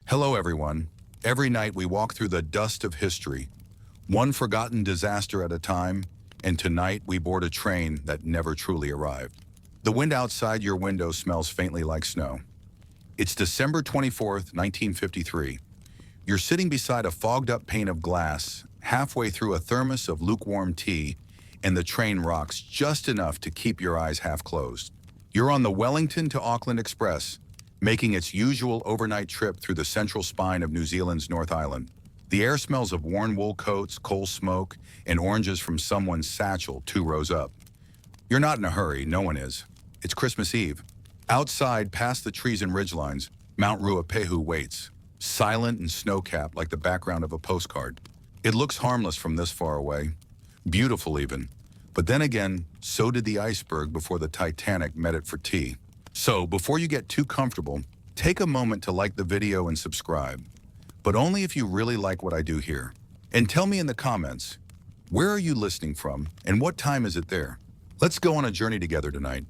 Hello, everyone. Every night we walk through the dust of history, one forgotten disaster at a time, and tonight we board a train that never truly arrived. The wind outside your window smells faintly like snow. It's December 24th, 1953. You're sitting beside a fogged-up pane of glass, halfway through a thermos of lukewarm tea, and the train rocks just enough to keep your eyes half closed. You're on the Wellington to Auckland Express, making its usual overnight trip through the central spine of New Zealand's North Island. The air smells of worn wool coats, coal smoke, and oranges from someone's satchel 2 rows up. You're not in a hurry, no one is. It's Christmas Eve. Outside, past the trees and ridgelines, Mount Ruapehu waits, silent and snow-capped like the background of a postcard. It looks harmless from this far away, beautiful even. But then again, so did the iceberg before the Titanic met it for tea. So, before you get too comfortable, take a moment to like the video and subscribe. But only if you really like what I do here. And tell me in the comments, where are you listening from and what time is it there? Let's go on a journey together tonight.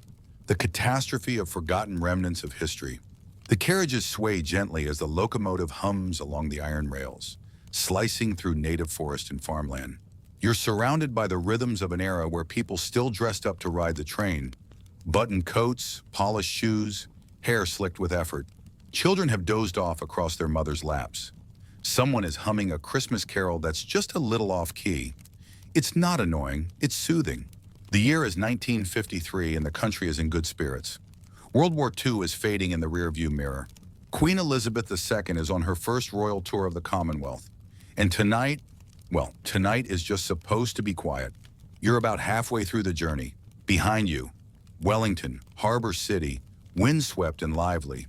The catastrophe of forgotten remnants of history. The carriages sway gently as the locomotive hums along the iron rails, slicing through native forest and farmland. You're surrounded by the rhythms of an era where people still dressed up to ride the train. Buttoned coats, polished shoes, hair slicked with effort. Children have dozed off across their mothers' laps. Someone is humming a Christmas carol that's just a little off-key. It's not annoying, it's soothing. The year is 1953 and the country is in good spirits. World War II is fading in the rearview mirror. Queen Elizabeth II is on her first royal tour of the Commonwealth. And tonight, well, tonight is just supposed to be quiet. You're about halfway through the journey. Behind you, Wellington, Harbor City, windswept and lively.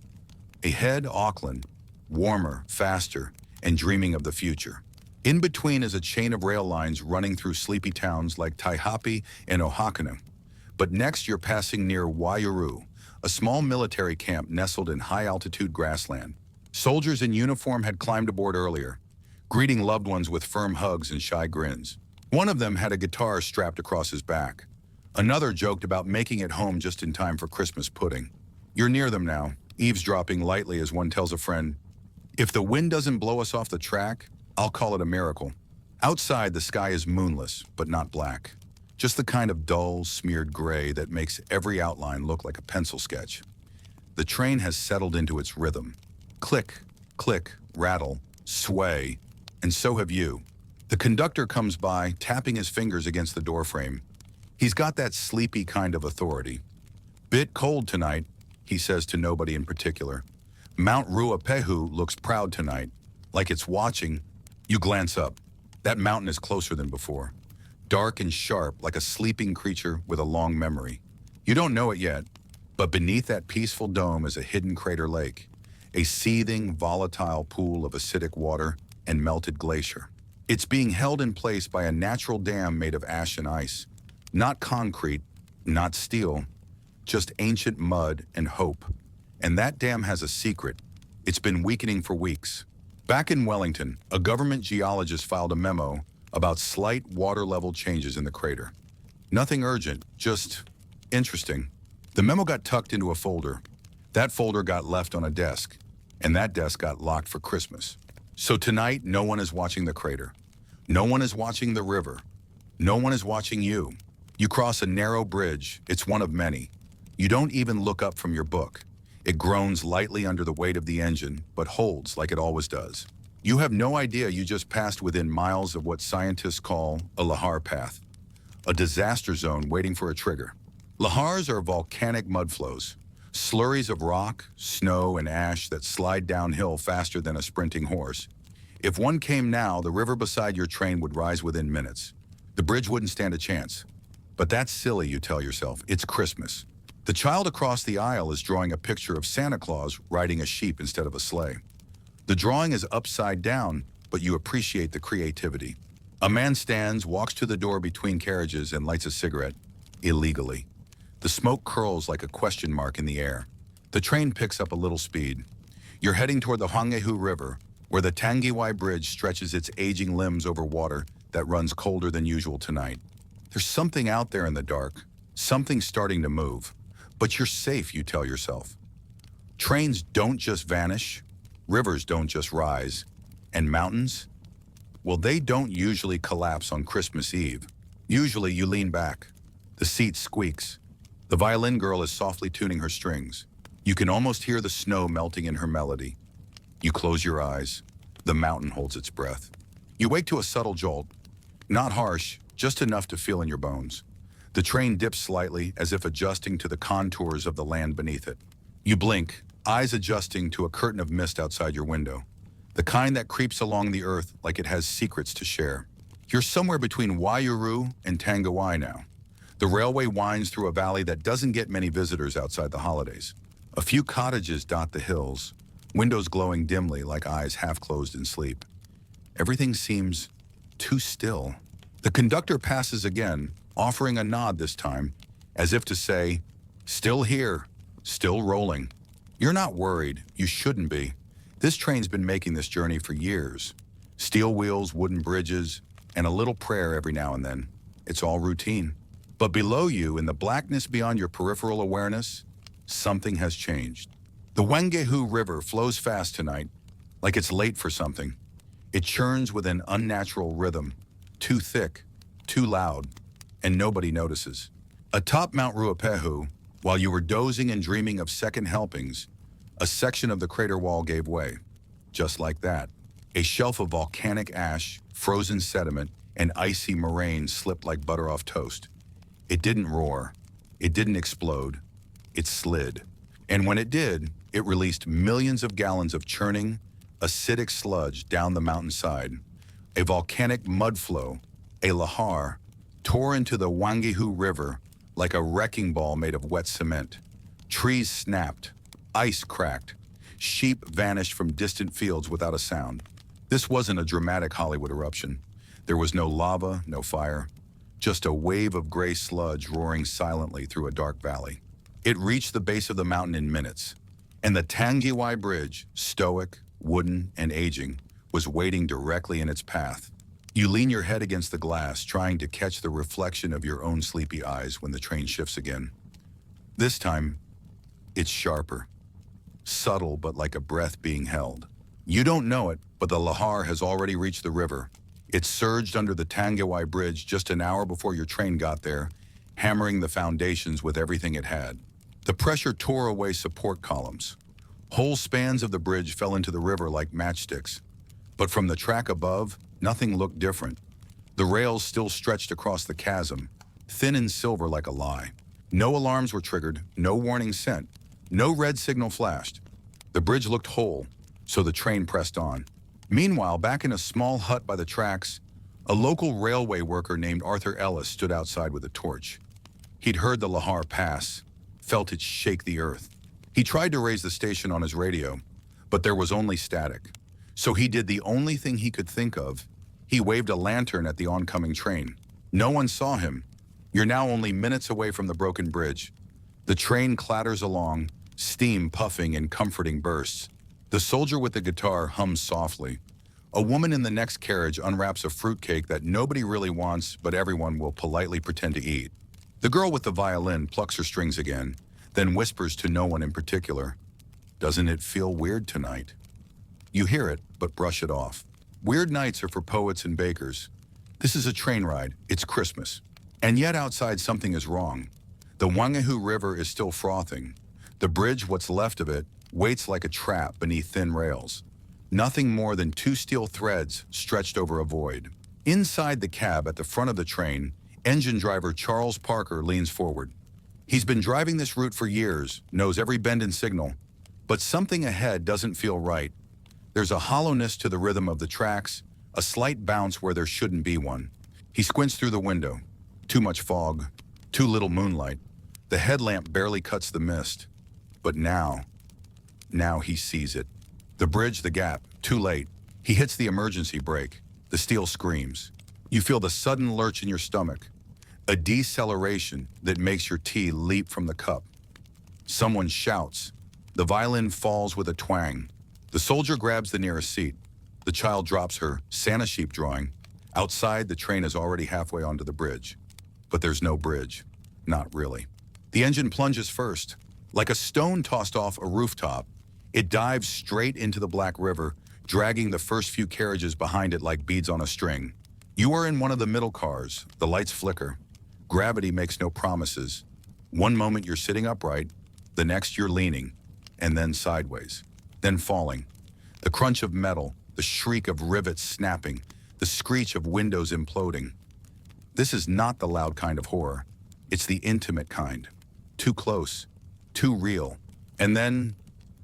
Ahead, Auckland, warmer, faster, and dreaming of the future. In between is a chain of rail lines running through sleepy towns like Taihape and Ohakanu. But next you're passing near Waiouru, a small military camp nestled in high-altitude grassland. Soldiers in uniform had climbed aboard earlier, greeting loved ones with firm hugs and shy grins. One of them had a guitar strapped across his back. Another joked about making it home just in time for Christmas pudding. You're near them now, eavesdropping lightly as one tells a friend, "If the wind doesn't blow us off the track, I'll call it a miracle." Outside, the sky is moonless, but not black. Just the kind of dull, smeared gray that makes every outline look like a pencil sketch. The train has settled into its rhythm. Click, click, rattle, sway, and so have you. The conductor comes by, tapping his fingers against the doorframe. He's got that sleepy kind of authority. "Bit cold tonight," he says to nobody in particular. "Mount Ruapehu looks proud tonight, like it's watching." You glance up. That mountain is closer than before. Dark and sharp, like a sleeping creature with a long memory. You don't know it yet, but beneath that peaceful dome is a hidden crater lake, a seething, volatile pool of acidic water and melted glacier. It's being held in place by a natural dam made of ash and ice. Not concrete, not steel, just ancient mud and hope. And that dam has a secret. It's been weakening for weeks. Back in Wellington, a government geologist filed a memo about slight water level changes in the crater. Nothing urgent, just interesting. The memo got tucked into a folder. That folder got left on a desk, and that desk got locked for Christmas. So tonight, no one is watching the crater. No one is watching the river. No one is watching you. You cross a narrow bridge. It's one of many. You don't even look up from your book. It groans lightly under the weight of the engine, but holds like it always does. You have no idea you just passed within miles of what scientists call a lahar path, a disaster zone waiting for a trigger. Lahars are volcanic mudflows, slurries of rock, snow, and ash that slide downhill faster than a sprinting horse. If one came now, the river beside your train would rise within minutes. The bridge wouldn't stand a chance. But that's silly, you tell yourself. It's Christmas. The child across the aisle is drawing a picture of Santa Claus riding a sheep instead of a sleigh. The drawing is upside down, but you appreciate the creativity. A man stands, walks to the door between carriages, and lights a cigarette, illegally. The smoke curls like a question mark in the air. The train picks up a little speed. You're heading toward the Hangehu River, where the Tangiwai Bridge stretches its aging limbs over water that runs colder than usual tonight. There's something out there in the dark, something starting to move. But you're safe, you tell yourself. Trains don't just vanish, Rivers don't just rise. And mountains? Well, they don't usually collapse on Christmas Eve. Usually you lean back. The seat squeaks. The violin girl is softly tuning her strings. You can almost hear the snow melting in her melody. You close your eyes. The mountain holds its breath. You wake to a subtle jolt. Not harsh, just enough to feel in your bones. The train dips slightly, as if adjusting to the contours of the land beneath it. You blink, eyes adjusting to a curtain of mist outside your window. The kind that creeps along the earth like it has secrets to share. You're somewhere between Waiyuru and Tangiwai now. The railway winds through a valley that doesn't get many visitors outside the holidays. A few cottages dot the hills, windows glowing dimly like eyes half closed in sleep. Everything seems too still. The conductor passes again, offering a nod this time, as if to say, "Still here, still rolling." You're not worried. You shouldn't be. This train's been making this journey for years. Steel wheels, wooden bridges, and a little prayer every now and then. It's all routine. But below you, in the blackness beyond your peripheral awareness, something has changed. The Wangehu River flows fast tonight, like it's late for something. It churns with an unnatural rhythm, too thick, too loud, and nobody notices. Atop Mount Ruapehu, while you were dozing and dreaming of second helpings, a section of the crater wall gave way. Just like that, a shelf of volcanic ash, frozen sediment, and icy moraine slipped like butter off toast. It didn't roar. It didn't explode. It slid. And when it did, it released millions of gallons of churning, acidic sludge down the mountainside. A volcanic mud flow, a lahar, tore into the Wangehu River like a wrecking ball made of wet cement. Trees snapped. Ice cracked. Sheep vanished from distant fields without a sound. This wasn't a dramatic Hollywood eruption. There was no lava, no fire, just a wave of gray sludge roaring silently through a dark valley. It reached the base of the mountain in minutes, and the Tangiwai Bridge, stoic, wooden, and aging, was waiting directly in its path. You lean your head against the glass, trying to catch the reflection of your own sleepy eyes when the train shifts again. This time, it's sharper. Subtle, but like a breath being held. You don't know it, but the lahar has already reached the river. It surged under the Tangiwai Bridge just an hour before your train got there, hammering the foundations with everything it had. The pressure tore away support columns. Whole spans of the bridge fell into the river like matchsticks. But from the track above, nothing looked different. The rails still stretched across the chasm, thin and silver like a lie. No alarms were triggered, no warning sent. No red signal flashed. The bridge looked whole, so the train pressed on. Meanwhile, back in a small hut by the tracks, a local railway worker named Arthur Ellis stood outside with a torch. He'd heard the lahar pass, felt it shake the earth. He tried to raise the station on his radio, but there was only static. So he did the only thing he could think of. He waved a lantern at the oncoming train. No one saw him. You're now only minutes away from the broken bridge. The train clatters along, steam puffing in comforting bursts. The soldier with the guitar hums softly. A woman in the next carriage unwraps a fruitcake that nobody really wants, but everyone will politely pretend to eat. The girl with the violin plucks her strings again, then whispers to no one in particular, "Doesn't it feel weird tonight?" You hear it, but brush it off. Weird nights are for poets and bakers. This is a train ride. It's Christmas. And yet outside something is wrong. The Wangehu River is still frothing. The bridge, what's left of it, waits like a trap beneath thin rails. Nothing more than two steel threads stretched over a void. Inside the cab at the front of the train, engine driver Charles Parker leans forward. He's been driving this route for years, knows every bend and signal, but something ahead doesn't feel right. There's a hollowness to the rhythm of the tracks, a slight bounce where there shouldn't be one. He squints through the window. Too much fog, too little moonlight. The headlamp barely cuts the mist. But now he sees it. The bridge, the gap, too late. He hits the emergency brake. The steel screams. You feel the sudden lurch in your stomach, a deceleration that makes your tea leap from the cup. Someone shouts. The violin falls with a twang. The soldier grabs the nearest seat. The child drops her Santa sheep drawing. Outside, the train is already halfway onto the bridge. But there's no bridge. Not really. The engine plunges first. Like a stone tossed off a rooftop, It dives straight into the Black River, dragging the first few carriages behind it like beads on a string. You are in one of the middle cars. The lights flicker. Gravity makes no promises. One moment you're sitting upright, the next you're leaning, and then sideways, then falling. The crunch of metal, the shriek of rivets snapping, the screech of windows imploding. This is not the loud kind of horror. It's the intimate kind. Too close, too real. And then,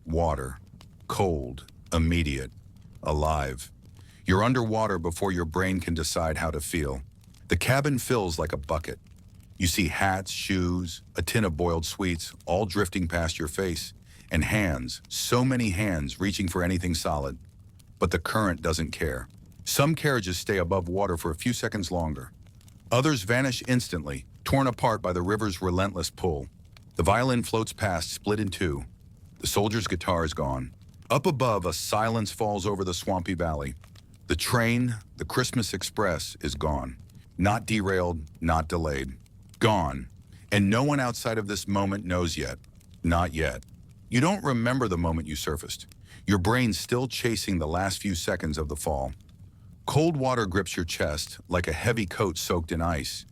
water. Cold, immediate, alive. You're underwater before your brain can decide how to feel. The cabin fills like a bucket. You see hats, shoes, a tin of boiled sweets, all drifting past your face, and hands, so many hands reaching for anything solid. But the current doesn't care. Some carriages stay above water for a few seconds longer. Others vanish instantly, torn apart by the river's relentless pull. The violin floats past, split in two. The soldier's guitar is gone. Up above, a silence falls over the swampy valley. The train, the Christmas Express, is gone. Not derailed, not delayed. Gone. And no one outside of this moment knows yet. Not yet. You don't remember the moment you surfaced. Your brain's still chasing the last few seconds of the fall. Cold water grips your chest like a heavy coat soaked in ice.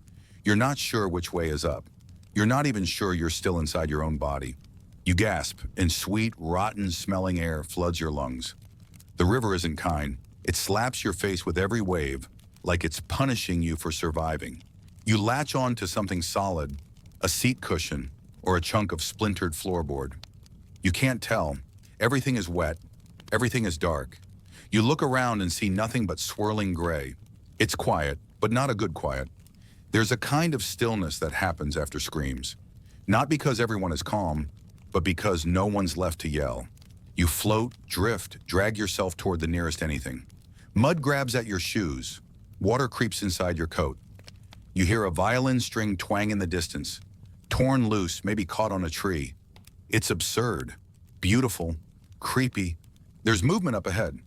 You're not sure which way is up. You're not even sure you're still inside your own body. You gasp, and sweet, rotten-smelling air floods your lungs. The river isn't kind. It slaps your face with every wave, like it's punishing you for surviving. You latch on to something solid, a seat cushion, or a chunk of splintered floorboard. You can't tell. Everything is wet. Everything is dark. You look around and see nothing but swirling gray. It's quiet, but not a good quiet. There's a kind of stillness that happens after screams. Not because everyone is calm, but because no one's left to yell. You float, drift, drag yourself toward the nearest anything. Mud grabs at your shoes. Water creeps inside your coat. You hear a violin string twang in the distance, torn loose, maybe caught on a tree. It's absurd, beautiful, creepy. There's movement up ahead.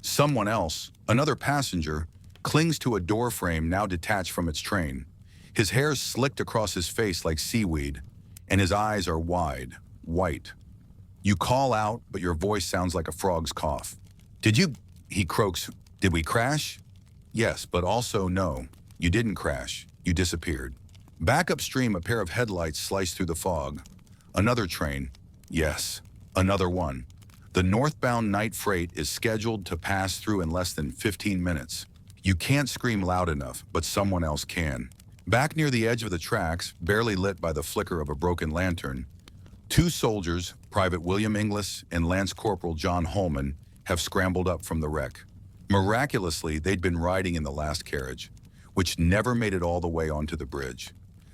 Someone else, another passenger, clings to a door frame now detached from its train. His hair's slicked across his face like seaweed, and his eyes are wide, white. You call out, but your voice sounds like a frog's cough. He croaks, did we crash? Yes, but also no, you didn't crash. You disappeared. Back upstream, a pair of headlights slice through the fog. Another train. Yes, another one. The northbound night freight is scheduled to pass through in less than 15 minutes. You can't scream loud enough, but someone else can. Back near the edge of the tracks, barely lit by the flicker of a broken lantern, two soldiers, Private William Inglis and Lance Corporal John Holman, have scrambled up from the wreck. Miraculously, they'd been riding in the last carriage, which never made it all the way onto the bridge.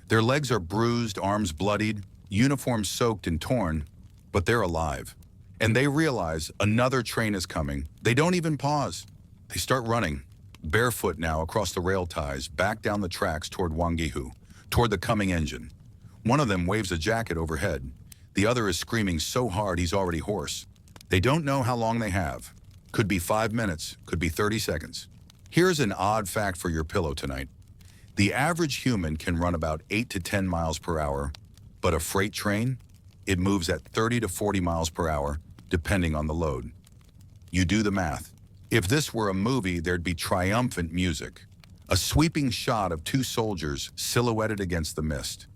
Their legs are bruised, arms bloodied, uniforms soaked and torn, but they're alive. And they realize another train is coming. They don't even pause. They start running, barefoot now across the rail ties, back down the tracks toward Wangihu, toward the coming engine. One of them waves a jacket overhead. The other is screaming so hard he's already hoarse. They don't know how long they have. Could be 5 minutes, could be 30 seconds. Here's an odd fact for your pillow tonight. The average human can run about 8 to 10 miles per hour, but a freight train, it moves at 30 to 40 miles per hour, depending on the load. You do the math. If this were a movie, there'd be triumphant music. A sweeping shot of two soldiers silhouetted against the mist.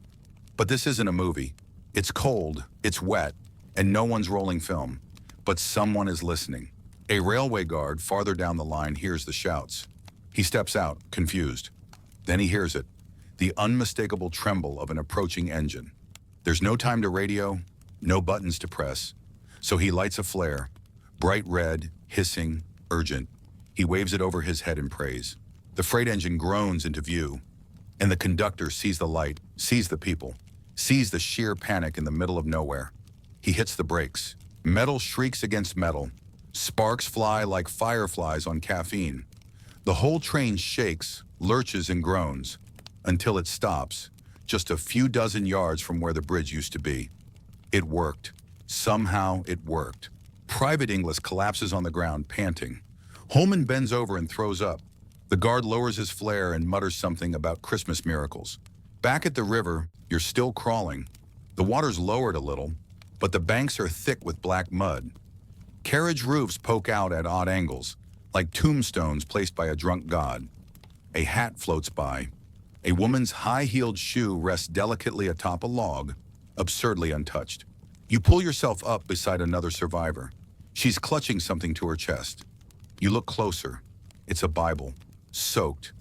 But this isn't a movie. It's cold, it's wet, and no one's rolling film. But someone is listening. A railway guard farther down the line hears the shouts. He steps out, confused. Then he hears it, the unmistakable tremble of an approaching engine. There's no time to radio, no buttons to press, so he lights a flare, bright red, hissing, urgent. He waves it over his head in praise. The freight engine groans into view, and the conductor sees the light, sees the people, sees the sheer panic in the middle of nowhere. He hits the brakes. Metal shrieks against metal. Sparks fly like fireflies on caffeine. The whole train shakes, lurches and groans, until it stops, just a few dozen yards from where the bridge used to be. It worked. Somehow it worked. Private Inglis collapses on the ground, panting. Holman bends over and throws up. The guard lowers his flare and mutters something about Christmas miracles. Back at the river, you're still crawling. The water's lowered a little, but the banks are thick with black mud. Carriage roofs poke out at odd angles, like tombstones placed by a drunk god. A hat floats by. A woman's high-heeled shoe rests delicately atop a log, absurdly untouched. You pull yourself up beside another survivor. She's clutching something to her chest. You look closer. It's a Bible, soaked,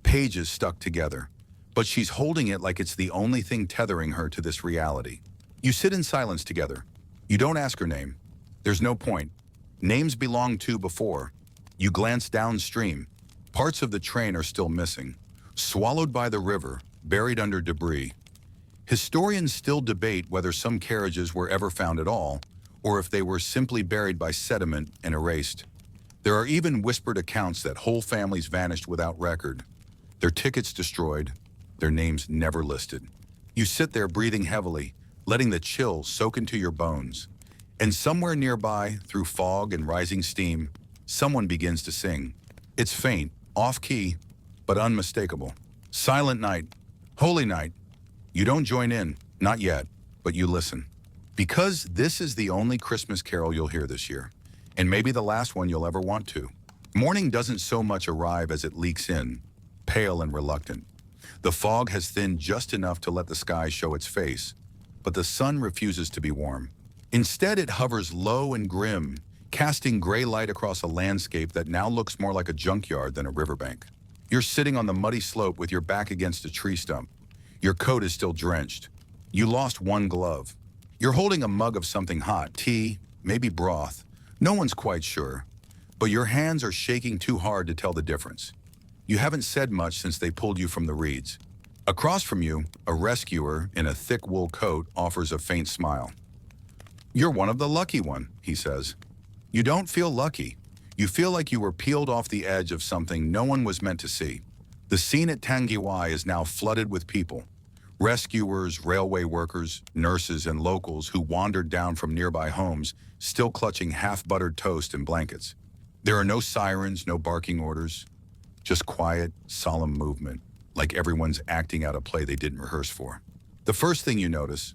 pages stuck together. But she's holding it like it's the only thing tethering her to this reality. You sit in silence together. You don't ask her name. There's no point. Names belonged to before. You glance downstream. Parts of the train are still missing, swallowed by the river, buried under debris. Historians still debate whether some carriages were ever found at all, or if they were simply buried by sediment and erased. There are even whispered accounts that whole families vanished without record, their tickets destroyed, their names never listed. You sit there breathing heavily, letting the chill soak into your bones. And somewhere nearby, through fog and rising steam, someone begins to sing. It's faint, off-key, but unmistakable. Silent night, holy night. You don't join in, not yet, but you listen. Because this is the only Christmas carol you'll hear this year, and maybe the last one you'll ever want to. Morning doesn't so much arrive as it leaks in, pale and reluctant. The fog has thinned just enough to let the sky show its face, but the sun refuses to be warm. Instead, it hovers low and grim, casting gray light across a landscape that now looks more like a junkyard than a riverbank. You're sitting on the muddy slope with your back against a tree stump. Your coat is still drenched. You lost one glove. You're holding a mug of something hot, tea, maybe broth. No one's quite sure, but your hands are shaking too hard to tell the difference. You haven't said much since they pulled you from the reeds. Across from you, a rescuer in a thick wool coat offers a faint smile. "You're one of the lucky one," he says. You don't feel lucky. You feel like you were peeled off the edge of something no one was meant to see. The scene at Tangiwai is now flooded with people. Rescuers, railway workers, nurses, and locals who wandered down from nearby homes, still clutching half-buttered toast and blankets. There are no sirens, no barking orders, just quiet, solemn movement, like everyone's acting out a play they didn't rehearse for. The first thing you notice,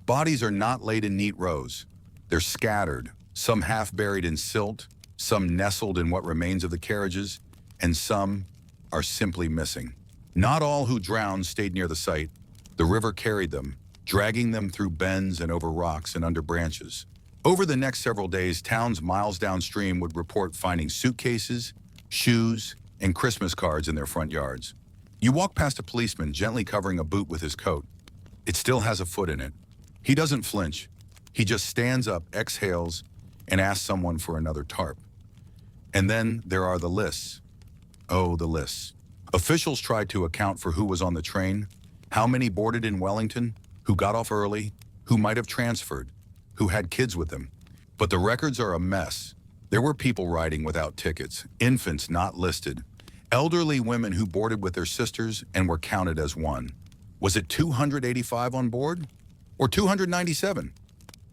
bodies are not laid in neat rows. They're scattered, some half buried in silt, some nestled in what remains of the carriages, and some are simply missing. Not all who drowned stayed near the site. The river carried them, dragging them through bends and over rocks and under branches. Over the next several days, towns miles downstream would report finding suitcases, shoes, and Christmas cards in their front yards. You walk past a policeman gently covering a boot with his coat. It still has a foot in it. He doesn't flinch. He just stands up, exhales, and asks someone for another tarp. And then there are the lists. Oh, the lists. Officials tried to account for who was on the train, how many boarded in Wellington, who got off early, who might have transferred, who had kids with them. But the records are a mess. There were people riding without tickets, infants not listed, elderly women who boarded with their sisters and were counted as one. Was it 285 on board? Or 297?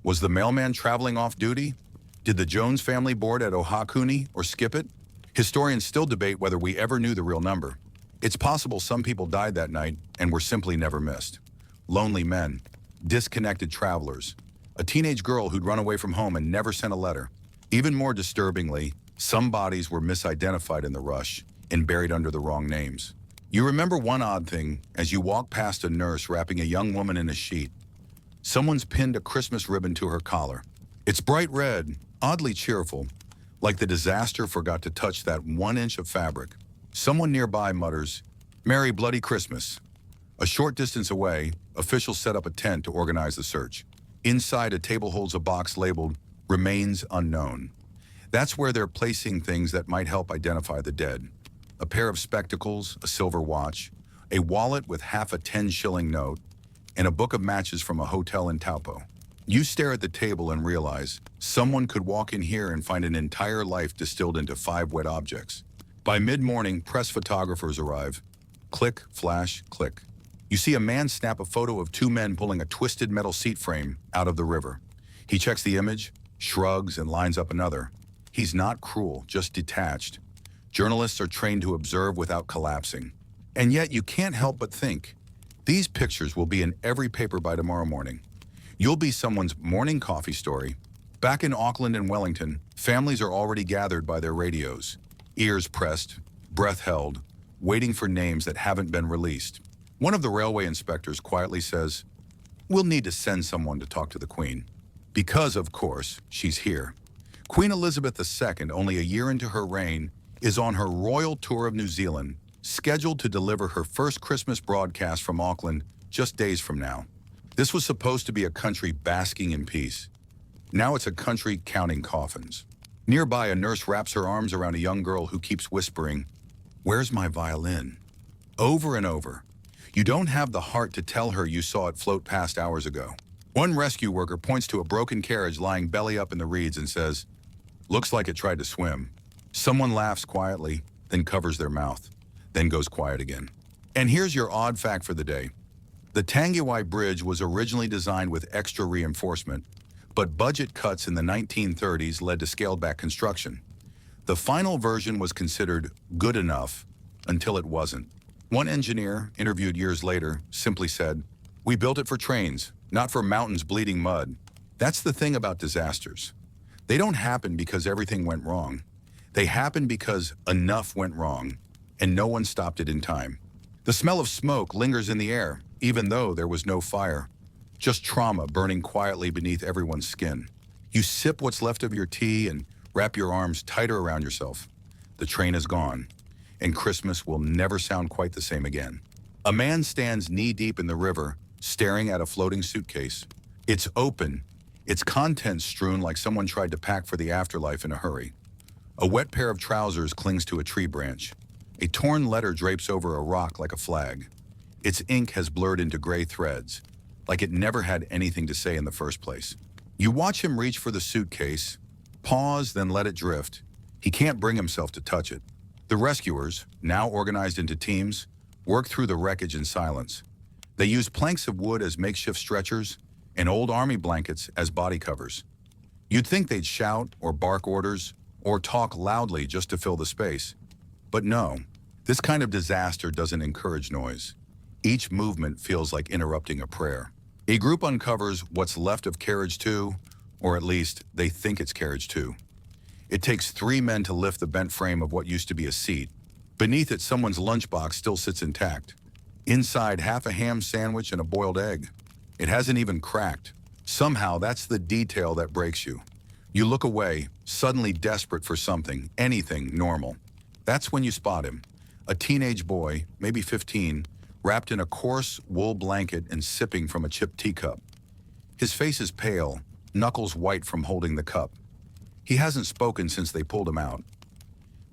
Was the mailman traveling off duty? Did the Jones family board at Ohakuni or skip it? Historians still debate whether we ever knew the real number. It's possible some people died that night and were simply never missed. Lonely men, disconnected travelers, a teenage girl who'd run away from home and never sent a letter. Even more disturbingly, some bodies were misidentified in the rush and buried under the wrong names. You remember one odd thing as you walk past a nurse wrapping a young woman in a sheet. Someone's pinned a Christmas ribbon to her collar. It's bright red, oddly cheerful, like the disaster forgot to touch that 1 inch of fabric. Someone nearby mutters, "Merry Bloody Christmas." A short distance away, officials set up a tent to organize the search. Inside, a table holds a box labeled "Remains Unknown." That's where they're placing things that might help identify the dead. A pair of spectacles, a silver watch, a wallet with half a 10-shilling note, and a book of matches from a hotel in Taupo. You stare at the table and realize someone could walk in here and find an entire life distilled into 5 wet objects. By mid-morning, press photographers arrive. Click, flash, click. You see a man snap a photo of 2 men pulling a twisted metal seat frame out of the river. He checks the image, shrugs, and lines up another. He's not cruel, just detached. Journalists are trained to observe without collapsing. And yet you can't help but think, these pictures will be in every paper by tomorrow morning. You'll be someone's morning coffee story, Back in Auckland and Wellington, families are already gathered by their radios, ears pressed, breath held, waiting for names that haven't been released. One of the railway inspectors quietly says, "We'll need to send someone to talk to the Queen." Because, of course, she's here. Queen Elizabeth II, only a year into her reign, is on her royal tour of New Zealand, scheduled to deliver her first Christmas broadcast from Auckland just days from now. This was supposed to be a country basking in peace. Now it's a country counting coffins. Nearby, a nurse wraps her arms around a young girl who keeps whispering, "Where's my violin?" over and over. You don't have the heart to tell her you saw it float past hours ago. One rescue worker points to a broken carriage lying belly up in the reeds and says, "Looks like it tried to swim." Someone laughs quietly, then covers their mouth, then goes quiet again. And here's your odd fact for the day. The Tangiwai Bridge was originally designed with extra reinforcement, but budget cuts in the 1930s led to scaled-back construction. The final version was considered good enough until it wasn't. One engineer, interviewed years later, simply said, "We built it for trains, not for mountains bleeding mud." That's the thing about disasters. They don't happen because everything went wrong. They happen because enough went wrong, and no one stopped it in time. The smell of smoke lingers in the air, even though there was no fire. Just trauma burning quietly beneath everyone's skin. You sip what's left of your tea and wrap your arms tighter around yourself. The train is gone, and Christmas will never sound quite the same again. A man stands knee-deep in the river, staring at a floating suitcase. It's open, its contents strewn like someone tried to pack for the afterlife in a hurry. A wet pair of trousers clings to a tree branch. A torn letter drapes over a rock like a flag. Its ink has blurred into gray threads, like it never had anything to say in the first place. You watch him reach for the suitcase, pause, then let it drift. He can't bring himself to touch it. The rescuers, now organized into teams, work through the wreckage in silence. They use planks of wood as makeshift stretchers and old army blankets as body covers. You'd think they'd shout or bark orders or talk loudly just to fill the space. But no, this kind of disaster doesn't encourage noise. Each movement feels like interrupting a prayer. A group uncovers what's left of carriage 2, or at least they think it's carriage 2. It takes 3 men to lift the bent frame of what used to be a seat. Beneath it, someone's lunchbox still sits intact. Inside, half a ham sandwich and a boiled egg. It hasn't even cracked. Somehow, that's the detail that breaks you. You look away, suddenly desperate for something, anything normal. That's when you spot him. A teenage boy, maybe 15, wrapped in a coarse wool blanket and sipping from a chipped teacup. His face is pale, knuckles white from holding the cup. He hasn't spoken since they pulled him out.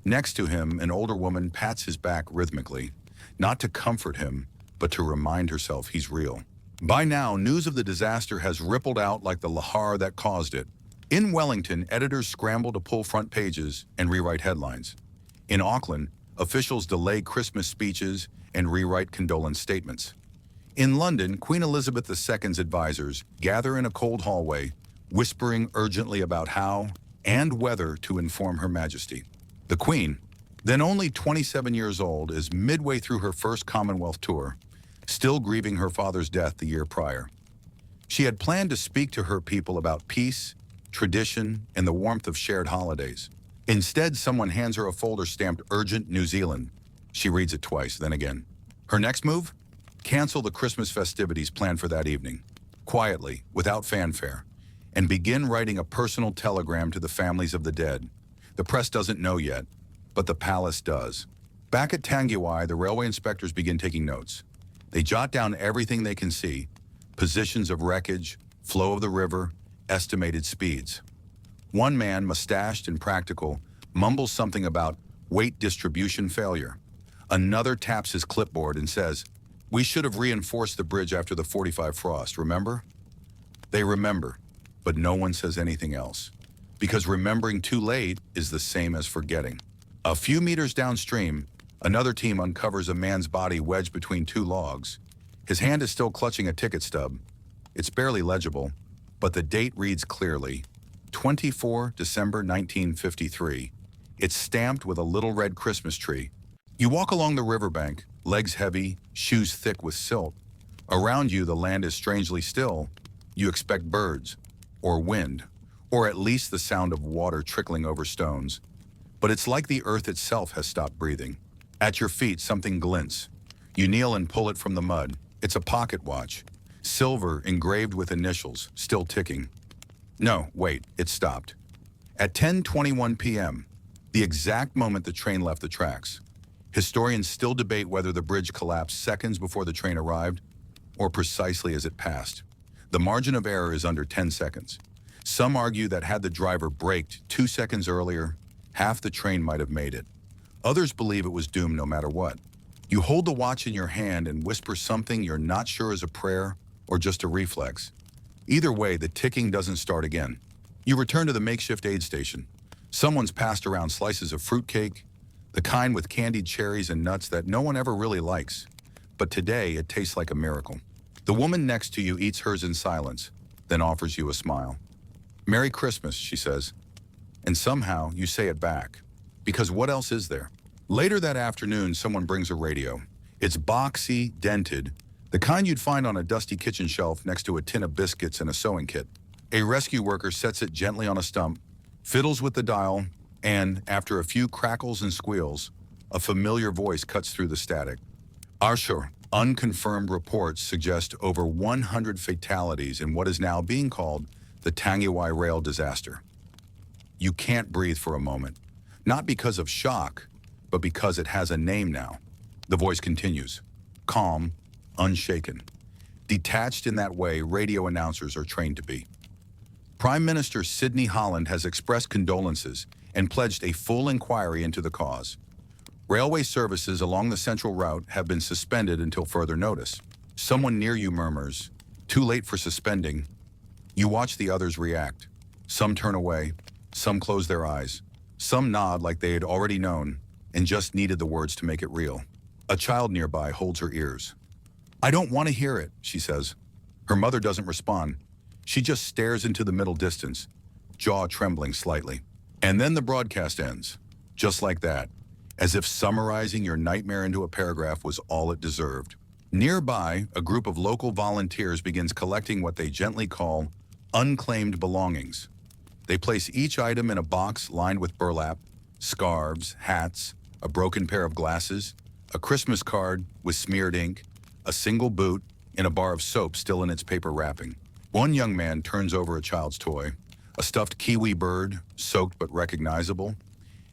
Next to him, an older woman pats his back rhythmically, not to comfort him, but to remind herself he's real. By now, news of the disaster has rippled out like the lahar that caused it. In Wellington, editors scramble to pull front pages and rewrite headlines. In Auckland, officials delay Christmas speeches and rewrite condolence statements. In London, Queen Elizabeth II's advisors gather in a cold hallway, whispering urgently about how and whether to inform Her Majesty. The Queen, then only 27 years old, is midway through her first Commonwealth tour, still grieving her father's death the year prior. She had planned to speak to her people about peace, tradition, and the warmth of shared holidays. Instead, someone hands her a folder stamped "Urgent New Zealand." She reads it twice, then again. Her next move? Cancel the Christmas festivities planned for that evening, quietly, without fanfare, and begin writing a personal telegram to the families of the dead. The press doesn't know yet, but the palace does. Back at Tangiwai, the railway inspectors begin taking notes. They jot down everything they can see: positions of wreckage, flow of the river, estimated speeds. One man, mustached and practical, mumbles something about weight distribution failure. Another taps his clipboard and says, "We should have reinforced the bridge after the 45 frost, remember?" They remember, but no one says anything else, because remembering too late is the same as forgetting. A few meters downstream, another team uncovers a man's body wedged between 2 logs. His hand is still clutching a ticket stub. It's barely legible, but the date reads clearly: 24 December 1953. It's stamped with a little red Christmas tree. You walk along the riverbank, legs heavy, shoes thick with silt. Around you, the land is strangely still. You expect birds, or wind, or at least the sound of water trickling over stones. But it's like the earth itself has stopped breathing. At your feet, something glints. You kneel and pull it from the mud. It's a pocket watch. Silver, engraved with initials, still ticking. No, wait, it stopped. At 10:21 p.m., the exact moment the train left the tracks. Historians still debate whether the bridge collapsed seconds before the train arrived or precisely as it passed. The margin of error is under 10 seconds. Some argue that had the driver braked 2 seconds earlier, half the train might have made it. Others believe it was doomed no matter what. You hold the watch in your hand and whisper something you're not sure is a prayer or just a reflex. Either way, the ticking doesn't start again. You return to the makeshift aid station. Someone's passed around slices of fruitcake, the kind with candied cherries and nuts that no one ever really likes. But today, it tastes like a miracle. The woman next to you eats hers in silence, then offers you a smile. "Merry Christmas," she says. And somehow, you say it back. Because what else is there? Later that afternoon, someone brings a radio. It's boxy, dented, the kind you'd find on a dusty kitchen shelf next to a tin of biscuits and a sewing kit. A rescue worker sets it gently on a stump, fiddles with the dial, and, after a few crackles and squeals, a familiar voice cuts through the static. Our unconfirmed reports suggest over 100 fatalities in what is now being called the Tangiwai rail disaster. You can't breathe for a moment, not because of shock, but because it has a name now. The voice continues, calm, unshaken, detached in that way radio announcers are trained to be. Prime Minister Sidney Holland has expressed condolences and pledged a full inquiry into the cause. Railway services along the central route have been suspended until further notice. Someone near you murmurs, "Too late for suspending." You watch the others react. Some turn away, some close their eyes, some nod like they had already known and just needed the words to make it real. A child nearby holds her ears. "I don't want to hear it," she says. Her mother doesn't respond. She just stares into the middle distance, jaw trembling slightly. And then the broadcast ends, just like that, as if summarizing your nightmare into a paragraph was all it deserved. Nearby, a group of local volunteers begins collecting what they gently call unclaimed belongings. They place each item in a box lined with burlap, scarves, hats, a broken pair of glasses, a Christmas card with smeared ink, a single boot, and a bar of soap still in its paper wrapping. One young man turns over a child's toy, a stuffed kiwi bird, soaked but recognizable,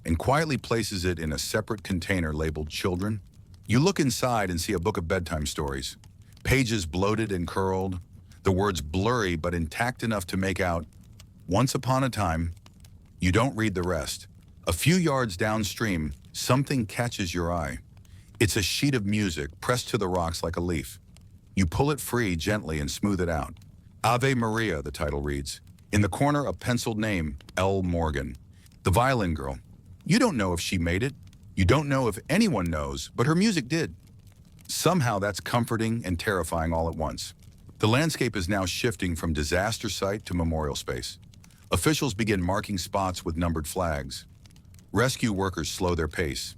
and quietly places it in a separate container labeled children. You look inside and see a book of bedtime stories, pages bloated and curled, the words blurry but intact enough to make out, "Once upon a time." You don't read the rest. A few yards downstream, something catches your eye. It's a sheet of music pressed to the rocks like a leaf. You pull it free gently and smooth it out. "Ave Maria," the title reads. In the corner, a penciled name, L. Morgan. The violin girl. You don't know if she made it. You don't know if anyone knows, but her music did. Somehow that's comforting and terrifying all at once. The landscape is now shifting from disaster site to memorial space. Officials begin marking spots with numbered flags. Rescue workers slow their pace.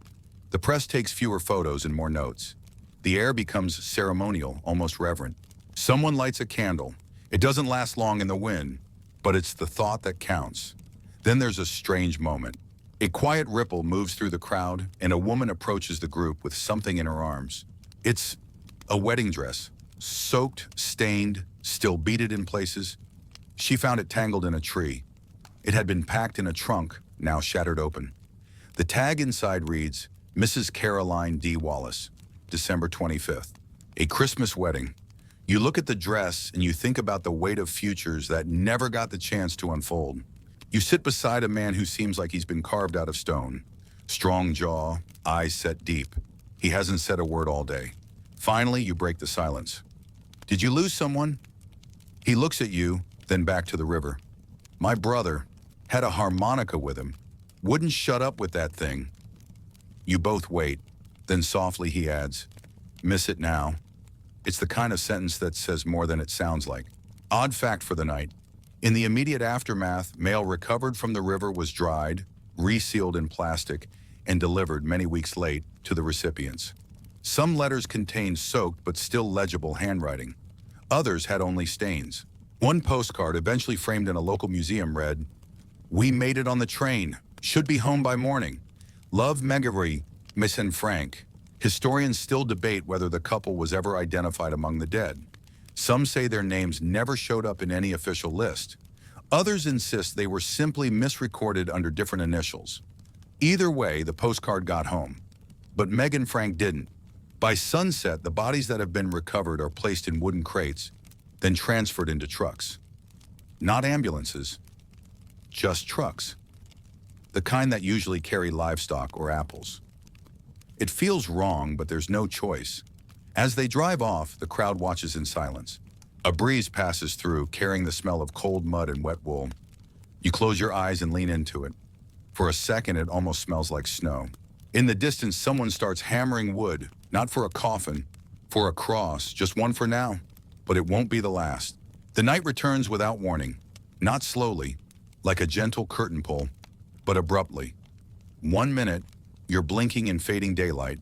The press takes fewer photos and more notes. The air becomes ceremonial, almost reverent. Someone lights a candle. It doesn't last long in the wind, but it's the thought that counts. Then there's a strange moment. A quiet ripple moves through the crowd, and a woman approaches the group with something in her arms. It's a wedding dress, soaked, stained, still beaded in places. She found it tangled in a tree. It had been packed in a trunk, now shattered open. The tag inside reads, Mrs. Caroline D. Wallace, December 25th. A Christmas wedding. You look at the dress and you think about the weight of futures that never got the chance to unfold. You sit beside a man who seems like he's been carved out of stone. Strong jaw, eyes set deep. He hasn't said a word all day. Finally, you break the silence. "Did you lose someone?" He looks at you, then back to the river. "My brother had a harmonica with him. Wouldn't shut up with that thing." You both wait. Then softly he adds, "Miss it now." It's the kind of sentence that says more than it sounds like. Odd fact for the night. In the immediate aftermath, mail recovered from the river was dried, resealed in plastic, and delivered many weeks late to the recipients. Some letters contained soaked but still legible handwriting. Others had only stains. One postcard, eventually framed in a local museum, read, "We made it on the train. Should be home by morning. Love, Megari, Miss and Frank." Historians still debate whether the couple was ever identified among the dead. Some say their names never showed up in any official list. Others insist they were simply misrecorded under different initials. Either way, the postcard got home. But Meg and Frank didn't. By sunset, the bodies that have been recovered are placed in wooden crates, then transferred into trucks. Not ambulances, just trucks. The kind that usually carry livestock or apples. It feels wrong, but there's no choice. As they drive off, the crowd watches in silence. A breeze passes through, carrying the smell of cold mud and wet wool. You close your eyes and lean into it. For a second, it almost smells like snow. In the distance, someone starts hammering wood, not for a coffin, for a cross, just one for now. But it won't be the last. The night returns without warning, not slowly, like a gentle curtain pull, but abruptly. 1 minute, you're blinking in fading daylight.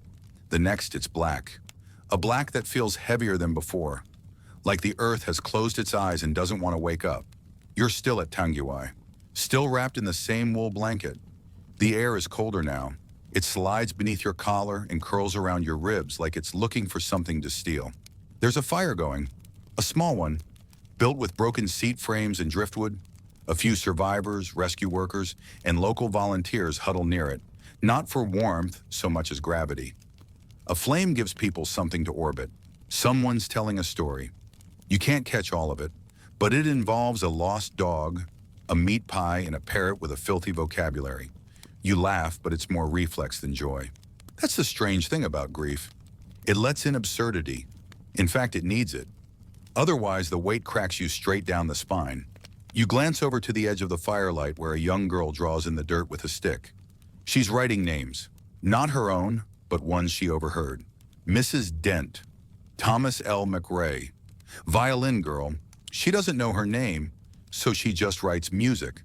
The next, it's black. A black that feels heavier than before, like the earth has closed its eyes and doesn't want to wake up. You're still at Tangiwai, still wrapped in the same wool blanket. The air is colder now. It slides beneath your collar and curls around your ribs like it's looking for something to steal. There's a fire going, a small one, built with broken seat frames and driftwood. A few survivors, rescue workers, and local volunteers huddle near it, not for warmth so much as gravity. A flame gives people something to orbit. Someone's telling a story. You can't catch all of it, but it involves a lost dog, a meat pie, and a parrot with a filthy vocabulary. You laugh, but it's more reflex than joy. That's the strange thing about grief. It lets in absurdity. In fact, it needs it. Otherwise, the weight cracks you straight down the spine. You glance over to the edge of the firelight where a young girl draws in the dirt with a stick. She's writing names, not her own, but ones she overheard. Mrs. Dent, Thomas L. McRae, violin girl. She doesn't know her name, so she just writes music.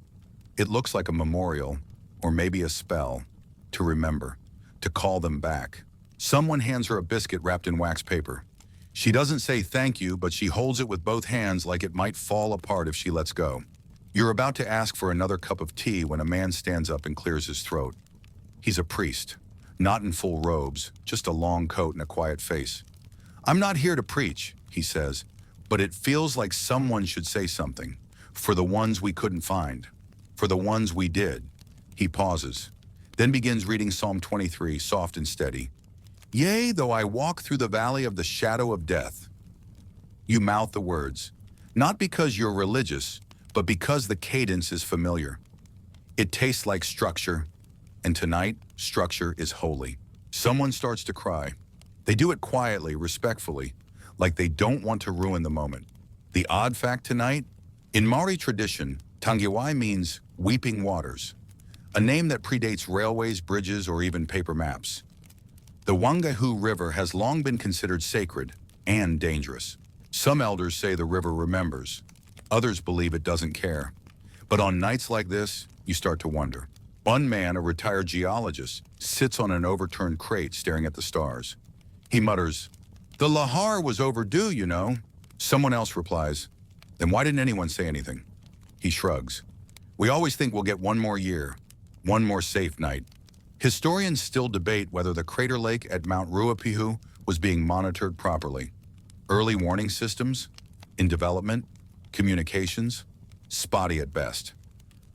It looks like a memorial, or maybe a spell, to remember, to call them back. Someone hands her a biscuit wrapped in wax paper. She doesn't say thank you, but she holds it with both hands like it might fall apart if she lets go. You're about to ask for another cup of tea when a man stands up and clears his throat. He's a priest, not in full robes, just a long coat and a quiet face. "I'm not here to preach," he says, "but it feels like someone should say something. For the ones we couldn't find. For the ones we did." He pauses, then begins reading Psalm 23, soft and steady. "Yea, though I walk through the valley of the shadow of death." You mouth the words, not because you're religious, but because the cadence is familiar. It tastes like structure, and tonight, structure is holy. Someone starts to cry. They do it quietly, respectfully, like they don't want to ruin the moment. The odd fact tonight, in Maori tradition, Tangiwai means weeping waters, a name that predates railways, bridges, or even paper maps. The Wangahu River has long been considered sacred and dangerous. Some elders say the river remembers. Others believe it doesn't care. But on nights like this, you start to wonder. One man, a retired geologist, sits on an overturned crate staring at the stars. He mutters, "The lahar was overdue, you know." Someone else replies, "Then why didn't anyone say anything?" He shrugs. "We always think we'll get one more year, one more safe night." Historians still debate whether the crater lake at Mount Ruapihu was being monitored properly. Early warning systems, in development, communications, spotty at best.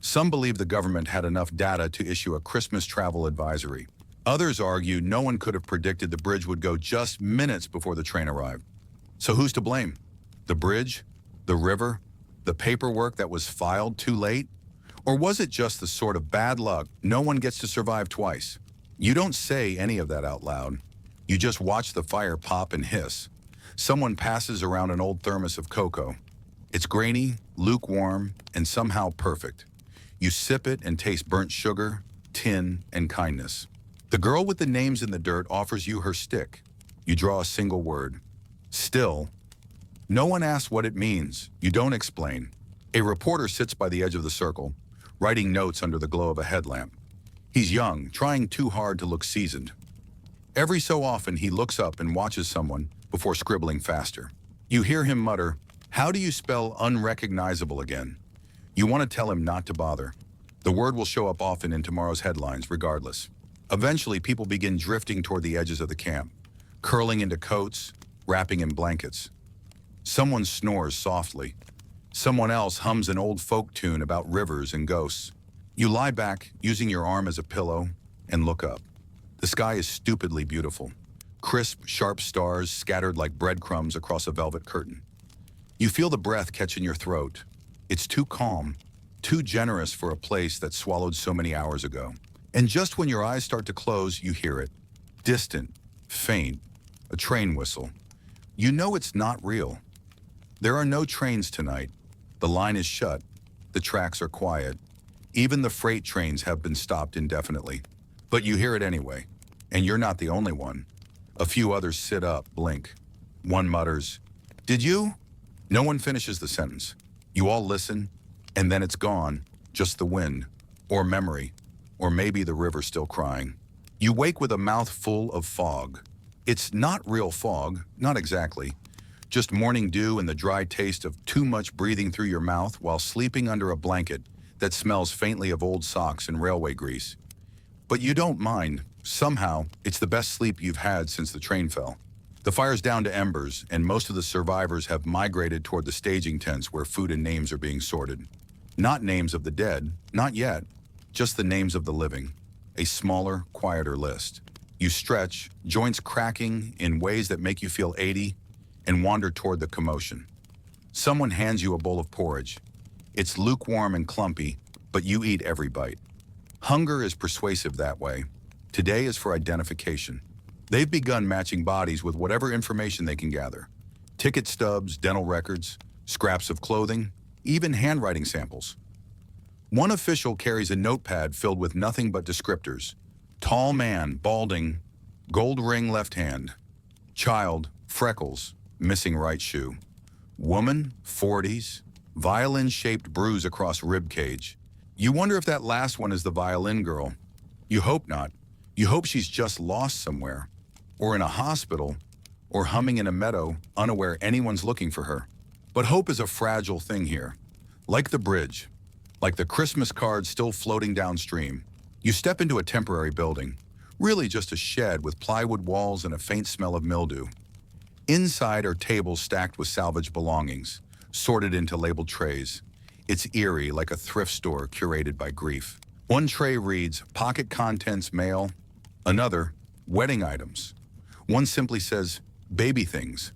Some believe the government had enough data to issue a Christmas travel advisory. Others argue no one could have predicted the bridge would go just minutes before the train arrived. So who's to blame? The bridge? The river? The paperwork that was filed too late? Or was it just the sort of bad luck no one gets to survive twice? You don't say any of that out loud. You just watch the fire pop and hiss. Someone passes around an old thermos of cocoa. It's grainy, lukewarm, and somehow perfect. You sip it and taste burnt sugar, tin, and kindness. The girl with the names in the dirt offers you her stick. You draw a single word. Still. No one asks what it means. You don't explain. A reporter sits by the edge of the circle, writing notes under the glow of a headlamp. He's young, trying too hard to look seasoned. Every so often, he looks up and watches someone before scribbling faster. You hear him mutter, How do you spell unrecognizable again? You want to tell him not to bother. The word will show up often in tomorrow's headlines, regardless. Eventually, people begin drifting toward the edges of the camp, curling into coats, wrapping in blankets. Someone snores softly. Someone else hums an old folk tune about rivers and ghosts. You lie back, using your arm as a pillow, and look up. The sky is stupidly beautiful. Crisp, sharp stars scattered like breadcrumbs across a velvet curtain. You feel the breath catch in your throat. It's too calm, too generous for a place that swallowed so many hours ago. And just when your eyes start to close, you hear it. Distant, faint, a train whistle. You know it's not real. There are no trains tonight. The line is shut. The tracks are quiet. Even the freight trains have been stopped indefinitely. But you hear it anyway. And you're not the only one. A few others sit up, blink. One mutters, "Did you?" No one finishes the sentence. You all listen, and then it's gone. Just the wind, or memory, or maybe the river still crying. You wake with a mouth full of fog. It's not real fog, not exactly. Just morning dew and the dry taste of too much breathing through your mouth while sleeping under a blanket that smells faintly of old socks and railway grease. But you don't mind. Somehow, it's the best sleep you've had since the train fell. The fire's down to embers, and most of the survivors have migrated toward the staging tents where food and names are being sorted. Not names of the dead, not yet, just the names of the living. A smaller, quieter list. You stretch, joints cracking in ways that make you feel 80, and wander toward the commotion. Someone hands you a bowl of porridge. It's lukewarm and clumpy, but you eat every bite. Hunger is persuasive that way. Today is for identification. They've begun matching bodies with whatever information they can gather. Ticket stubs, dental records, scraps of clothing, even handwriting samples. One official carries a notepad filled with nothing but descriptors. Tall man, balding, gold ring left hand. Child, freckles, missing right shoe. Woman, 40s, violin-shaped bruise across rib cage. You wonder if that last one is the violin girl. You hope not. You hope she's just lost somewhere, or in a hospital, or humming in a meadow, unaware anyone's looking for her. But hope is a fragile thing here. Like the bridge, like the Christmas card still floating downstream. You step into a temporary building, really just a shed with plywood walls and a faint smell of mildew. Inside are tables stacked with salvaged belongings, sorted into labeled trays. It's eerie, like a thrift store curated by grief. One tray reads, pocket contents mail. Another, wedding items. One simply says, baby things.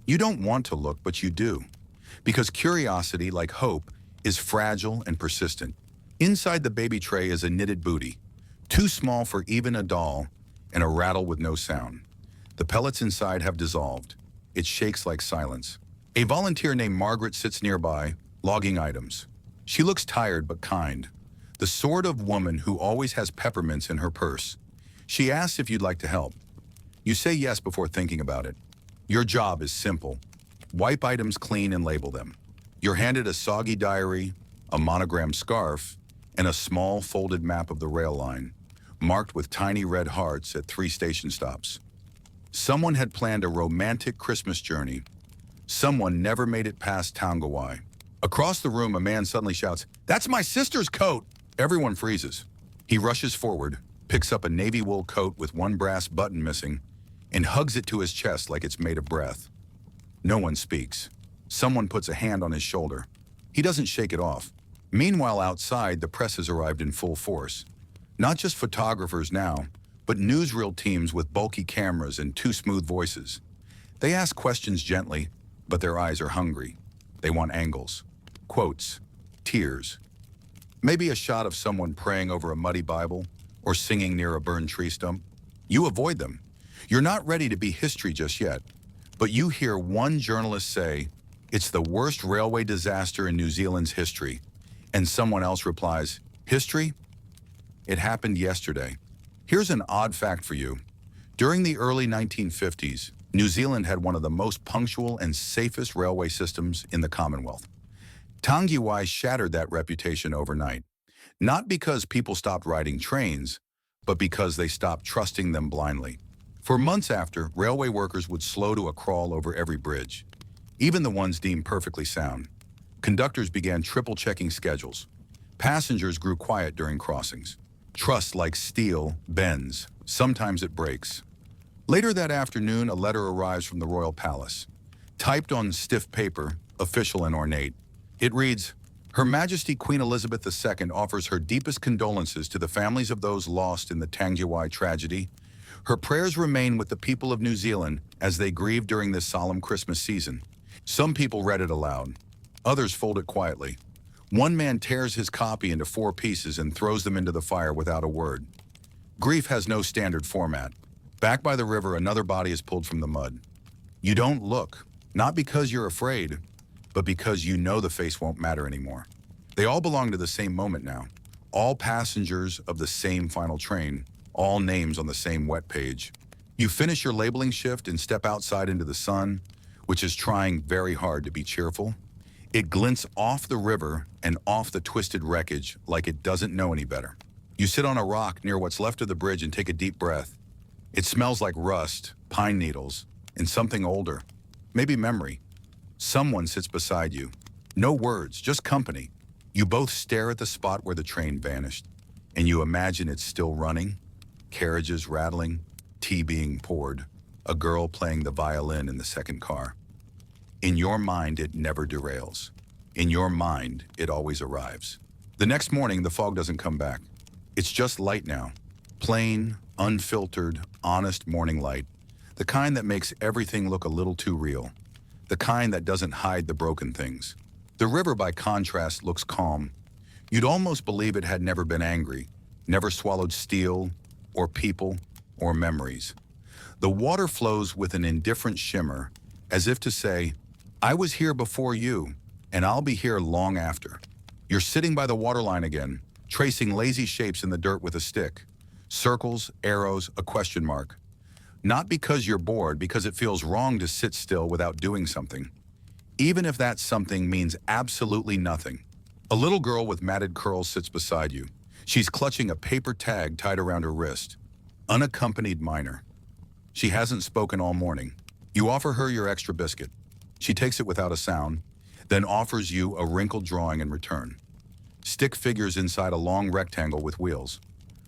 You don't want to look, but you do. Because curiosity, like hope, is fragile and persistent. Inside the baby tray is a knitted booty, too small for even a doll, and a rattle with no sound. The pellets inside have dissolved. It shakes like silence. A volunteer named Margaret sits nearby, logging items. She looks tired but kind. The sort of woman who always has peppermints in her purse. She asks if you'd like to help. You say yes before thinking about it. Your job is simple. Wipe items clean and label them. You're handed a soggy diary, a monogrammed scarf, and a small folded map of the rail line, marked with tiny red hearts at 3 station stops. Someone had planned a romantic Christmas journey. Someone never made it past Tangiwai. Across the room, a man suddenly shouts, "That's my sister's coat!" Everyone freezes. He rushes forward, picks up a navy wool coat with one brass button missing, and hugs it to his chest like it's made of breath. No one speaks. Someone puts a hand on his shoulder. He doesn't shake it off. Meanwhile, outside, the press has arrived in full force. Not just photographers now, but newsreel teams with bulky cameras and 2 smooth voices. They ask questions gently, but their eyes are hungry. They want angles, quotes, tears. Maybe a shot of someone praying over a muddy Bible or singing near a burned tree stump. You avoid them. You're not ready to be history just yet, but you hear one journalist say, "It's the worst railway disaster in New Zealand's history," and someone else replies, "History? It happened yesterday." Here's an odd fact for you. During the early 1950s, New Zealand had one of the most punctual and safest railway systems in the Commonwealth. Tangiwai shattered that reputation overnight, not because people stopped riding trains, but because they stopped trusting them blindly. For months after, railway workers would slow to a crawl over every bridge. even the ones deemed perfectly sound. Conductors began triple-checking schedules. Passengers grew quiet during crossings. Trust, like steel, bends. Sometimes it breaks. Later that afternoon, a letter arrives from the royal palace. Typed on stiff paper, official and ornate, it reads, Her Majesty Queen Elizabeth II offers her deepest condolences to the families of those lost in the Tangiwai tragedy. Her prayers remain with the people of New Zealand as they grieve during this solemn Christmas season. Some people read it aloud. Others fold it quietly. One man tears his copy into 4 pieces and throws them into the fire without a word. Grief has no standard format. Back by the river, another body is pulled from the mud. You don't look, not because you're afraid, but because you know the face won't matter anymore. They all belong to the same moment now. All passengers of the same final train, all names on the same wet page. You finish your labeling shift and step outside into the sun, which is trying very hard to be cheerful. It glints off the river and off the twisted wreckage like it doesn't know any better. You sit on a rock near what's left of the bridge and take a deep breath. It smells like rust, pine needles, and something older, maybe memory. Someone sits beside you. No words, just company. You both stare at the spot where the train vanished, and you imagine it's still running, carriages rattling, tea being poured, a girl playing the violin in the second car. In your mind, it never derails. In your mind, it always arrives. The next morning, the fog doesn't come back. It's just light now. Plain, unfiltered, honest morning light. The kind that makes everything look a little too real. The kind that doesn't hide the broken things. The river, by contrast, looks calm. You'd almost believe it had never been angry, never swallowed steel, or people, or memories. The water flows with an indifferent shimmer, as if to say, I was here before you, and I'll be here long after. You're sitting by the waterline again, tracing lazy shapes in the dirt with a stick. Circles, arrows, a question mark. Not because you're bored, because it feels wrong to sit still without doing something. Even if that something means absolutely nothing. A little girl with matted curls sits beside you. She's clutching a paper tag tied around her wrist. Unaccompanied minor. She hasn't spoken all morning. You offer her your extra biscuit. She takes it without a sound, then offers you a wrinkled drawing in return. Stick figures inside a long rectangle with wheels.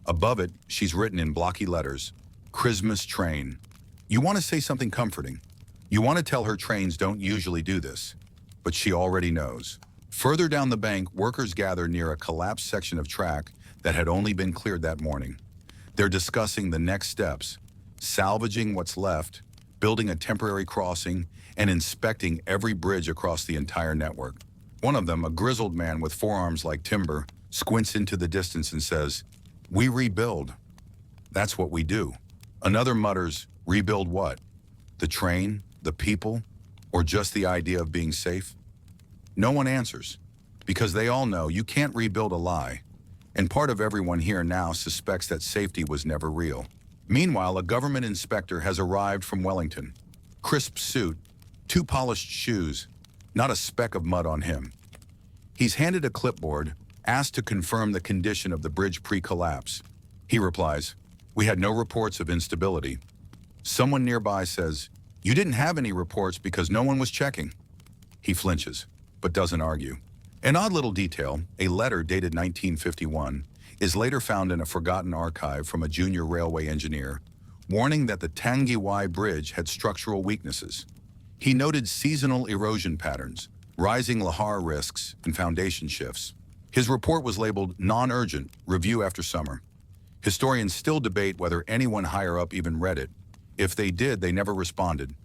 Above it, she's written in blocky letters, Christmas train. You want to say something comforting. You want to tell her trains don't usually do this, but she already knows. Further down the bank, workers gather near a collapsed section of track that had only been cleared that morning. They're discussing the next steps, salvaging what's left, building a temporary crossing, and inspecting every bridge across the entire network. One of them, a grizzled man with forearms like timber, squints into the distance and says, We rebuild. That's what we do. Another mutters, rebuild what? The train, the people, or just the idea of being safe? No one answers, because they all know you can't rebuild a lie, and part of everyone here now suspects that safety was never real. Meanwhile, a government inspector has arrived from Wellington. Crisp suit, 2 polished shoes, not a speck of mud on him. He's handed a clipboard, asked to confirm the condition of the bridge pre-collapse. He replies, We had no reports of instability. Someone nearby says, You didn't have any reports because no one was checking. He flinches, but doesn't argue. An odd little detail, a letter dated 1951, is later found in a forgotten archive from a junior railway engineer, warning that the Tangiwai Bridge had structural weaknesses. He noted seasonal erosion patterns, rising lahar risks, and foundation shifts. His report was labeled non-urgent, review after summer. Historians still debate whether anyone higher up even read it. If they did, they never responded.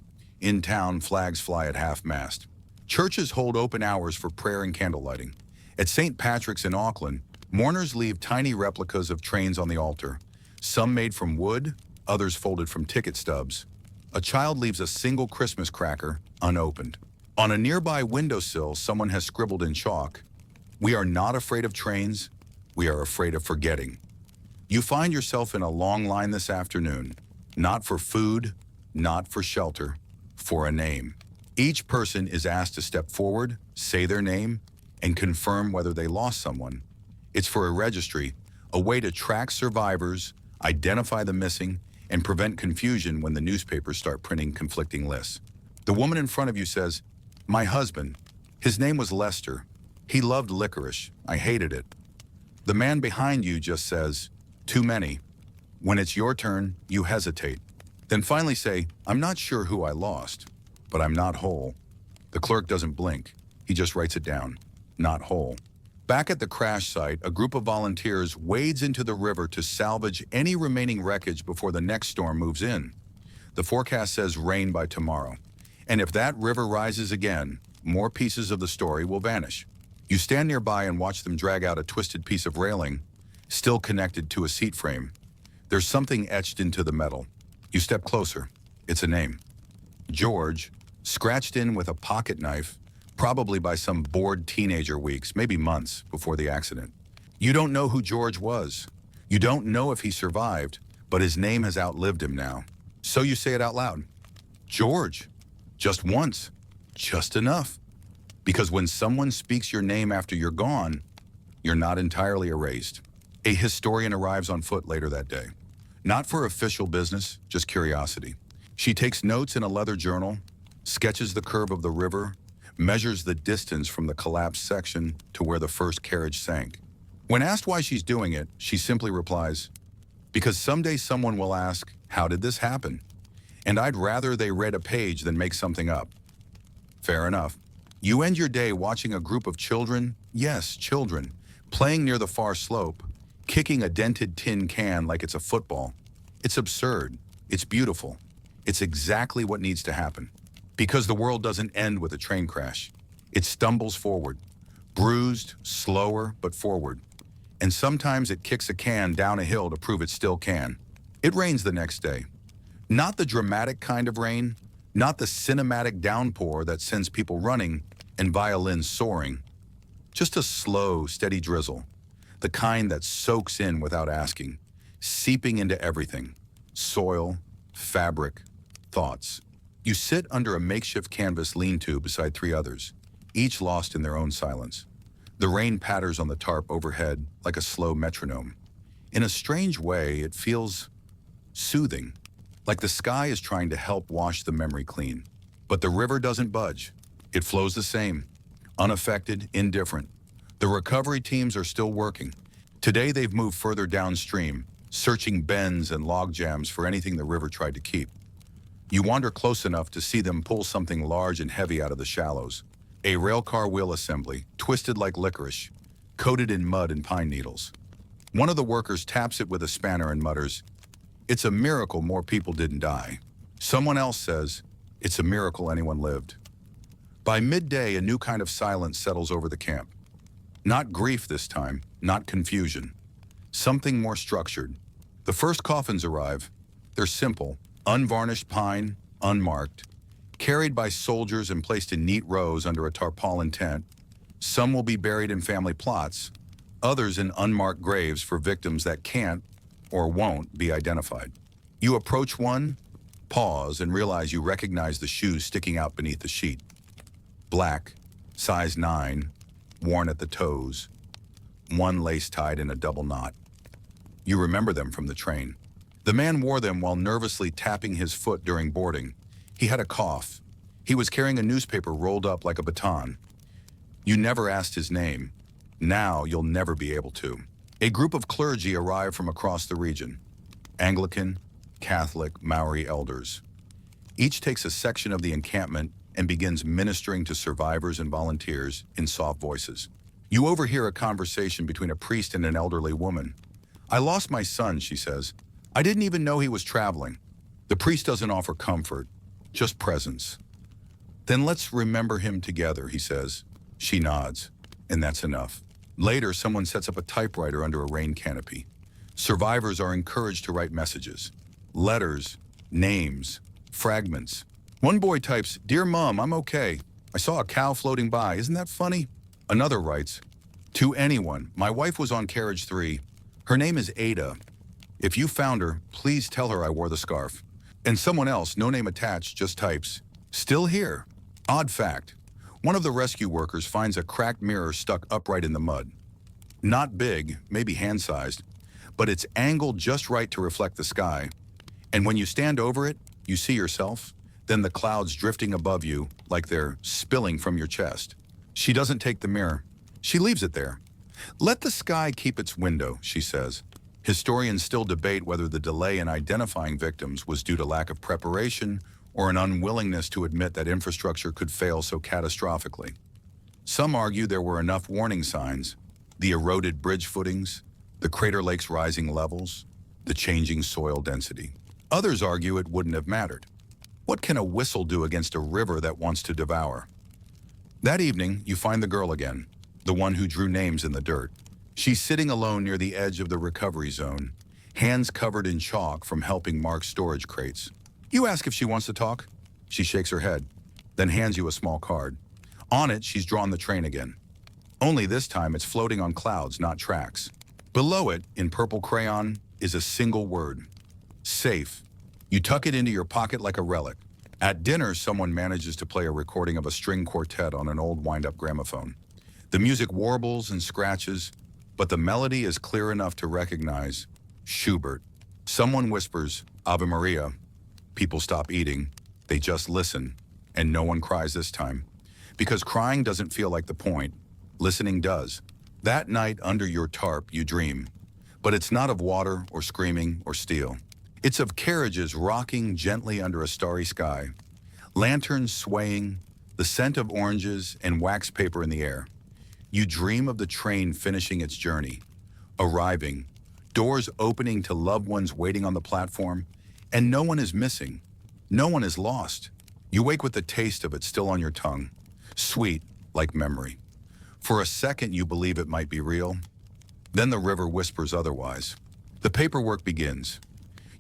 In town, flags fly at half-mast. Churches hold open hours for prayer and candle lighting. At St. Patrick's in Auckland, mourners leave tiny replicas of trains on the altar, some made from wood, others folded from ticket stubs. A child leaves a single Christmas cracker unopened. On a nearby windowsill, someone has scribbled in chalk, We are not afraid of trains, we are afraid of forgetting. You find yourself in a long line this afternoon, not for food, not for shelter, for a name. Each person is asked to step forward, say their name, and confirm whether they lost someone. It's for a registry, a way to track survivors, identify the missing, and prevent confusion when the newspapers start printing conflicting lists. The woman in front of you says, My husband. His name was Lester. He loved licorice. I hated it. The man behind you just says, too many. When it's your turn, you hesitate. Then finally say, I'm not sure who I lost, but I'm not whole. The clerk doesn't blink. He just writes it down. Not whole. Back at the crash site, a group of volunteers wades into the river to salvage any remaining wreckage before the next storm moves in. The forecast says rain by tomorrow. And if that river rises again, more pieces of the story will vanish. You stand nearby and watch them drag out a twisted piece of railing, still connected to a seat frame. There's something etched into the metal. You step closer. It's a name. George, scratched in with a pocket knife, probably by some bored teenager weeks, maybe months, before the accident. You don't know who George was. You don't know if he survived, but his name has outlived him now. So you say it out loud. George. Just once. Just enough. Because when someone speaks your name after you're gone, you're not entirely erased. A historian arrives on foot later that day. Not for official business, just curiosity. She takes notes in a leather journal, sketches the curve of the river, measures the distance from the collapsed section to where the first carriage sank. When asked why she's doing it, she simply replies, because someday someone will ask, how did this happen? And I'd rather they read a page than make something up. Fair enough. You end your day watching a group of children, yes, children, playing near the far slope, kicking a dented tin can like it's a football. It's absurd. It's beautiful. It's exactly what needs to happen. Because the world doesn't end with a train crash. It stumbles forward, bruised, slower, but forward. And sometimes it kicks a can down a hill to prove it still can. It rains the next day. Not the dramatic kind of rain, not the cinematic downpour that sends people running and violins soaring. Just a slow, steady drizzle, the kind that soaks in without asking, seeping into everything, soil, fabric, thoughts. You sit under a makeshift canvas lean-to beside three others, each lost in their own silence. The rain patters on the tarp overhead like a slow metronome. In a strange way, it feels soothing, like the sky is trying to help wash the memory clean. But the river doesn't budge. It flows the same, unaffected, indifferent. The recovery teams are still working. Today they've moved further downstream, searching bends and log jams for anything the river tried to keep. You wander close enough to see them pull something large and heavy out of the shallows. A railcar wheel assembly, twisted like licorice, coated in mud and pine needles. One of the workers taps it with a spanner and mutters, "It's a miracle more people didn't die." Someone else says, "It's a miracle anyone lived." By midday, a new kind of silence settles over the camp. Not grief this time, not confusion. Something more structured. The first coffins arrive. They're simple, unvarnished pine, unmarked, carried by soldiers and placed in neat rows under a tarpaulin tent. Some will be buried in family plots, others in unmarked graves for victims that can't or won't be identified. You approach one, pause, and realize you recognize the shoes sticking out beneath the sheet. Black, size 9, worn at the toes, one lace tied in a double knot. You remember them from the train. The man wore them while nervously tapping his foot during boarding. He had a cough. He was carrying a newspaper rolled up like a baton. You never asked his name. Now you'll never be able to. A group of clergy arrived from across the region. Anglican, Catholic, Maori elders. Each takes a section of the encampment and begins ministering to survivors and volunteers in soft voices. You overhear a conversation between a priest and an elderly woman. "I lost my son," she says. "I didn't even know he was traveling." The priest doesn't offer comfort, just presence. "Then let's remember him together," he says. She nods, and that's enough. Later, someone sets up a typewriter under a rain canopy. Survivors are encouraged to write messages, letters, names, fragments. One boy types, "Dear Mom, I'm okay. I saw a cow floating by. Isn't that funny?" Another writes, "To anyone, my wife was on carriage 3. Her name is Ada. If you found her, please tell her I wore the scarf." And someone else, no name attached, just types, "Still here." Odd fact, one of the rescue workers finds a cracked mirror stuck upright in the mud. Not big, maybe hand-sized, but it's angled just right to reflect the sky. And when you stand over it, you see yourself, then the clouds drifting above you like they're spilling from your chest. She doesn't take the mirror. She leaves it there. Let the sky keep its window, she says. Historians still debate whether the delay in identifying victims was due to lack of preparation or an unwillingness to admit that infrastructure could fail so catastrophically. Some argue there were enough warning signs: the eroded bridge footings, the crater lake's rising levels, the changing soil density. Others argue it wouldn't have mattered. What can a whistle do against a river that wants to devour? That evening, you find the girl again, the one who drew names in the dirt. She's sitting alone near the edge of the recovery zone, hands covered in chalk from helping mark storage crates. You ask if she wants to talk. She shakes her head, then hands you a small card. On it, she's drawn the train again. Only this time it's floating on clouds, not tracks. Below it, in purple crayon, is a single word: safe. You tuck it into your pocket like a relic. At dinner, someone manages to play a recording of a string quartet on an old wind-up gramophone. The music warbles and scratches, but the melody is clear enough to recognize Schubert. Someone whispers, Ave Maria. People stop eating. They just listen, and no one cries this time. Because crying doesn't feel like the point. Listening does. That night under your tarp, you dream. But it's not of water or screaming or steel. It's of carriages rocking gently under a starry sky, lanterns swaying, the scent of oranges and wax paper in the air. You dream of the train finishing its journey, arriving, doors opening to loved ones waiting on the platform, and no one is missing. No one is lost. You wake with the taste of it still on your tongue, sweet like memory. For a second, you believe it might be real. Then the river whispers otherwise. The paperwork begins.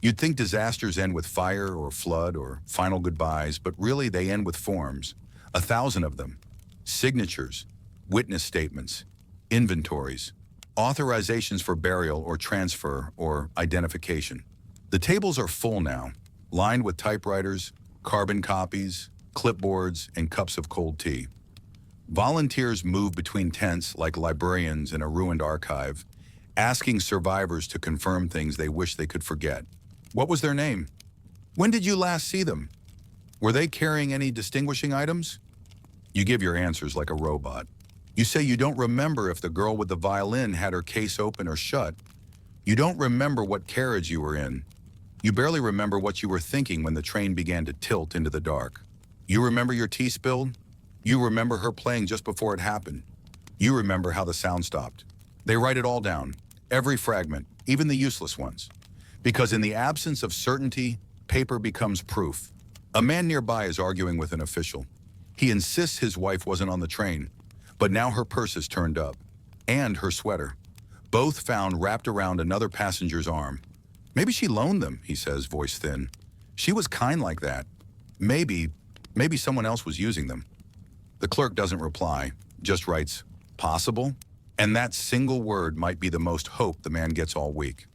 You'd think disasters end with fire or flood or final goodbyes, but really they end with forms, 1,000 of them. Signatures, witness statements, inventories, authorizations for burial or transfer or identification. The tables are full now, lined with typewriters, carbon copies, clipboards, and cups of cold tea. Volunteers move between tents like librarians in a ruined archive, asking survivors to confirm things they wish they could forget. What was their name? When did you last see them? Were they carrying any distinguishing items? You give your answers like a robot. You say you don't remember if the girl with the violin had her case open or shut. You don't remember what carriage you were in. You barely remember what you were thinking when the train began to tilt into the dark. You remember your tea spilled? You remember her playing just before it happened. You remember how the sound stopped. They write it all down, every fragment, even the useless ones. Because in the absence of certainty, paper becomes proof. A man nearby is arguing with an official. He insists his wife wasn't on the train, but now her purse is turned up, and her sweater, both found wrapped around another passenger's arm. Maybe she loaned them, he says, voice thin. She was kind like that. Maybe someone else was using them. The clerk doesn't reply, just writes, possible? And that single word might be the most hope the man gets all week.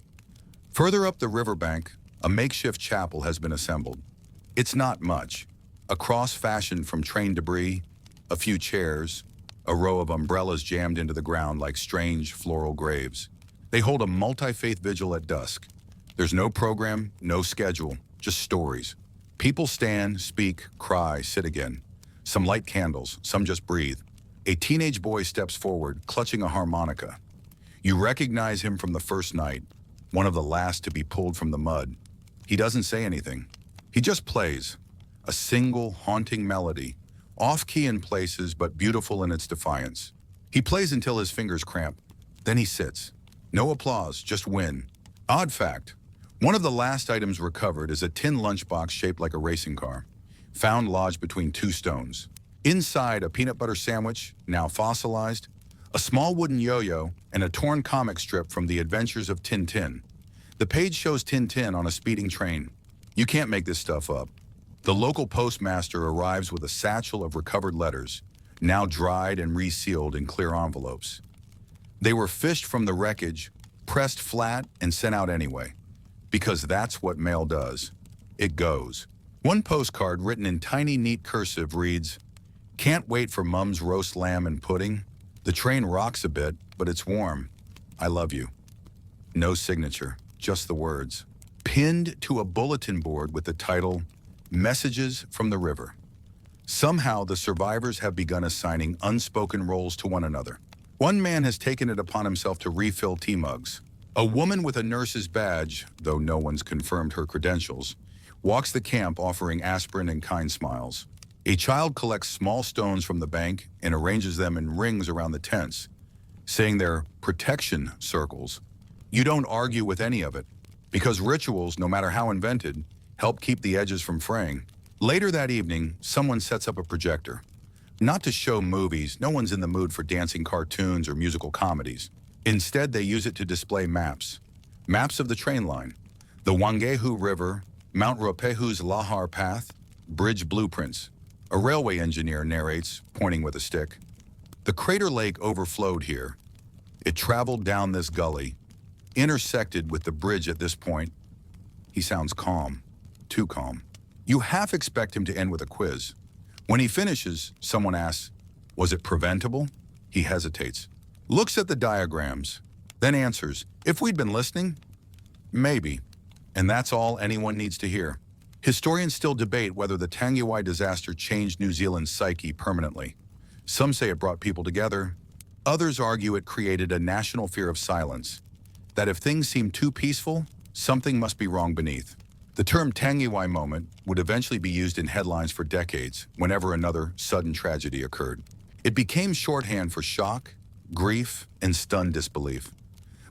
Further up the riverbank, a makeshift chapel has been assembled. It's not much. A cross fashioned from train debris, a few chairs, a row of umbrellas jammed into the ground like strange floral graves. They hold a multi-faith vigil at dusk. There's no program, no schedule, just stories. People stand, speak, cry, sit again. Some light candles, some just breathe. A teenage boy steps forward, clutching a harmonica. You recognize him from the first night, one of the last to be pulled from the mud. He doesn't say anything. He just plays, a single haunting melody, off-key in places but beautiful in its defiance. He plays until his fingers cramp. Then he sits. No applause, just win. Odd fact, one of the last items recovered is a tin lunchbox shaped like a racing car, found lodged between two stones. Inside, a peanut butter sandwich, now fossilized, a small wooden yo-yo, and a torn comic strip from The Adventures of Tintin. The page shows Tintin on a speeding train. You can't make this stuff up. The local postmaster arrives with a satchel of recovered letters, now dried and resealed in clear envelopes. They were fished from the wreckage, pressed flat, and sent out anyway. Because that's what mail does. It goes. One postcard written in tiny, neat cursive reads, "Can't wait for Mum's roast lamb and pudding. The train rocks a bit, but it's warm. I love you." No signature, just the words. Pinned to a bulletin board with the title, Messages from the river. Somehow, the survivors have begun assigning unspoken roles to one another. One man has taken it upon himself to refill tea mugs. A woman with a nurse's badge, though no one's confirmed her credentials, walks the camp offering aspirin and kind smiles. A child collects small stones from the bank and arranges them in rings around the tents, saying they're protection circles. You don't argue with any of it, because rituals, no matter how invented, help keep the edges from fraying. Later that evening, someone sets up a projector. Not to show movies, no one's in the mood for dancing cartoons or musical comedies. Instead, they use it to display maps. Maps of the train line, the Wangehu River, Mount Ruapehu's Lahar Path, bridge blueprints. A railway engineer narrates, pointing with a stick. The crater lake overflowed here. It traveled down this gully, intersected with the bridge at this point. He sounds calm, too calm. You half expect him to end with a quiz. When he finishes, someone asks, was it preventable? He hesitates, looks at the diagrams, then answers, if we'd been listening, maybe. And that's all anyone needs to hear. Historians still debate whether the Tangiwai disaster changed New Zealand's psyche permanently. Some say it brought people together. Others argue it created a national fear of silence, that if things seem too peaceful, something must be wrong beneath. The term Tangiwai moment would eventually be used in headlines for decades whenever another sudden tragedy occurred. It became shorthand for shock, grief, and stunned disbelief.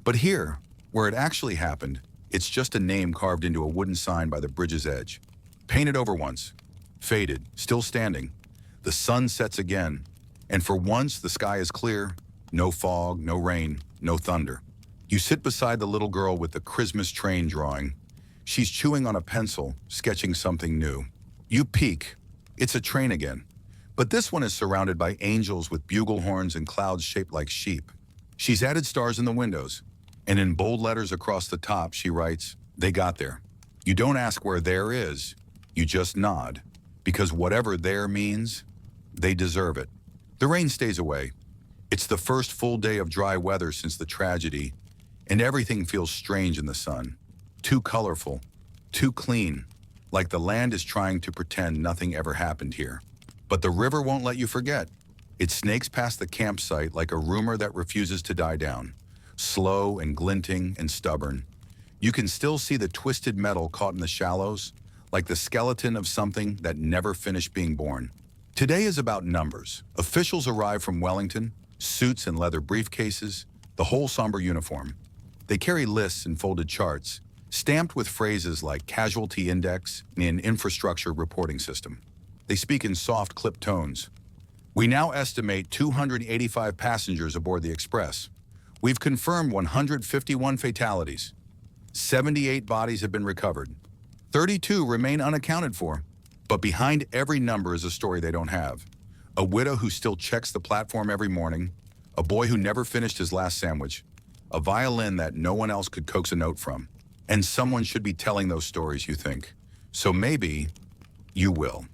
But here, where it actually happened, it's just a name carved into a wooden sign by the bridge's edge. Painted over once, faded, still standing. The sun sets again, and for once the sky is clear, no fog, no rain, no thunder. You sit beside the little girl with the Christmas train drawing. She's chewing on a pencil, sketching something new. You peek. It's a train again. But this one is surrounded by angels with bugle horns and clouds shaped like sheep. She's added stars in the windows, and in bold letters across the top, she writes, they got there. You don't ask where there is, you just nod, because whatever there means, they deserve it. The rain stays away. It's the first full day of dry weather since the tragedy, and everything feels strange in the sun. Too colorful, too clean, like the land is trying to pretend nothing ever happened here. But the river won't let you forget. It snakes past the campsite like a rumor that refuses to die down, slow and glinting and stubborn. You can still see the twisted metal caught in the shallows, like the skeleton of something that never finished being born. Today is about numbers. Officials arrive from Wellington, suits and leather briefcases, the whole somber uniform. They carry lists and folded charts, stamped with phrases like casualty index and an infrastructure reporting system. They speak in soft, clipped tones. We now estimate 285 passengers aboard the express. We've confirmed 151 fatalities. 78 bodies have been recovered. 32 remain unaccounted for. But behind every number is a story they don't have. A widow who still checks the platform every morning, a boy who never finished his last sandwich, a violin that no one else could coax a note from. And someone should be telling those stories, you think. So maybe you will.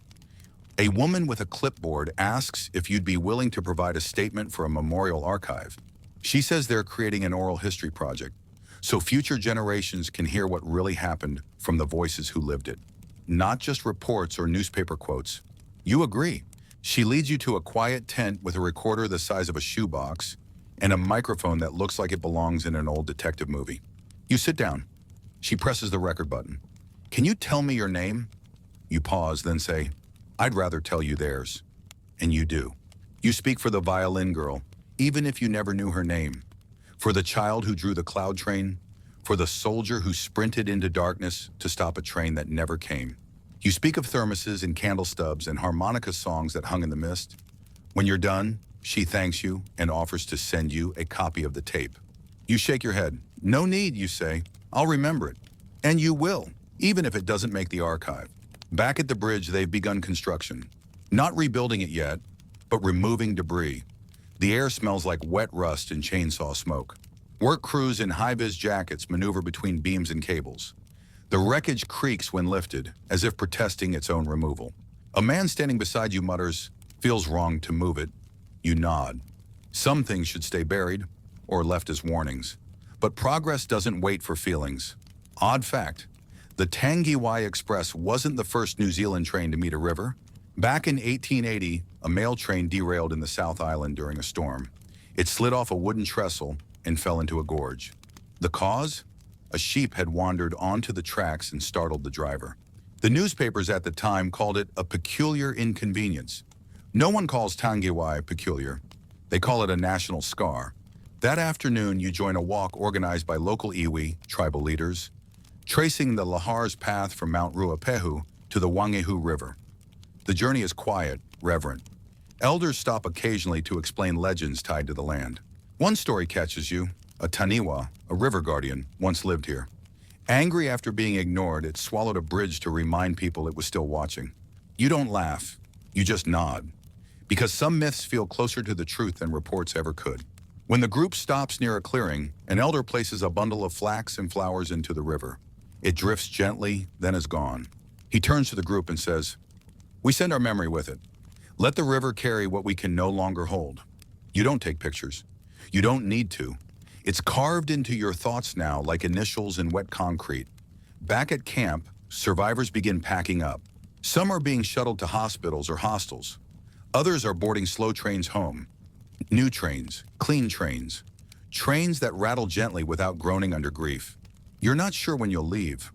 A woman with a clipboard asks if you'd be willing to provide a statement for a memorial archive. She says they're creating an oral history project, so future generations can hear what really happened from the voices who lived it. Not just reports or newspaper quotes. You agree. She leads you to a quiet tent with a recorder the size of a shoebox and a microphone that looks like it belongs in an old detective movie. You sit down. She presses the record button. Can you tell me your name? You pause, then say, I'd rather tell you theirs. And you do. You speak for the violin girl, even if you never knew her name. For the child who drew the cloud train. For the soldier who sprinted into darkness to stop a train that never came. You speak of thermoses and candle stubs and harmonica songs that hung in the mist. When you're done, she thanks you and offers to send you a copy of the tape. You shake your head. No need, you say. I'll remember it. And you will, even if it doesn't make the archive. Back at the bridge, they've begun construction. Not rebuilding it yet, but removing debris. The air smells like wet rust and chainsaw smoke. Work crews in high-vis jackets maneuver between beams and cables. The wreckage creaks when lifted, as if protesting its own removal. A man standing beside you mutters, feels wrong to move it. You nod. Some things should stay buried, or left as warnings. But progress doesn't wait for feelings. Odd fact, The Tangiwai Express wasn't the first New Zealand train to meet a river. Back in 1880, a mail train derailed in the South Island during a storm. It slid off a wooden trestle and fell into a gorge. The cause? A sheep had wandered onto the tracks and startled the driver. The newspapers at the time called it a peculiar inconvenience. No one calls Tangiwai peculiar. They call it a national scar. That afternoon, you join a walk organized by local iwi, tribal leaders, tracing the Lahar's path from Mount Ruapehu to the Wangehu River. The journey is quiet, reverent. Elders stop occasionally to explain legends tied to the land. One story catches you. A Taniwa, a river guardian, once lived here. Angry after being ignored, it swallowed a bridge to remind people it was still watching. You don't laugh, you just nod. Because some myths feel closer to the truth than reports ever could. When the group stops near a clearing, an elder places a bundle of flax and flowers into the river. It drifts gently, then is gone. He turns to the group and says, "We send our memory with it. Let the river carry what we can no longer hold. You don't take pictures. You don't need to. It's carved into your thoughts now like initials in wet concrete." Back at camp, survivors begin packing up. Some are being shuttled to hospitals or hostels. Others are boarding slow trains home. New trains, clean trains. Trains that rattle gently without groaning under grief. You're not sure when you'll leave,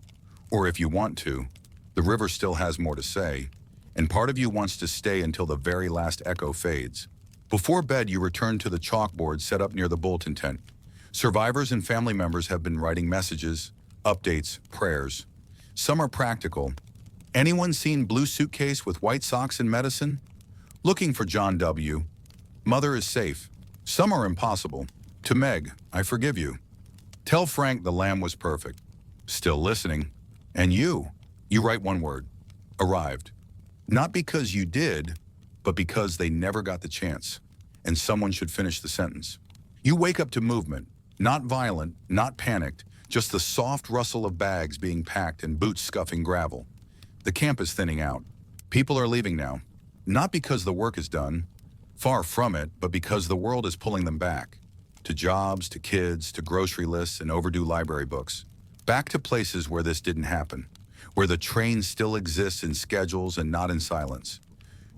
or if you want to. The river still has more to say, and part of you wants to stay until the very last echo fades. Before bed, you return to the chalkboard set up near the bulletin tent. Survivors and family members have been writing messages, updates, prayers. Some are practical. Anyone seen blue suitcase with white socks and medicine? Looking for John W. Mother is safe. Some are impossible. To Meg, I forgive you. Tell Frank the lamb was perfect. Still listening. And you write one word. Arrived. Not because you did, but because they never got the chance. And someone should finish the sentence. You wake up to movement. Not violent, not panicked, just the soft rustle of bags being packed and boots scuffing gravel. The camp is thinning out. People are leaving now. Not because the work is done, far from it, but because the world is pulling them back. To jobs, to kids, to grocery lists and overdue library books. Back to places where this didn't happen, where the train still exists in schedules and not in silence.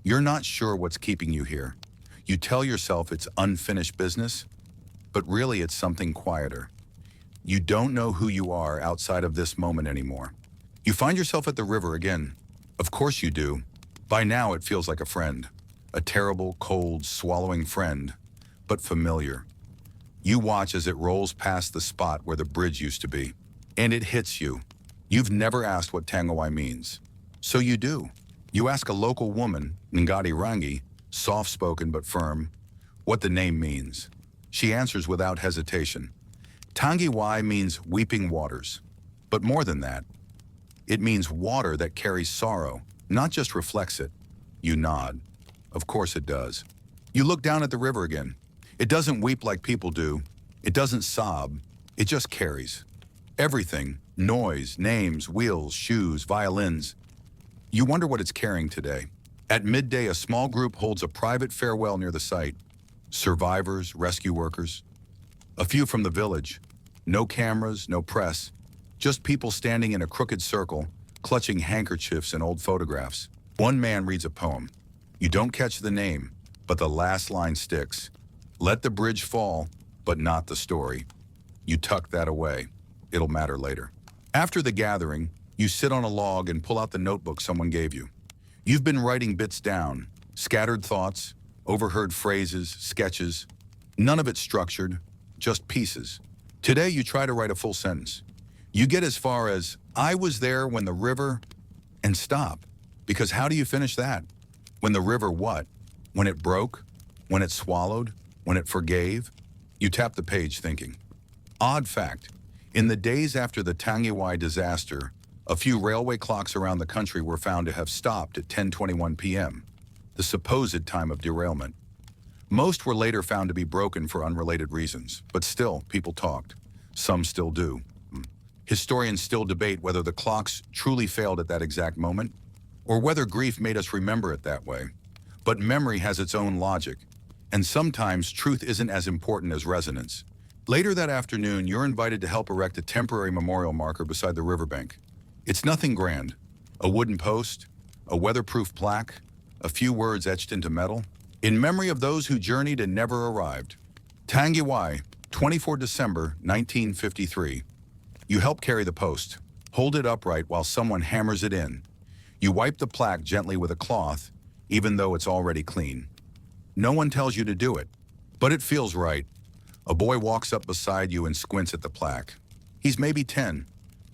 You're not sure what's keeping you here. You tell yourself it's unfinished business, but really it's something quieter. You don't know who you are outside of this moment anymore. You find yourself at the river again. Of course you do. By now it feels like a friend. A terrible, cold, swallowing friend, but familiar. You watch as it rolls past the spot where the bridge used to be. And it hits you. You've never asked what Tangiwai means. So you do. You ask a local woman, Ngati Rangi, soft-spoken but firm, what the name means. She answers without hesitation. Tangiwai means weeping waters. But more than that, it means water that carries sorrow, not just reflects it. You nod. Of course it does. You look down at the river again. It doesn't weep like people do. It doesn't sob. It just carries. Everything. Noise, names, wheels, shoes, violins. You wonder what it's carrying today. At midday, a small group holds a private farewell near the site. Survivors, rescue workers. A few from the village. No cameras, no press. Just people standing in a crooked circle, clutching handkerchiefs and old photographs. One man reads a poem. You don't catch the name, but the last line sticks. Let the bridge fall, but not the story. You tuck that away. It'll matter later. After the gathering, you sit on a log and pull out the notebook someone gave you. You've been writing bits down, scattered thoughts, overheard phrases, sketches. None of it structured, just pieces. Today you try to write a full sentence. You get as far as, I was there when the river, and stop. Because how do you finish that? When the river what? When it broke? When it swallowed? When it forgave? You tap the page thinking. Odd fact, in the days after the Tangiwai disaster, a few railway clocks around the country were found to have stopped at 10:21 p.m., the supposed time of derailment. Most were later found to be broken for unrelated reasons, but still, people talked. Some still do. Historians still debate whether the clocks truly failed at that exact moment, or whether grief made us remember it that way. But memory has its own logic, and sometimes truth isn't as important as resonance. Later that afternoon, you're invited to help erect a temporary memorial marker beside the riverbank. It's nothing grand. A wooden post, a weatherproof plaque, a few words etched into metal. In memory of those who journeyed and never arrived. Tangiwai, 24 December 1953. You help carry the post. Hold it upright while someone hammers it in. You wipe the plaque gently with a cloth, even though it's already clean. No one tells you to do it, but it feels right. A boy walks up beside you and squints at the plaque. He's maybe 10,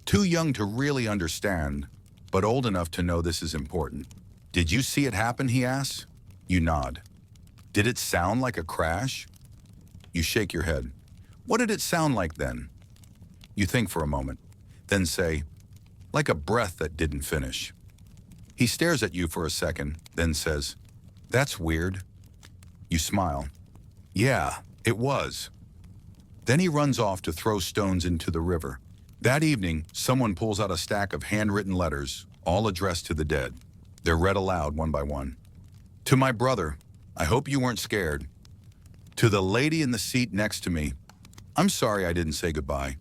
too young to really understand, but old enough to know this is important. Did you see it happen, he asks? You nod. Did it sound like a crash? You shake your head. What did it sound like then? You think for a moment, then say, like a breath that didn't finish. He stares at you for a second, then says, that's weird. You smile. Yeah, it was. Then he runs off to throw stones into the river. That evening, someone pulls out a stack of handwritten letters, all addressed to the dead. They're read aloud one by one. To my brother, I hope you weren't scared. To the lady in the seat next to me, I'm sorry I didn't say goodbye.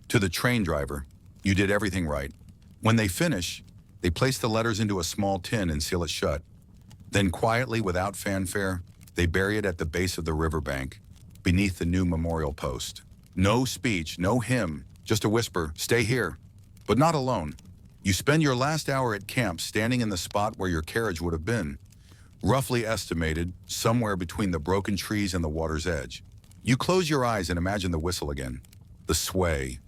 To the train driver, you did everything right. When they finish, they place the letters into a small tin and seal it shut. Then quietly, without fanfare, they bury it at the base of the riverbank, beneath the new memorial post. No speech, no hymn, just a whisper, stay here, but not alone. You spend your last hour at camp standing in the spot where your carriage would have been, roughly estimated somewhere between the broken trees and the water's edge. You close your eyes and imagine the whistle again, the sway,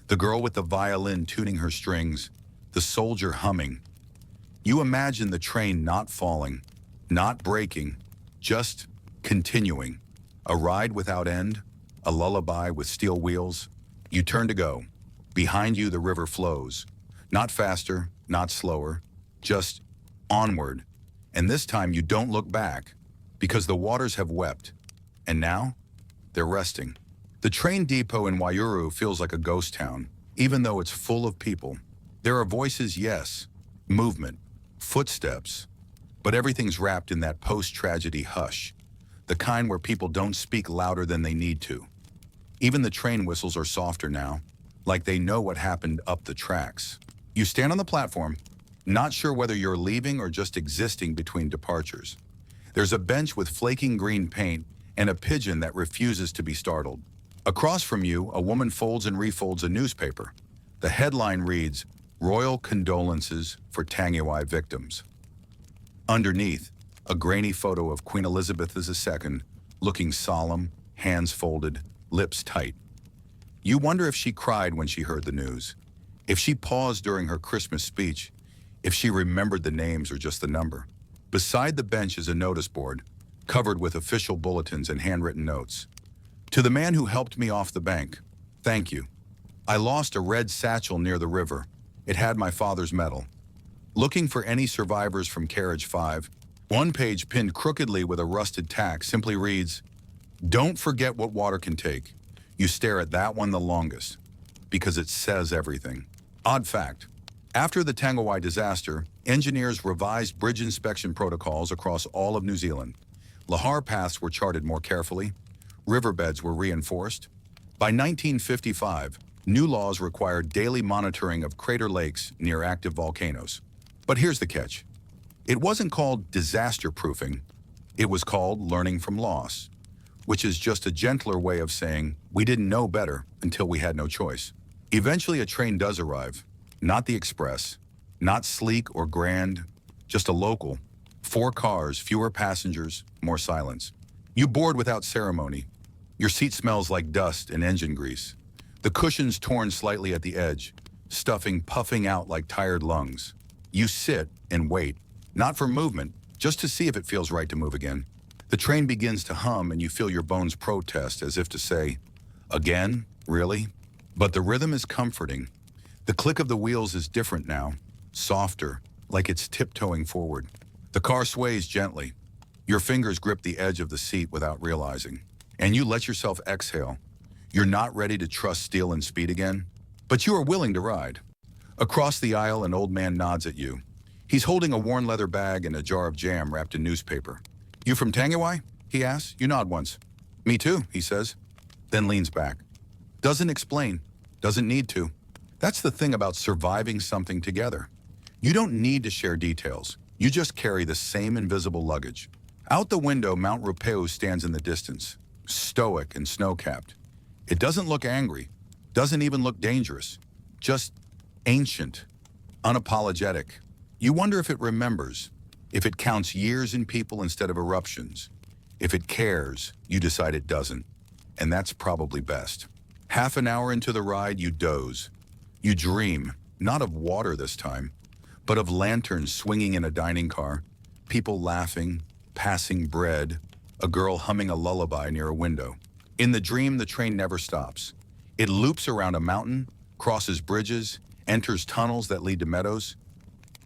the girl with the violin tuning her strings, the soldier humming. You imagine the train not falling, not breaking, just continuing. A ride without end, a lullaby with steel wheels. You turn to go. Behind you, the river flows. Not faster, not slower, just onward. And this time you don't look back, because the waters have wept. And now, they're resting. The train depot in Waiouru feels like a ghost town, even though it's full of people. There are voices, yes, movement, footsteps, but everything's wrapped in that post-tragedy hush, the kind where people don't speak louder than they need to. Even the train whistles are softer now, like they know what happened up the tracks. You stand on the platform, not sure whether you're leaving or just existing between departures. There's a bench with flaking green paint and a pigeon that refuses to be startled. Across from you, a woman folds and refolds a newspaper. The headline reads, Royal Condolences for Tangiwai Victims. Underneath, a grainy photo of Queen Elizabeth II, looking solemn, hands folded, lips tight. You wonder if she cried when she heard the news, if she paused during her Christmas speech, if she remembered the names or just the number. Beside the bench is a notice board, covered with official bulletins and handwritten notes. To the man who helped me off the bank, thank you. I lost a red satchel near the river. It had my father's medal. Looking for any survivors from Carriage 5, one page pinned crookedly with a rusted tack simply reads, Don't forget what water can take. You stare at that one the longest, because it says everything. Odd fact, after the Tangiwai disaster, engineers revised bridge inspection protocols across all of New Zealand. Lahar paths were charted more carefully. Riverbeds were reinforced. By 1955, new laws required daily monitoring of crater lakes near active volcanoes. But here's the catch. It wasn't called disaster proofing. It was called learning from loss, which is just a gentler way of saying we didn't know better until we had no choice. Eventually, a train does arrive. Not the express, not sleek or grand, just a local. 4 cars, fewer passengers, more silence. You board without ceremony. Your seat smells like dust and engine grease. The cushions torn slightly at the edge, stuffing puffing out like tired lungs. You sit and wait, not for movement, just to see if it feels right to move again. The train begins to hum and you feel your bones protest as if to say, again? Really? But the rhythm is comforting. The click of the wheels is different now, softer, like it's tiptoeing forward. The car sways gently. Your fingers grip the edge of the seat without realizing, and you let yourself exhale. You're not ready to trust steel and speed again, but you are willing to ride. Across the aisle, an old man nods at you. He's holding a worn leather bag and a jar of jam wrapped in newspaper. You from Tangiwai? He asks. You nod once. Me too, he says, then leans back. Doesn't explain, doesn't need to. That's the thing about surviving something together. You don't need to share details. You just carry the same invisible luggage. Out the window, Mount Rupehu stands in the distance, stoic and snow-capped. It doesn't look angry, doesn't even look dangerous, just ancient, unapologetic. You wonder if it remembers, if it counts years in people instead of eruptions. If it cares, you decide it doesn't, and that's probably best. Half an hour into the ride, you doze. You dream, not of water this time, but of lanterns swinging in a dining car, people laughing, passing bread, a girl humming a lullaby near a window. In the dream, the train never stops. It loops around a mountain, crosses bridges, enters tunnels that lead to meadows.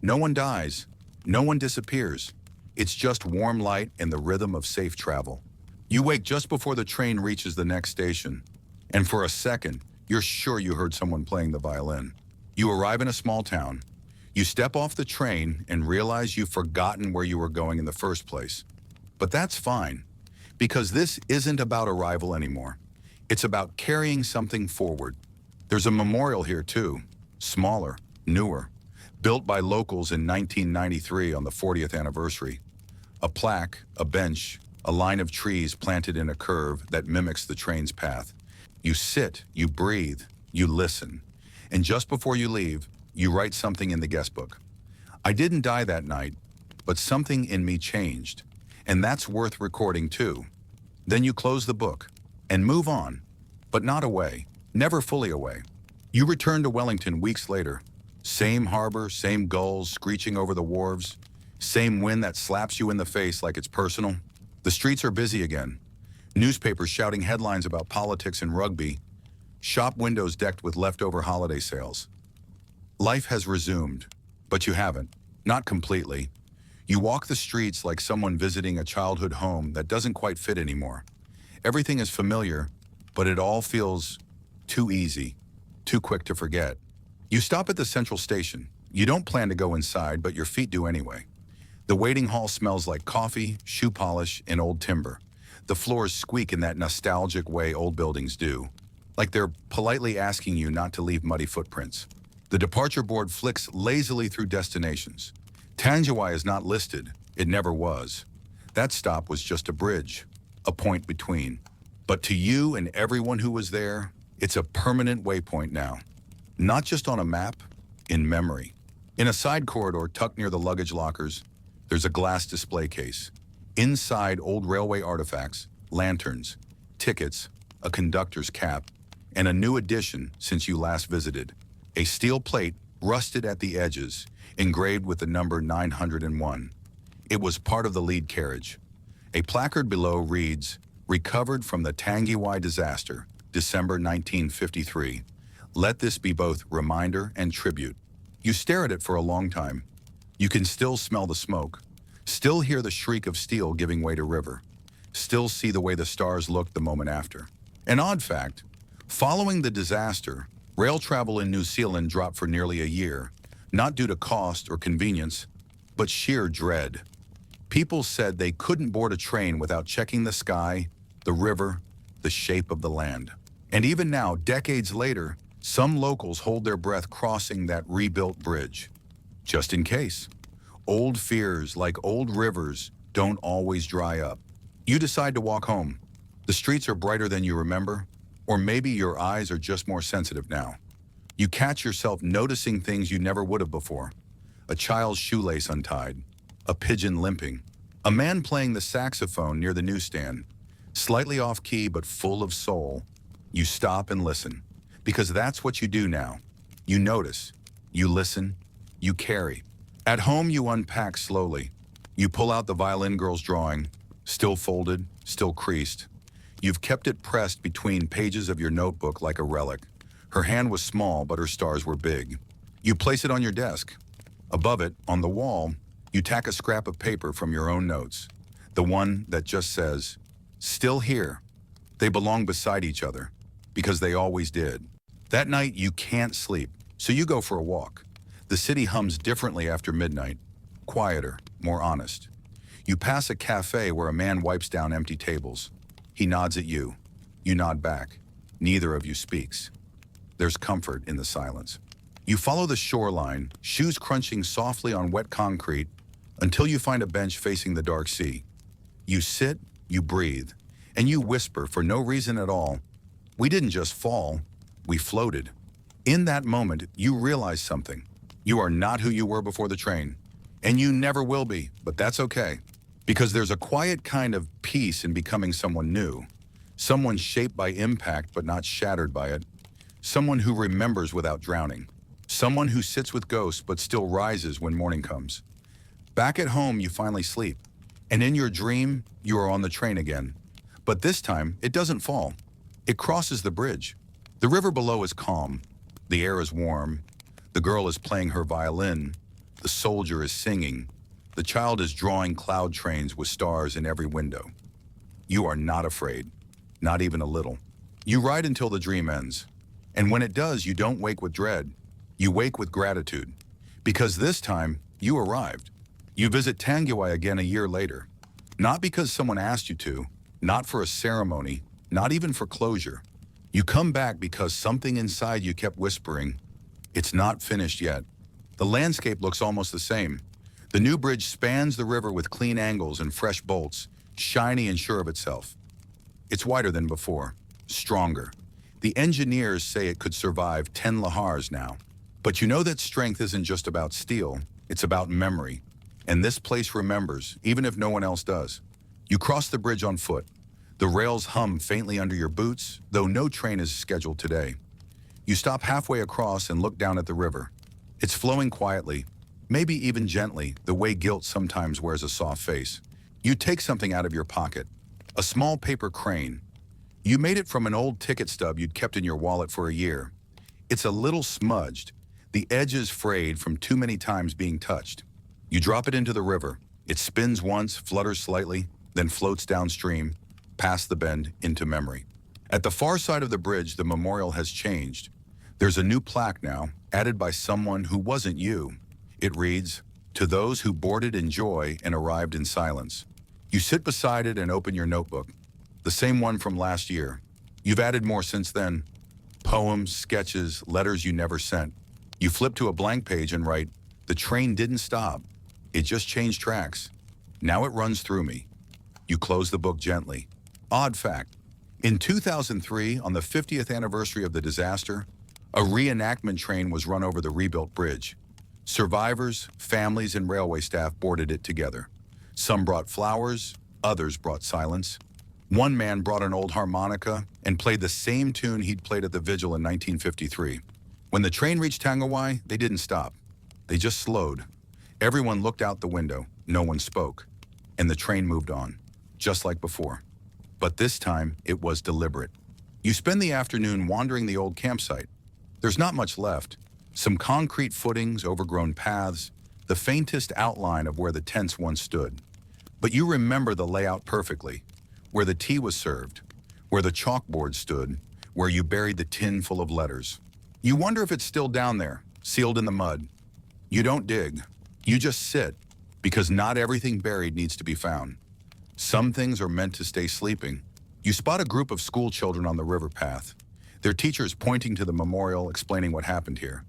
No one dies, no one disappears. It's just warm light and the rhythm of safe travel. You wake just before the train reaches the next station, and for a second, you're sure you heard someone playing the violin. You arrive in a small town. You step off the train and realize you've forgotten where you were going in the first place. But that's fine, because this isn't about arrival anymore. It's about carrying something forward. There's a memorial here too, smaller, newer, built by locals in 1993 on the 40th anniversary. A plaque, a bench, a line of trees planted in a curve that mimics the train's path. You sit, you breathe, you listen. And just before you leave, you write something in the guest book. I didn't die that night, but something in me changed. And that's worth recording too. Then you close the book and move on, but not away, never fully away. You return to Wellington weeks later. Same harbor, same gulls screeching over the wharves, same wind that slaps you in the face like it's personal. The streets are busy again. Newspapers shouting headlines about politics and rugby. Shop windows decked with leftover holiday sales. Life has resumed, but you haven't. Not completely. You walk the streets like someone visiting a childhood home that doesn't quite fit anymore. Everything is familiar, but it all feels too easy, too quick to forget. You stop at the central station. You don't plan to go inside, but your feet do anyway. The waiting hall smells like coffee, shoe polish, and old timber. The floors squeak in that nostalgic way old buildings do, like they're politely asking you not to leave muddy footprints. The departure board flicks lazily through destinations. Tangiwai is not listed. It never was. That stop was just a bridge, a point between. But to you and everyone who was there, it's a permanent waypoint now. Not just on a map, in memory. In a side corridor tucked near the luggage lockers, there's a glass display case. Inside, old railway artifacts, lanterns, tickets, a conductor's cap, and a new addition since you last visited. A steel plate, rusted at the edges, engraved with the number 901. It was part of the lead carriage. A placard below reads, "Recovered from the Tangiwai disaster, December 1953. Let this be both reminder and tribute." You stare at it for a long time. You can still smell the smoke, still hear the shriek of steel giving way to river, still see the way the stars looked the moment after. An odd fact, following the disaster, rail travel in New Zealand dropped for nearly a year, not due to cost or convenience, but sheer dread. People said they couldn't board a train without checking the sky, the river, the shape of the land. And even now, decades later, some locals hold their breath crossing that rebuilt bridge. Just in case. Old fears, like old rivers, don't always dry up. You decide to walk home. The streets are brighter than you remember, or maybe your eyes are just more sensitive now. You catch yourself noticing things you never would have before. A child's shoelace untied, a pigeon limping, a man playing the saxophone near the newsstand, slightly off key but full of soul. You stop and listen, because that's what you do now. You notice, you listen, you carry. At home, you unpack slowly. You pull out the violin girl's drawing, still folded, still creased. You've kept it pressed between pages of your notebook like a relic. Her hand was small, but her stars were big. You place it on your desk. Above it, on the wall, you tack a scrap of paper from your own notes, the one that just says, "Still here." They belong beside each other, because they always did. That night, you can't sleep, so you go for a walk. The city hums differently after midnight, quieter, more honest. You pass a cafe where a man wipes down empty tables. He nods at you. You nod back. Neither of you speaks. There's comfort in the silence. You follow the shoreline, shoes crunching softly on wet concrete, until you find a bench facing the dark sea. You sit, you breathe, and you whisper for no reason at all, "We didn't just fall, we floated." In that moment, you realize something. You are not who you were before the train, and you never will be, but that's okay. Because there's a quiet kind of peace in becoming someone new, someone shaped by impact but not shattered by it, someone who remembers without drowning, someone who sits with ghosts but still rises when morning comes. Back at home, you finally sleep, and in your dream, you are on the train again. But this time, it doesn't fall. It crosses the bridge. The river below is calm. The air is warm. The girl is playing her violin. The soldier is singing. The child is drawing cloud trains with stars in every window. You are not afraid, not even a little. You ride until the dream ends. And when it does, you don't wake with dread. You wake with gratitude. Because this time, you arrived. You visit Tangiwai again a year later. Not because someone asked you to, not for a ceremony, not even for closure. You come back because something inside you kept whispering, "It's not finished yet." The landscape looks almost the same. The new bridge spans the river with clean angles and fresh bolts, shiny and sure of itself. It's wider than before, stronger. The engineers say it could survive 10 lahars now. But you know that strength isn't just about steel, it's about memory. And this place remembers, even if no one else does. You cross the bridge on foot. The rails hum faintly under your boots, though no train is scheduled today. You stop halfway across and look down at the river. It's flowing quietly, maybe even gently, the way guilt sometimes wears a soft face. You take something out of your pocket, a small paper crane. You made it from an old ticket stub you'd kept in your wallet for a year. It's a little smudged, the edges frayed from too many times being touched. You drop it into the river. It spins once, flutters slightly, then floats downstream, past the bend, into memory. At the far side of the bridge, the memorial has changed. There's a new plaque now, added by someone who wasn't you. It reads, "To those who boarded in joy and arrived in silence." You sit beside it and open your notebook, the same one from last year. You've added more since then. Poems, sketches, letters you never sent. You flip to a blank page and write, "The train didn't stop. It just changed tracks. Now it runs through me." You close the book gently. Odd fact. In 2003, on the 50th anniversary of the disaster, a reenactment train was run over the rebuilt bridge. Survivors, families, and railway staff boarded it together. Some brought flowers, others brought silence. One man brought an old harmonica and played the same tune he'd played at the vigil in 1953. When the train reached Tangiwai, they didn't stop. They just slowed. Everyone looked out the window. No one spoke. And the train moved on, just like before. But this time, it was deliberate. You spend the afternoon wandering the old campsite. There's not much left. Some concrete footings, overgrown paths, the faintest outline of where the tents once stood. But you remember the layout perfectly, where the tea was served, where the chalkboard stood, where you buried the tin full of letters. You wonder if it's still down there, sealed in the mud. You don't dig. You just sit, because not everything buried needs to be found. Some things are meant to stay sleeping. You spot a group of school children on the river path. Their teachers pointing to the memorial, explaining what happened here.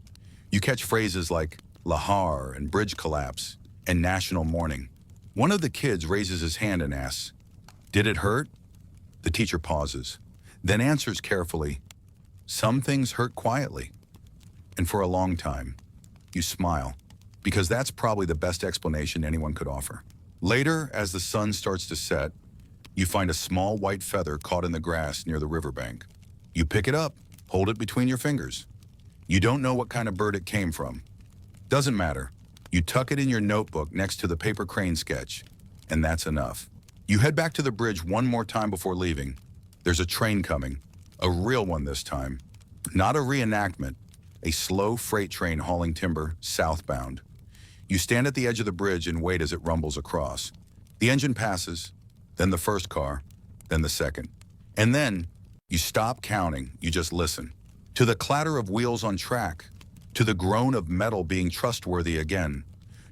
You catch phrases like lahar and bridge collapse and national mourning. One of the kids raises his hand and asks, "Did it hurt?" The teacher pauses, then answers carefully, "Some things hurt quietly." And for a long time, you smile, because that's probably the best explanation anyone could offer. Later, as the sun starts to set, you find a small white feather caught in the grass near the riverbank. You pick it up, hold it between your fingers. You don't know what kind of bird it came from. Doesn't matter. You tuck it in your notebook next to the paper crane sketch, and that's enough. You head back to the bridge one more time before leaving. There's a train coming, a real one this time. Not a reenactment, a slow freight train hauling timber southbound. You stand at the edge of the bridge and wait as it rumbles across. The engine passes, then the first car, then the second. And then you stop counting, you just listen. To the clatter of wheels on track, to the groan of metal being trustworthy again,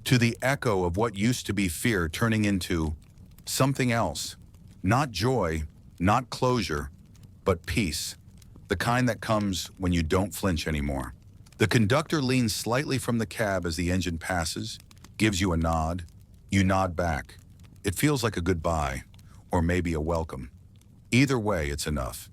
to the echo of what used to be fear turning into something else. Not joy, not closure, but peace. The kind that comes when you don't flinch anymore. The conductor leans slightly from the cab as the engine passes, gives you a nod. You nod back. It feels like a goodbye, or maybe a welcome. Either way, it's enough.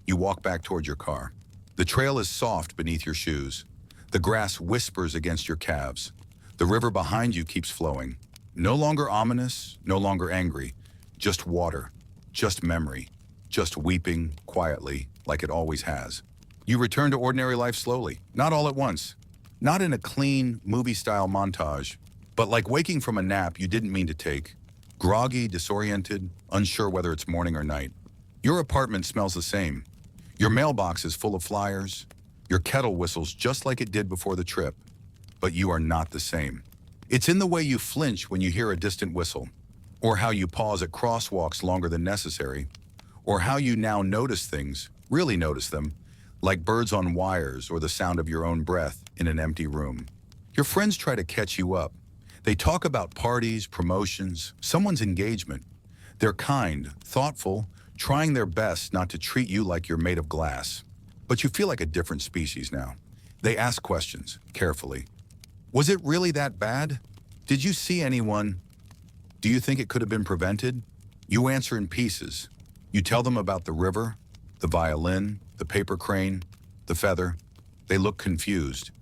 You walk back toward your car. The trail is soft beneath your shoes. The grass whispers against your calves. The river behind you keeps flowing. No longer ominous, no longer angry. Just water, just memory, just weeping quietly like it always has. You return to ordinary life slowly, not all at once. Not in a clean, movie-style montage, but like waking from a nap you didn't mean to take. Groggy, disoriented, unsure whether it's morning or night. Your apartment smells the same. Your mailbox is full of flyers. Your kettle whistles just like it did before the trip. But you are not the same. It's in the way you flinch when you hear a distant whistle, or how you pause at crosswalks longer than necessary, or how you now notice things, really notice them, like birds on wires or the sound of your own breath in an empty room. Your friends try to catch you up. They talk about parties, promotions, someone's engagement. They're kind, thoughtful, trying their best not to treat you like you're made of glass. But you feel like a different species now. They ask questions, carefully. Was it really that bad? Did you see anyone? Do you think it could have been prevented? You answer in pieces. You tell them about the river, the violin, the paper crane, the feather. They look confused,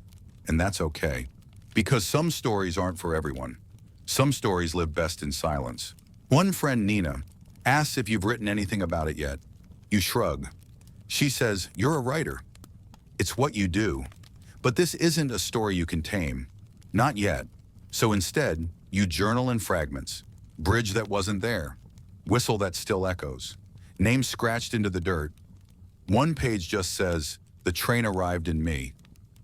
and that's okay. Because some stories aren't for everyone. Some stories live best in silence. One friend, Nina, asks if you've written anything about it yet. You shrug. She says, you're a writer. It's what you do. But this isn't a story you can tame. Not yet. So instead, you journal in fragments. Bridge that wasn't there. Whistle that still echoes. Name scratched into the dirt. One page just says, the train arrived in me.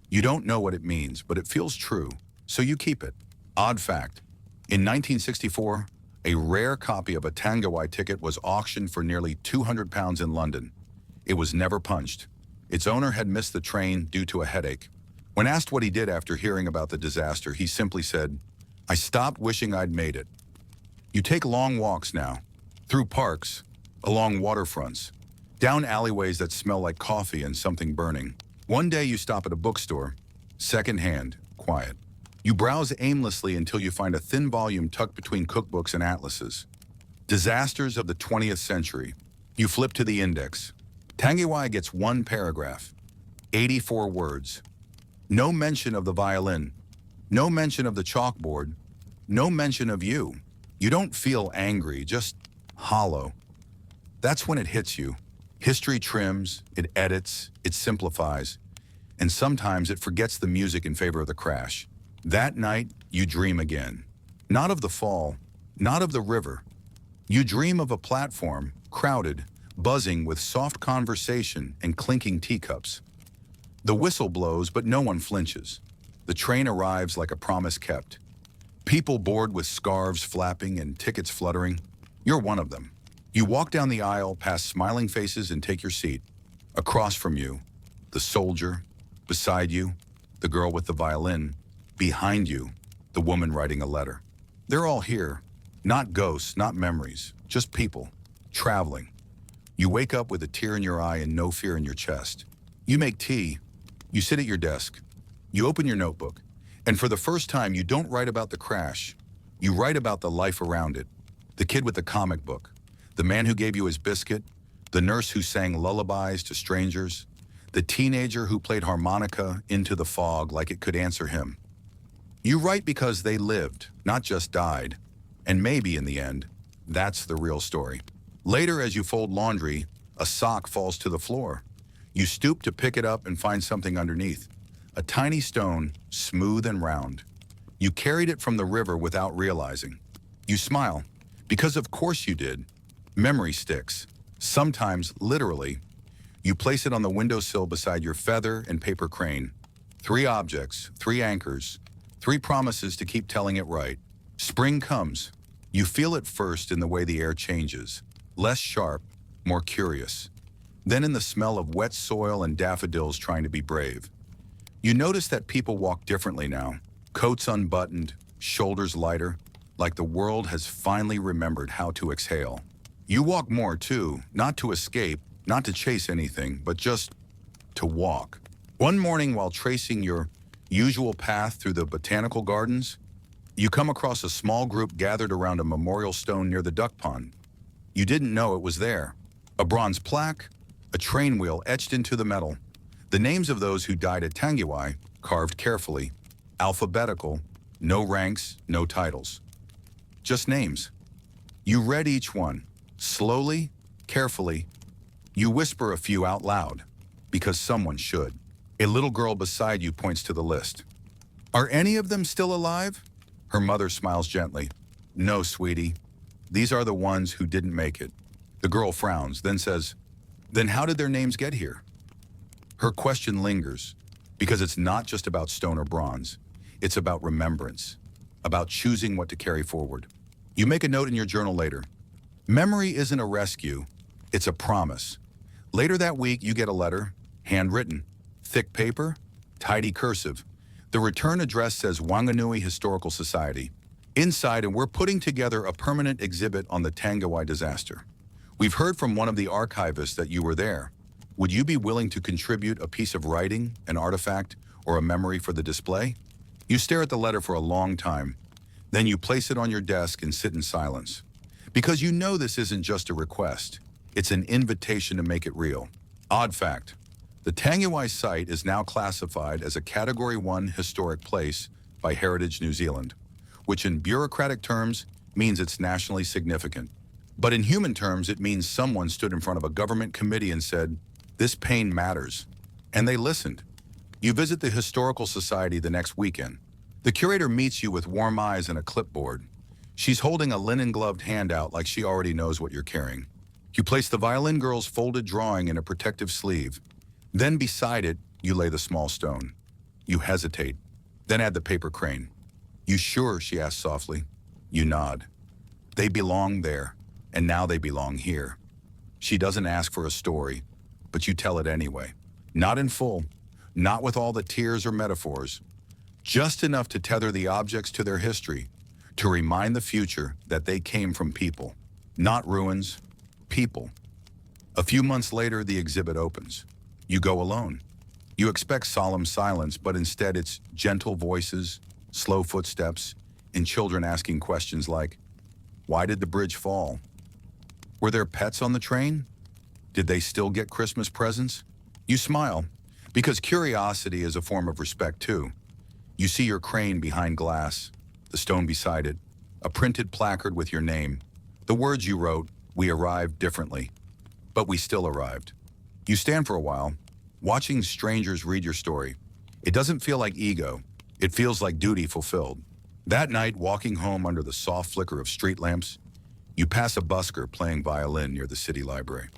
You don't know what it means, but it feels true, so you keep it. Odd fact, in 1964, a rare copy of a Tangiwai ticket was auctioned for nearly £200 in London. It was never punched. Its owner had missed the train due to a headache. When asked what he did after hearing about the disaster, he simply said, I stopped wishing I'd made it. You take long walks now, through parks, along waterfronts, down alleyways that smell like coffee and something burning. One day you stop at a bookstore, secondhand, quiet. You browse aimlessly until you find a thin volume tucked between cookbooks and atlases. Disasters of the 20th century. You flip to the index. Tangiwai gets one paragraph, 84 words. No mention of the violin, no mention of the chalkboard, no mention of you. You don't feel angry, just hollow. That's when it hits you. History trims, it edits, it simplifies, and sometimes it forgets the music in favor of the crash. That night, you dream again. Not of the fall, not of the river. You dream of a platform, crowded, buzzing with soft conversation and clinking teacups. The whistle blows, but no one flinches. The train arrives like a promise kept. People board with scarves flapping and tickets fluttering. You're one of them. You walk down the aisle past smiling faces and take your seat. Across from you, the soldier. Beside you, the girl with the violin. Behind you, the woman writing a letter. They're all here. Not ghosts, not memories, just people. Traveling. You wake up with a tear in your eye and no fear in your chest. You make tea. You sit at your desk. You open your notebook. And for the first time, you don't write about the crash. You write about the life around it. The kid with the comic book. The man who gave you his biscuit. The nurse who sang lullabies to strangers. The teenager who played harmonica into the fog like it could answer him. You write because they lived, not just died. And maybe in the end, that's the real story. Later, as you fold laundry, a sock falls to the floor. You stoop to pick it up and find something underneath. A tiny stone, smooth and round. You carried it from the river without realizing. You smile, because of course you did. Memory sticks, sometimes literally. You place it on the windowsill beside your feather and paper crane. 3 objects, 3 anchors, 3 promises to keep telling it right. Spring comes. You feel it first in the way the air changes. Less sharp, more curious. Then in the smell of wet soil and daffodils trying to be brave. You notice that people walk differently now. Coats unbuttoned, shoulders lighter, like the world has finally remembered how to exhale. You walk more too, not to escape, not to chase anything, but just to walk. One morning, while tracing your usual path through the botanical gardens, you come across a small group gathered around a memorial stone near the duck pond. You didn't know it was there. A bronze plaque, a train wheel etched into the metal, the names of those who died at Tangiwai carved carefully, alphabetical, no ranks, no titles. Just names. You read each one, slowly, carefully. You whisper a few out loud, because someone should. A little girl beside you points to the list. Are any of them still alive? Her mother smiles gently. No, sweetie. These are the ones who didn't make it. The girl frowns, then says, then how did their names get here? Her question lingers, because it's not just about stone or bronze. It's about remembrance, about choosing what to carry forward. You make a note in your journal later. Memory isn't a rescue, it's a promise. Later that week, you get a letter, handwritten, thick paper, tidy cursive. The return address says Wanganui Historical Society. Inside, and we're putting together a permanent exhibit on the Tangiwai disaster. We've heard from one of the archivists that you were there. Would you be willing to contribute a piece of writing, an artifact, or a memory for the display? You stare at the letter for a long time. Then you place it on your desk and sit in silence. Because you know this isn't just a request. It's an invitation to make it real. Odd fact, the Tangiwai site is now classified as a Category 1 historic place by Heritage New Zealand, which in bureaucratic terms means it's nationally significant. But in human terms, it means someone stood in front of a government committee and said, this pain matters. And they listened. You visit the Historical Society the next weekend. The curator meets you with warm eyes and a clipboard. She's holding a linen-gloved handout like she already knows what you're carrying. You place the violin girl's folded drawing in a protective sleeve. Then beside it, you lay the small stone. You hesitate, then add the paper crane. You sure, she asks softly. You nod. They belong there, and now they belong here. She doesn't ask for a story, but you tell it anyway. Not in full, not with all the tears or metaphors, just enough to tether the objects to their history, to remind the future that they came from people, not ruins, people. A few months later, the exhibit opens. You go alone. You expect solemn silence, but instead it's gentle voices, slow footsteps, and children asking questions like, why did the bridge fall? Were there pets on the train? Did they still get Christmas presents? You smile, because curiosity is a form of respect too. You see your crane behind glass, the stone beside it, a printed placard with your name. The words you wrote, we arrived differently, but we still arrived. You stand for a while, watching strangers read your story. It doesn't feel like ego, it feels like duty fulfilled. That night, walking home under the soft flicker of street lamps, you pass a busker playing violin near the city library.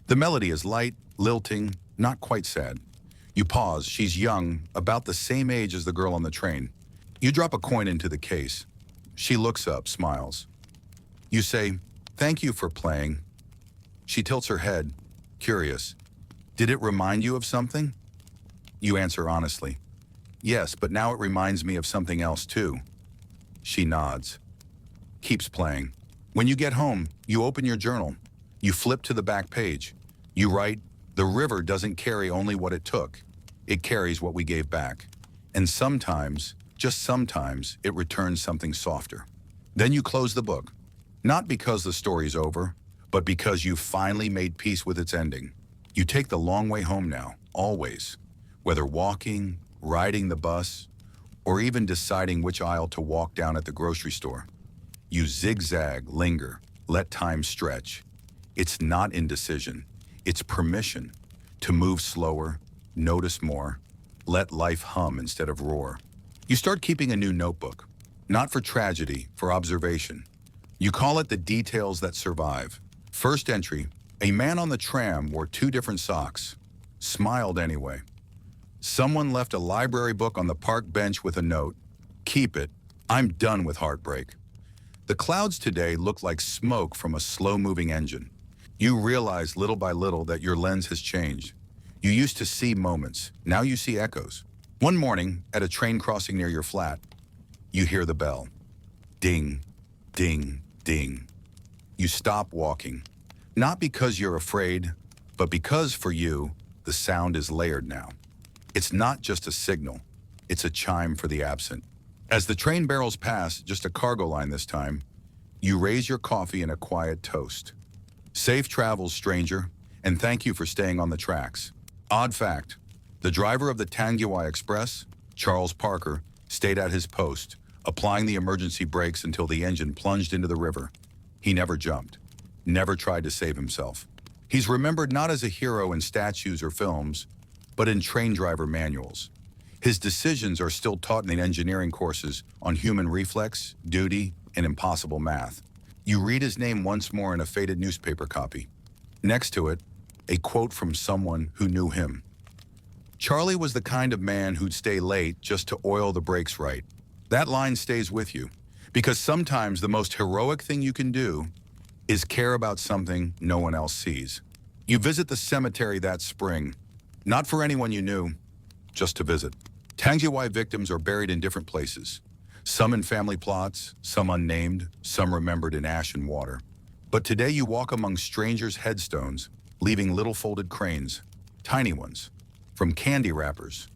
The melody is light, lilting, not quite sad. You pause, she's young, about the same age as the girl on the train. You drop a coin into the case. She looks up, smiles. You say, thank you for playing. She tilts her head, curious. Did it remind you of something? You answer honestly. Yes, but now it reminds me of something else too. She nods, keeps playing. When you get home, you open your journal. You flip to the back page. You write, the river doesn't carry only what it took. It carries what we gave back. And sometimes, just sometimes, it returns something softer. Then you close the book. Not because the story's over, but because you finally made peace with its ending. You take the long way home now, always. Whether walking, riding the bus, or even deciding which aisle to walk down at the grocery store. You zigzag, linger, let time stretch. It's not indecision, it's permission to move slower, notice more, let life hum instead of roar. You start keeping a new notebook, not for tragedy, for observation. You call it the details that survive. First entry, a man on the tram wore 2 different socks, smiled anyway. Someone left a library book on the park bench with a note, keep it, I'm done with heartbreak. The clouds today look like smoke from a slow-moving engine. You realize little by little that your lens has changed. You used to see moments, now you see echoes. One morning, at a train crossing near your flat, you hear the bell. Ding, ding, ding. You stop walking, not because you're afraid, but because for you, the sound is layered now. It's not just a signal, it's a chime for the absent. As the train barrels past, just a cargo line this time, you raise your coffee in a quiet toast. Safe travels, stranger, and thank you for staying on the tracks. Odd fact, the driver of the Tangiwai Express, Charles Parker, stayed at his post, applying the emergency brakes until the engine plunged into the river. He never jumped, never tried to save himself. He's remembered not as a hero in statues or films, but in train driver manuals. His decisions are still taught in the engineering courses on human reflex, duty, and impossible math. You read his name once more in a faded newspaper copy. Next to it, a quote from someone who knew him. Charlie was the kind of man who'd stay late just to oil the brakes right. That line stays with you, because sometimes the most heroic thing you can do is care about something no one else sees. You visit the cemetery that spring, not for anyone you knew, just to visit. Tangiwai victims are buried in different places. Some in family plots, some unnamed, some remembered in ash and water. But today you walk among strangers' headstones, leaving little folded cranes, tiny ones, from candy wrappers,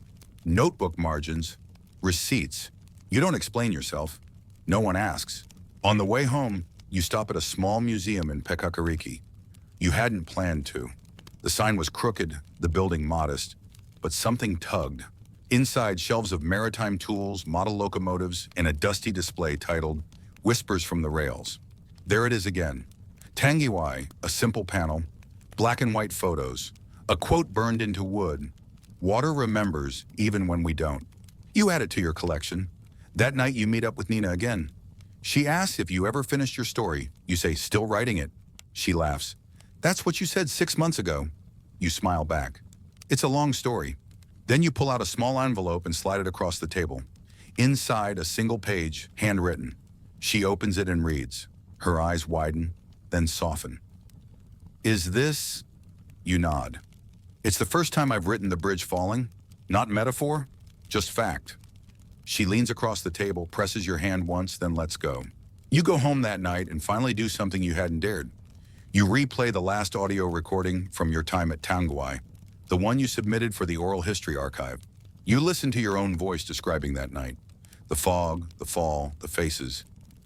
notebook margins, receipts. You don't explain yourself. No one asks. On the way home, you stop at a small museum in Pekakariki. You hadn't planned to. The sign was crooked, the building modest, but something tugged. Inside, shelves of maritime tools, model locomotives, and a dusty display titled Whispers from the Rails. There it is again. Tangiwai, a simple panel, black and white photos, a quote burned into wood. Water remembers even when we don't. You add it to your collection. That night you meet up with Nina again. She asks if you ever finished your story. You say, still writing it. She laughs. That's what you said 6 months ago. You smile back. It's a long story. Then you pull out a small envelope and slide it across the table. Inside, a single page, handwritten. She opens it and reads. Her eyes widen, then soften. Is this? You nod. It's the first time I've written the bridge falling. Not metaphor, just fact. She leans across the table, presses your hand once, then lets go. You go home that night and finally do something you hadn't dared. You replay the last audio recording from your time at Tangiwai, the one you submitted for the oral history archive. You listen to your own voice describing that night. The fog, the fall, the faces.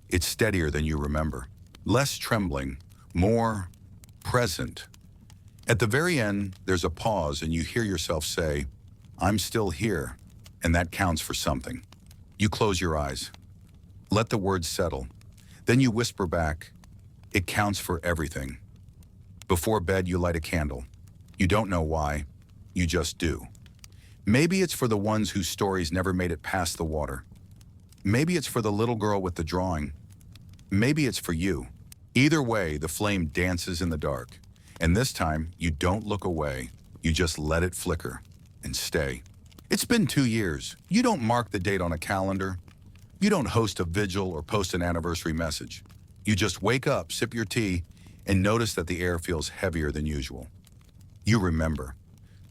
It's steadier than you remember. Less trembling, more present. At the very end, there's a pause and you hear yourself say, I'm still here, and that counts for something. You close your eyes. Let the words settle. Then you whisper back, it counts for everything. Before bed, you light a candle. You don't know why, you just do. Maybe it's for the ones whose stories never made it past the water. Maybe it's for the little girl with the drawing. Maybe it's for you. Either way, the flame dances in the dark. And this time, you don't look away. You just let it flicker and stay. It's been 2 years. You don't mark the date on a calendar. You don't host a vigil or post an anniversary message. You just wake up, sip your tea, and notice that the air feels heavier than usual. You remember.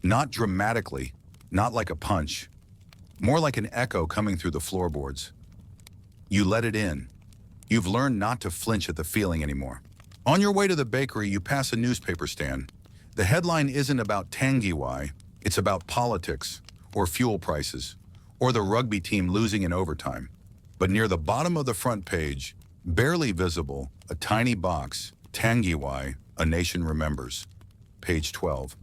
Not dramatically, not like a punch, more like an echo coming through the floorboards. You let it in. You've learned not to flinch at the feeling anymore. On your way to the bakery, you pass a newspaper stand. The headline isn't about Tangiwai, it's about politics, or fuel prices, or the rugby team losing in overtime. But near the bottom of the front page, barely visible, a tiny box, Tangiwai, A Nation Remembers. Page 12.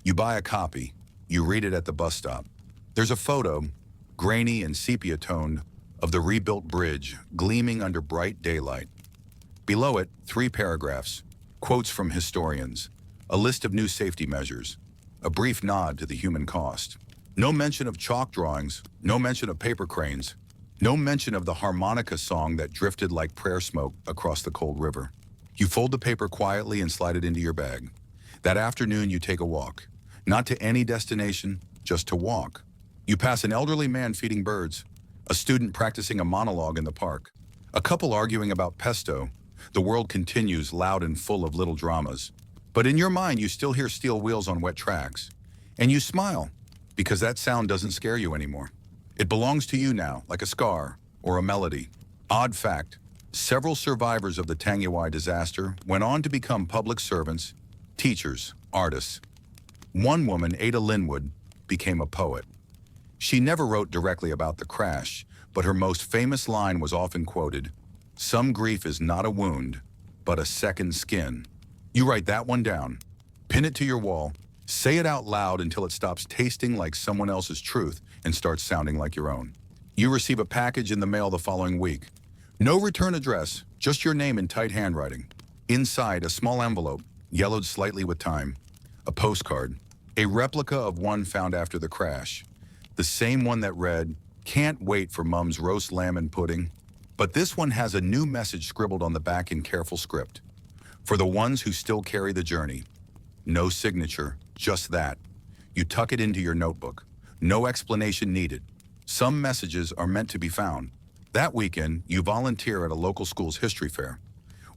You buy a copy. You read it at the bus stop. There's a photo, grainy and sepia-toned, of the rebuilt bridge gleaming under bright daylight. Below it, 3 paragraphs, quotes from historians, a list of new safety measures, a brief nod to the human cost. No mention of chalk drawings, no mention of paper cranes, no mention of the harmonica song that drifted like prayer smoke across the cold river. You fold the paper quietly and slide it into your bag. That afternoon, you take a walk. Not to any destination, just to walk. You pass an elderly man feeding birds, a student practicing a monologue in the park, a couple arguing about pesto. The world continues loud and full of little dramas. But in your mind, you still hear steel wheels on wet tracks. And you smile, because that sound doesn't scare you anymore. It belongs to you now, like a scar or a melody. Odd fact, several survivors of the Tangiwai disaster went on to become public servants, teachers, artists. One woman, Ada Linwood, became a poet. She never wrote directly about the crash, but her most famous line was often quoted, "Some grief is not a wound, but a second skin." You write that one down, pin it to your wall, say it out loud until it stops tasting like someone else's truth and starts sounding like your own. You receive a package in the mail the following week. No return address, just your name in tight handwriting. Inside, a small envelope, yellowed slightly with time, a postcard, a replica of one found after the crash. The same one that read, "Can't wait for Mum's roast lamb and pudding." But this one has a new message scribbled on the back in careful script. For the ones who still carry the journey. No signature, just that. You tuck it into your notebook. No explanation needed. Some messages are meant to be found. That weekend, you volunteer at a local school's history fair.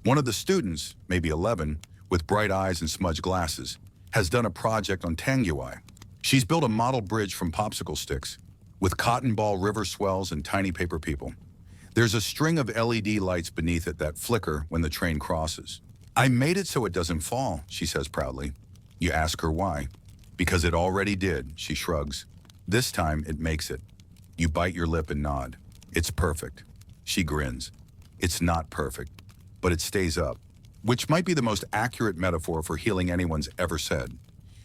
One of the students, maybe 11, with bright eyes and smudged glasses, has done a project on Tangiwai. She's built a model bridge from popsicle sticks, with cotton ball river swells and tiny paper people. There's a string of LED lights beneath it that flicker when the train crosses. "I made it so it doesn't fall," she says proudly. You ask her why. "Because it already did," she shrugs. "This time it makes it." You bite your lip and nod. "It's perfect." She grins. "It's not perfect, but it stays up," which might be the most accurate metaphor for healing anyone's ever said.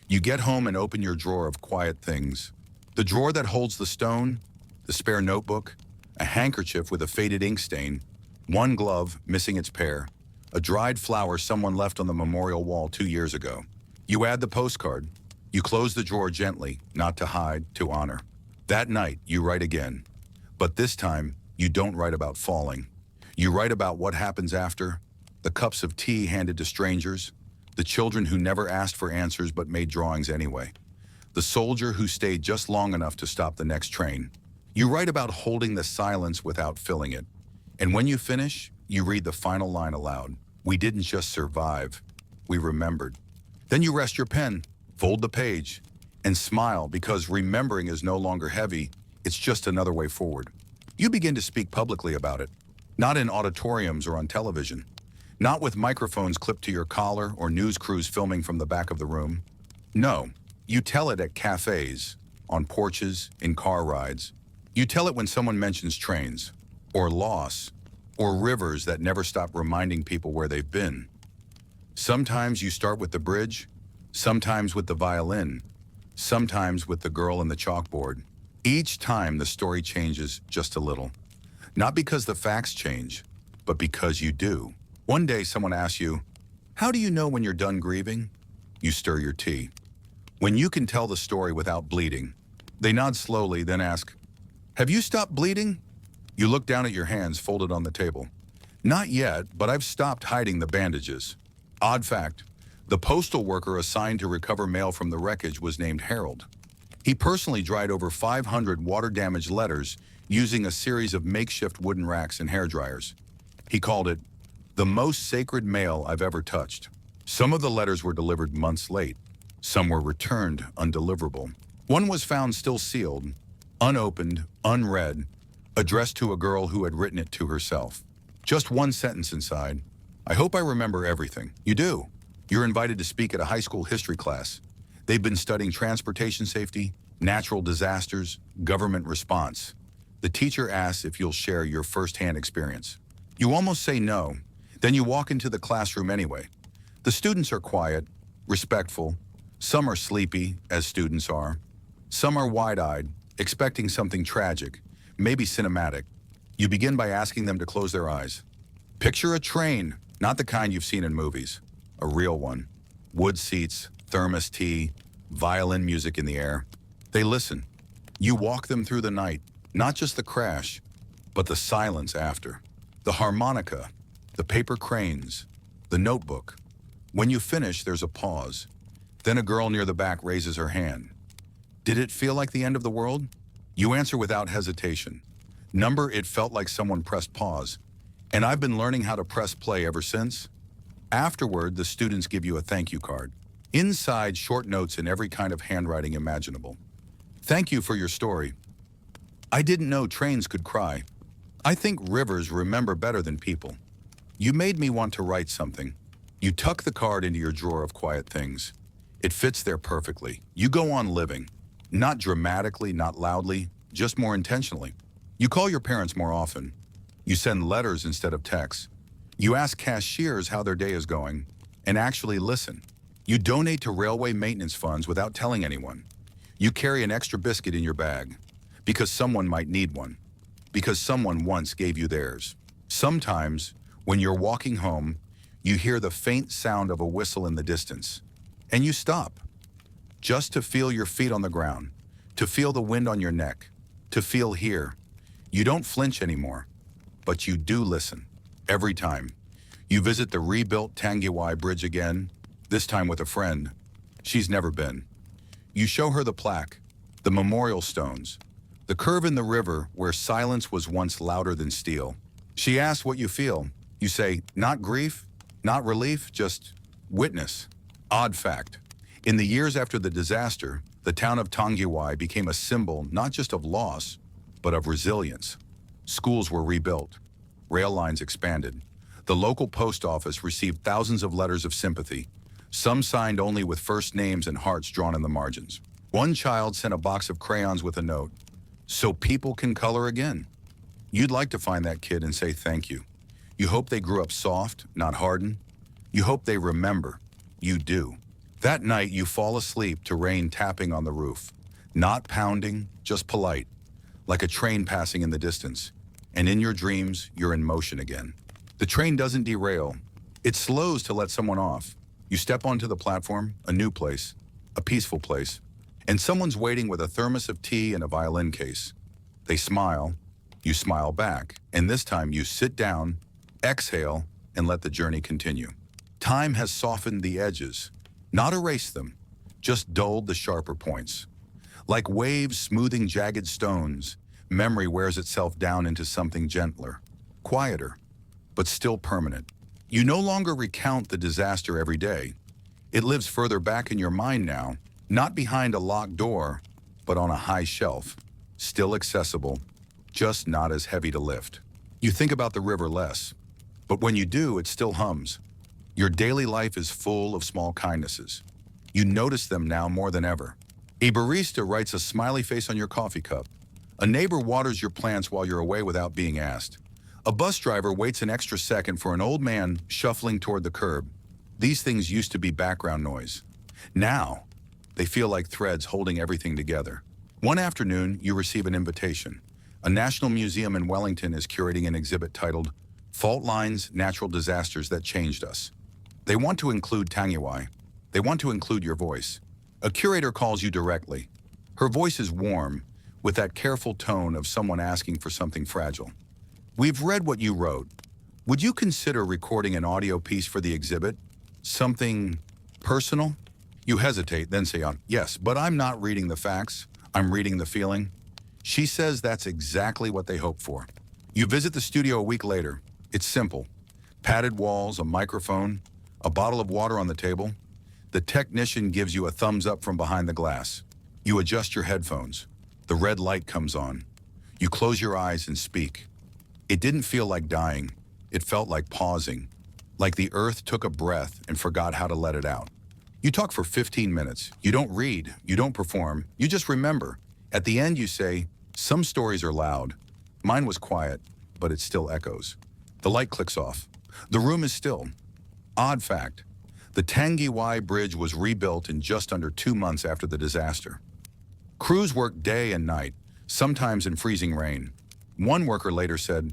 You get home and open your drawer of quiet things. The drawer that holds the stone, the spare notebook, a handkerchief with a faded ink stain, one glove missing its pair, a dried flower someone left on the memorial wall 2 years ago. You add the postcard. You close the drawer gently, not to hide, to honor. That night, you write again. But this time, you don't write about falling. You write about what happens after, the cups of tea handed to strangers, the children who never asked for answers but made drawings anyway, the soldier who stayed just long enough to stop the next train. You write about holding the silence without filling it. And when you finish, you read the final line aloud. "We didn't just survive, we remembered." Then you rest your pen, fold the page, and smile because remembering is no longer heavy, it's just another way forward. You begin to speak publicly about it, not in auditoriums or on television, not with microphones clipped to your collar or news crews filming from the back of the room. No, you tell it at cafes, on porches, in car rides. You tell it when someone mentions trains, or loss, or rivers that never stop reminding people where they've been. Sometimes you start with the bridge, sometimes with the violin, sometimes with the girl and the chalkboard. Each time the story changes just a little. Not because the facts change, but because you do. One day someone asks you, "How do you know when you're done grieving?" You stir your tea. When you can tell the story without bleeding, they nod slowly, then ask, "Have you stopped bleeding?" You look down at your hands folded on the table. "Not yet, but I've stopped hiding the bandages." Odd fact, the postal worker assigned to recover mail from the wreckage was named Harold. He personally dried over 500 water-damaged letters using a series of makeshift wooden racks and hairdryers. He called it, "the most sacred mail I've ever touched." Some of the letters were delivered months late. Some were returned undeliverable. One was found still sealed, unopened, unread, addressed to a girl who had written it to herself. Just one sentence inside. "I hope I remember everything." You do. You're invited to speak at a high school history class. They've been studying transportation safety, natural disasters, government response. The teacher asks if you'll share your firsthand experience. You almost say no, then you walk into the classroom anyway. The students are quiet, respectful. Some are sleepy, as students are. Some are wide-eyed, expecting something tragic, maybe cinematic. You begin by asking them to close their eyes. Picture a train, not the kind you've seen in movies, a real one. Wood seats, thermos tea, violin music in the air. They listen. You walk them through the night, not just the crash, but the silence after. The harmonica, the paper cranes, the notebook. When you finish, there's a pause. Then a girl near the back raises her hand. "Did it feel like the end of the world?" You answer without hesitation. Number, it felt like someone pressed pause. And I've been learning how to press play ever since. Afterward, the students give you a thank you card. Inside, short notes in every kind of handwriting imaginable. "Thank you for your story. I didn't know trains could cry. I think rivers remember better than people. You made me want to write something." You tuck the card into your drawer of quiet things. It fits there perfectly. You go on living. Not dramatically, not loudly, just more intentionally. You call your parents more often. You send letters instead of texts. You ask cashiers how their day is going, and actually listen. You donate to railway maintenance funds without telling anyone. You carry an extra biscuit in your bag, because someone might need one, because someone once gave you theirs. Sometimes, when you're walking home, you hear the faint sound of a whistle in the distance, and you stop, just to feel your feet on the ground, to feel the wind on your neck, to feel here. You don't flinch anymore, but you do listen. Every time. You visit the rebuilt Tangiwai Bridge again, this time with a friend. She's never been. You show her the plaque, the memorial stones, the curve in the river where silence was once louder than steel. She asks what you feel. You say, not grief, not relief, just witness. Odd fact. In the years after the disaster, the town of Tangiwai became a symbol not just of loss, but of resilience. Schools were rebuilt. Rail lines expanded. The local post office received thousands of letters of sympathy, some signed only with first names and hearts drawn in the margins. One child sent a box of crayons with a note, "So people can color again." You'd like to find that kid and say thank you. You hope they grew up soft, not hardened. You hope they remember. You do. That night, you fall asleep to rain tapping on the roof. Not pounding, just polite, like a train passing in the distance. And in your dreams, you're in motion again. The train doesn't derail. It slows to let someone off. You step onto the platform, a new place, a peaceful place, and someone's waiting with a thermos of tea and a violin case. They smile, you smile back, and this time you sit down, exhale, and let the journey continue. Time has softened the edges, not erased them, just dulled the sharper points. Like waves smoothing jagged stones, memory wears itself down into something gentler, quieter, but still permanent. You no longer recount the disaster every day. It lives further back in your mind now, not behind a locked door, but on a high shelf, still accessible, just not as heavy to lift. You think about the river less, but when you do, it still hums. Your daily life is full of small kindnesses. You notice them now more than ever. A barista writes a smiley face on your coffee cup. A neighbor waters your plants while you're away without being asked. A bus driver waits an extra second for an old man shuffling toward the curb. These things used to be background noise. Now, they feel like threads holding everything together. One afternoon, you receive an invitation. A national museum in Wellington is curating an exhibit titled Fault Lines, Natural Disasters That Changed Us. They want to include Tangiwai. They want to include your voice. A curator calls you directly. Her voice is warm, with that careful tone of someone asking for something fragile. We've read what you wrote. Would you consider recording an audio piece for the exhibit? Something personal? You hesitate, then say, yes, but I'm not reading the facts. I'm reading the feeling. She says that's exactly what they hope for. You visit the studio a week later. It's simple. Padded walls, a microphone, a bottle of water on the table. The technician gives you a thumbs up from behind the glass. You adjust your headphones. The red light comes on. You close your eyes and speak. It didn't feel like dying. It felt like pausing, like the earth took a breath and forgot how to let it out. You talk for 15 minutes. You don't read, you don't perform, you just remember. At the end you say, some stories are loud. Mine was quiet, but it still echoes. The light clicks off. The room is still. Odd fact, the Tangiwai Bridge was rebuilt in just under 2 months after the disaster. Crews worked day and night, sometimes in freezing rain. One worker later said,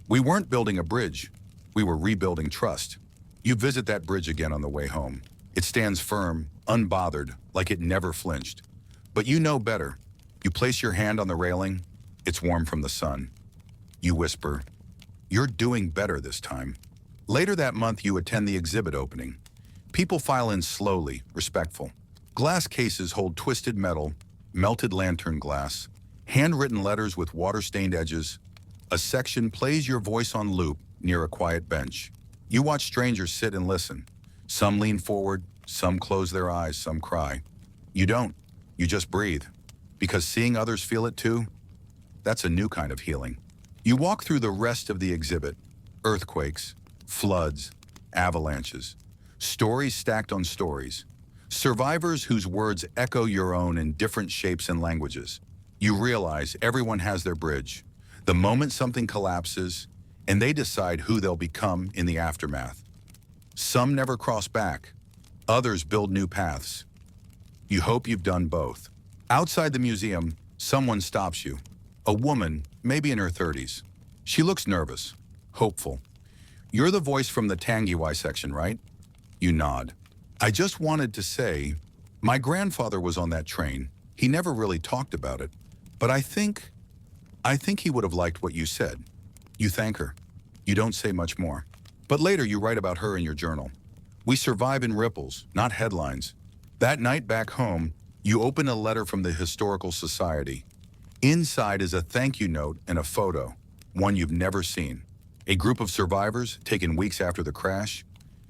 "We weren't building a bridge, we were rebuilding trust." You visit that bridge again on the way home. It stands firm, unbothered, like it never flinched. But you know better. You place your hand on the railing, it's warm from the sun. You whisper, "You're doing better this time." Later that month, you attend the exhibit opening. People file in slowly, respectful. Glass cases hold twisted metal, melted lantern glass, handwritten letters with water-stained edges. A section plays your voice on loop near a quiet bench. You watch strangers sit and listen. Some lean forward, some close their eyes, some cry. You don't. You just breathe. Because seeing others feel it too, that's a new kind of healing. You walk through the rest of the exhibit. Earthquakes, floods, avalanches. Stories stacked on stories. Survivors whose words echo your own in different shapes and languages. You realize everyone has their bridge. The moment something collapses, and they decide who they'll become in the aftermath. Some never cross back. Others build new paths. You hope you've done both. Outside the museum, someone stops you. A woman, maybe in her 30s. She looks nervous, hopeful. You're the voice from the Tangiwai section, right? You nod. I just wanted to say, my grandfather was on that train. He never really talked about it, but I think he would have liked what you said. You thank her. You don't say much more. But later you write about her in your journal. We survive in ripples, not headlines. That night back home, you open a letter from the Historical Society. Inside is a thank you note and a photo, one you've never seen. A group of survivors taken weeks after the crash,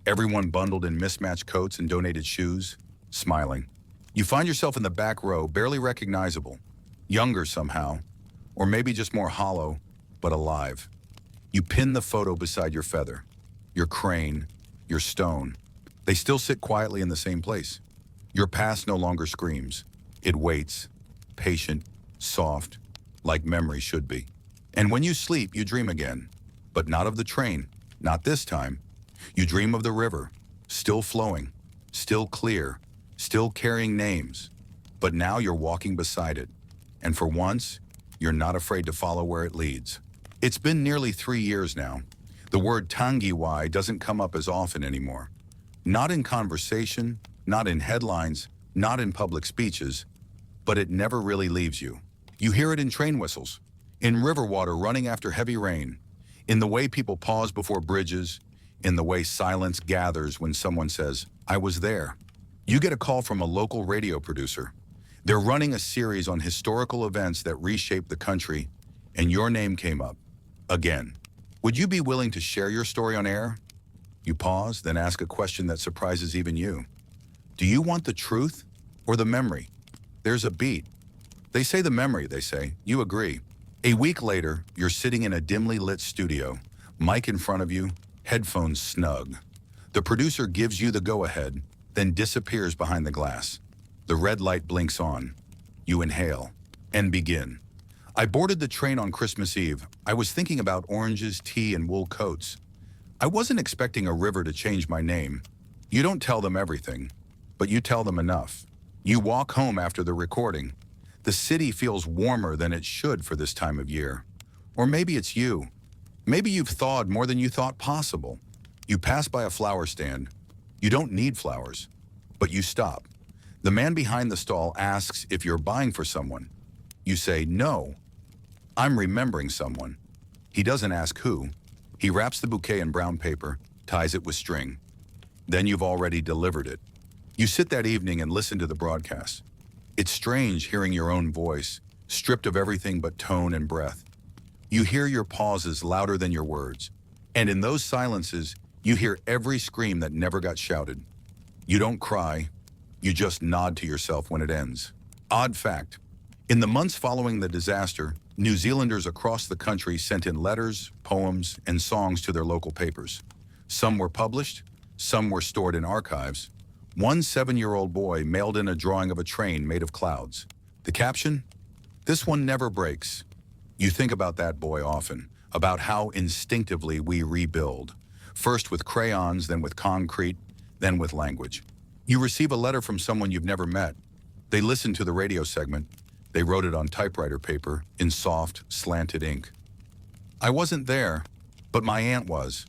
everyone bundled in mismatched coats and donated shoes, smiling. You find yourself in the back row, barely recognizable, younger somehow, or maybe just more hollow, but alive. You pin the photo beside your feather, your crane, your stone. They still sit quietly in the same place. Your past no longer screams. It waits, patient, soft, like memory should be. And when you sleep, you dream again, but not of the train, not this time. You dream of the river, still flowing, still clear, still carrying names. But now you're walking beside it. And for once, you're not afraid to follow where it leads. It's been nearly 3 years now. The word Tangiwai doesn't come up as often anymore. Not in conversation, not in headlines, not in public speeches, but it never really leaves you. You hear it in train whistles, in river water running after heavy rain, in the way people pause before bridges, in the way silence gathers when someone says, I was there. You get a call from a local radio producer. They're running a series on historical events that reshaped the country, and your name came up. Again. Would you be willing to share your story on air? You pause, then ask a question that surprises even you. Do you want the truth or the memory? There's a beat. They say the memory, they say. You agree. A week later, you're sitting in a dimly lit studio, mic in front of you, headphones snug. The producer gives you the go-ahead, then disappears behind the glass. The red light blinks on. You inhale and begin. I boarded the train on Christmas Eve. I was thinking about oranges, tea, and wool coats. I wasn't expecting a river to change my name. You don't tell them everything, but you tell them enough. You walk home after the recording. The city feels warmer than it should for this time of year. Or maybe it's you. Maybe you've thawed more than you thought possible. You pass by a flower stand. You don't need flowers, but you stop. The man behind the stall asks if you're buying for someone. You say, no, I'm remembering someone. He doesn't ask who. He wraps the bouquet in brown paper, ties it with string. Then you've already delivered it. You sit that evening and listen to the broadcast. It's strange hearing your own voice, stripped of everything but tone and breath. You hear your pauses louder than your words. And in those silences, you hear every scream that never got shouted. You don't cry, you just nod to yourself when it ends. Odd fact, in the months following the disaster, New Zealanders across the country sent in letters, poems, and songs to their local papers. Some were published, some were stored in archives. One 7-year-old boy mailed in a drawing of a train made of clouds. The caption? This one never breaks. You think about that boy often, about how instinctively we rebuild. First with crayons, then with concrete, then with language. You receive a letter from someone you've never met. They listened to the radio segment. They wrote it on typewriter paper in soft, slanted ink. I wasn't there, but my aunt was.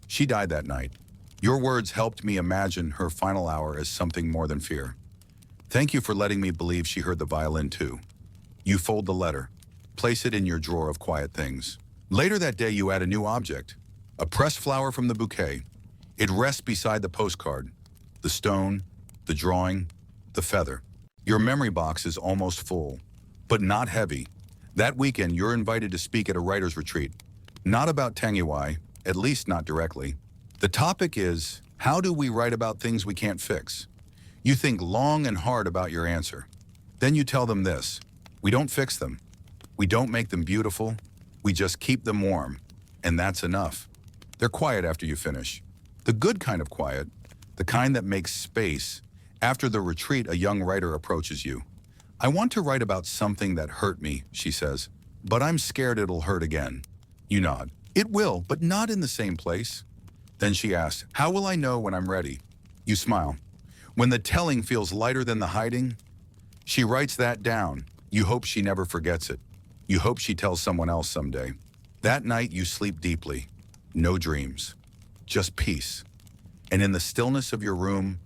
She died that night. Your words helped me imagine her final hour as something more than fear. Thank you for letting me believe she heard the violin too. You fold the letter, place it in your drawer of quiet things. Later that day, you add a new object, a pressed flower from the bouquet. It rests beside the postcard, the stone, the drawing, the feather. Your memory box is almost full, but not heavy. That weekend, you're invited to speak at a writer's retreat. Not about Tangiwai, at least not directly. The topic is, how do we write about things we can't fix? You think long and hard about your answer. Then you tell them this: we don't fix them. We don't make them beautiful. We just keep them warm. And that's enough. They're quiet after you finish. The good kind of quiet, the kind that makes space, After the retreat, a young writer approaches you. I want to write about something that hurt me, she says, but I'm scared it'll hurt again. You nod. It will, but not in the same place. Then she asks, how will I know when I'm ready? You smile. When the telling feels lighter than the hiding, she writes that down. You hope she never forgets it. You hope she tells someone else someday. That night you sleep deeply. No dreams, just peace. And in the stillness of your room,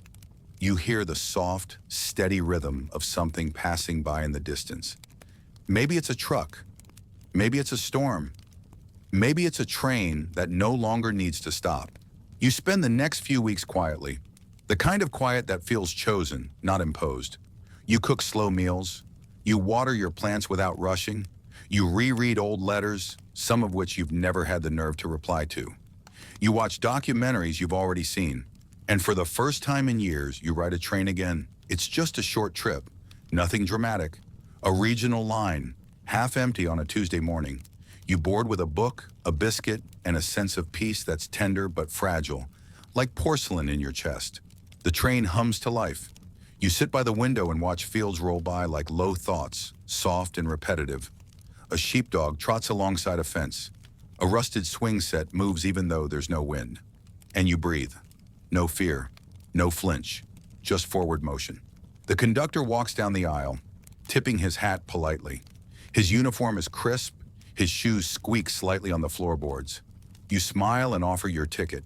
you hear the soft, steady rhythm of something passing by in the distance. Maybe it's a truck. Maybe it's a storm. Maybe it's a train that no longer needs to stop. You spend the next few weeks quietly, the kind of quiet that feels chosen, not imposed. You cook slow meals. You water your plants without rushing. You reread old letters, some of which you've never had the nerve to reply to. You watch documentaries you've already seen. And for the first time in years, you ride a train again. It's just a short trip, nothing dramatic. A regional line, half empty on a Tuesday morning. You board with a book, a biscuit, and a sense of peace that's tender but fragile, like porcelain in your chest. The train hums to life. You sit by the window and watch fields roll by like low thoughts, soft and repetitive. A sheepdog trots alongside a fence. A rusted swing set moves even though there's no wind. And you breathe. No fear, no flinch, just forward motion. The conductor walks down the aisle, tipping his hat politely. His uniform is crisp, his shoes squeak slightly on the floorboards. You smile and offer your ticket.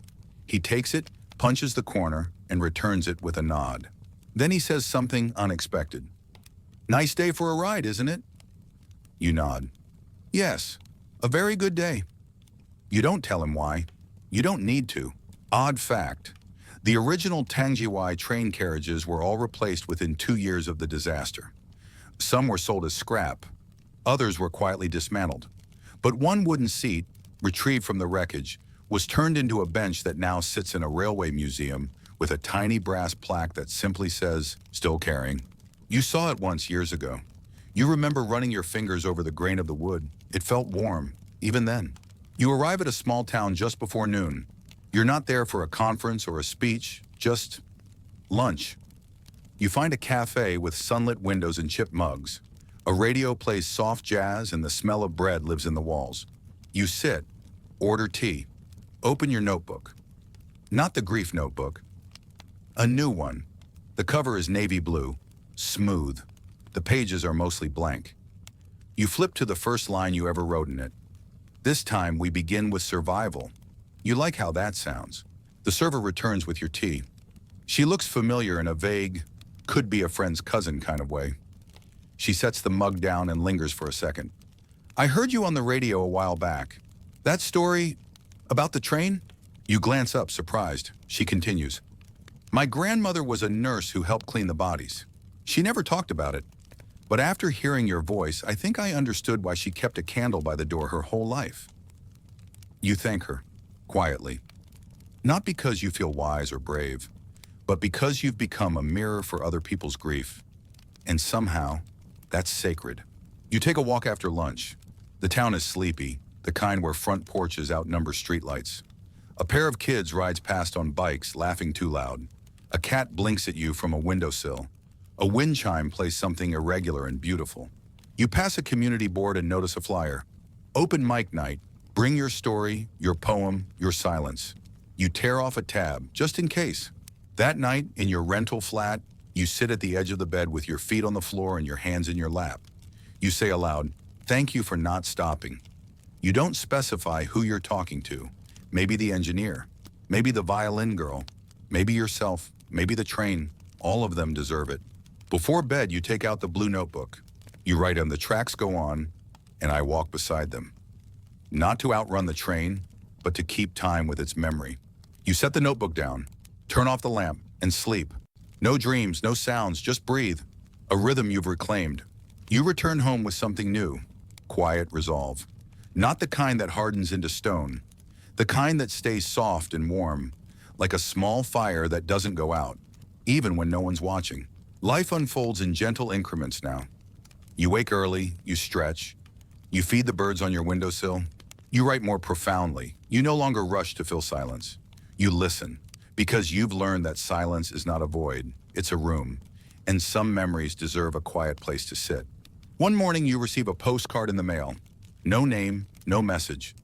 He takes it, punches the corner, and returns it with a nod. Then he says something unexpected. Nice day for a ride, isn't it? You nod. Yes, a very good day. You don't tell him why. You don't need to. Odd fact. The original Tangiwai train carriages were all replaced within 2 years of the disaster. Some were sold as scrap. Others were quietly dismantled. But one wooden seat, retrieved from the wreckage, was turned into a bench that now sits in a railway museum with a tiny brass plaque that simply says, still carrying. You saw it once years ago. You remember running your fingers over the grain of the wood. It felt warm, even then. You arrive at a small town just before noon. You're not there for a conference or a speech, just lunch. You find a cafe with sunlit windows and chipped mugs. A radio plays soft jazz and the smell of bread lives in the walls. You sit, order tea, open your notebook. Not the grief notebook. A new one. The cover is navy blue, smooth. The pages are mostly blank. You flip to the first line you ever wrote in it. This time we begin with survival. You like how that sounds. The server returns with your tea. She looks familiar in a vague, could be a friend's cousin kind of way. She sets the mug down and lingers for a second. I heard you on the radio a while back. That story about the train? You glance up, surprised. She continues. My grandmother was a nurse who helped clean the bodies. She never talked about it. But after hearing your voice, I think I understood why she kept a candle by the door her whole life. You thank her. Quietly. Not because you feel wise or brave, but because you've become a mirror for other people's grief. And somehow, that's sacred. You take a walk after lunch. The town is sleepy, the kind where front porches outnumber streetlights. A pair of kids rides past on bikes, laughing too loud. A cat blinks at you from a windowsill. A wind chime plays something irregular and beautiful. You pass a community board and notice a flyer. Open mic night. Bring your story, your poem, your silence. You tear off a tab, just in case. That night, in your rental flat, you sit at the edge of the bed with your feet on the floor and your hands in your lap. You say aloud, thank you for not stopping. You don't specify who you're talking to. Maybe the engineer, maybe the violin girl, maybe yourself, maybe the train. All of them deserve it. Before bed, you take out the blue notebook. You write on the tracks go on, and I walk beside them. Not to outrun the train, but to keep time with its memory. You set the notebook down, turn off the lamp, and sleep. No dreams, no sounds, just breathe. A rhythm you've reclaimed. You return home with something new. Quiet resolve. Not the kind that hardens into stone. The kind that stays soft and warm, like a small fire that doesn't go out, even when no one's watching. Life unfolds in gentle increments now. You wake early, you stretch, you feed the birds on your windowsill. You write more profoundly. You no longer rush to fill silence. You listen, because you've learned that silence is not a void. it's a room, and some memories deserve a quiet place to sit. One morning you receive a postcard in the mail. No name, no message.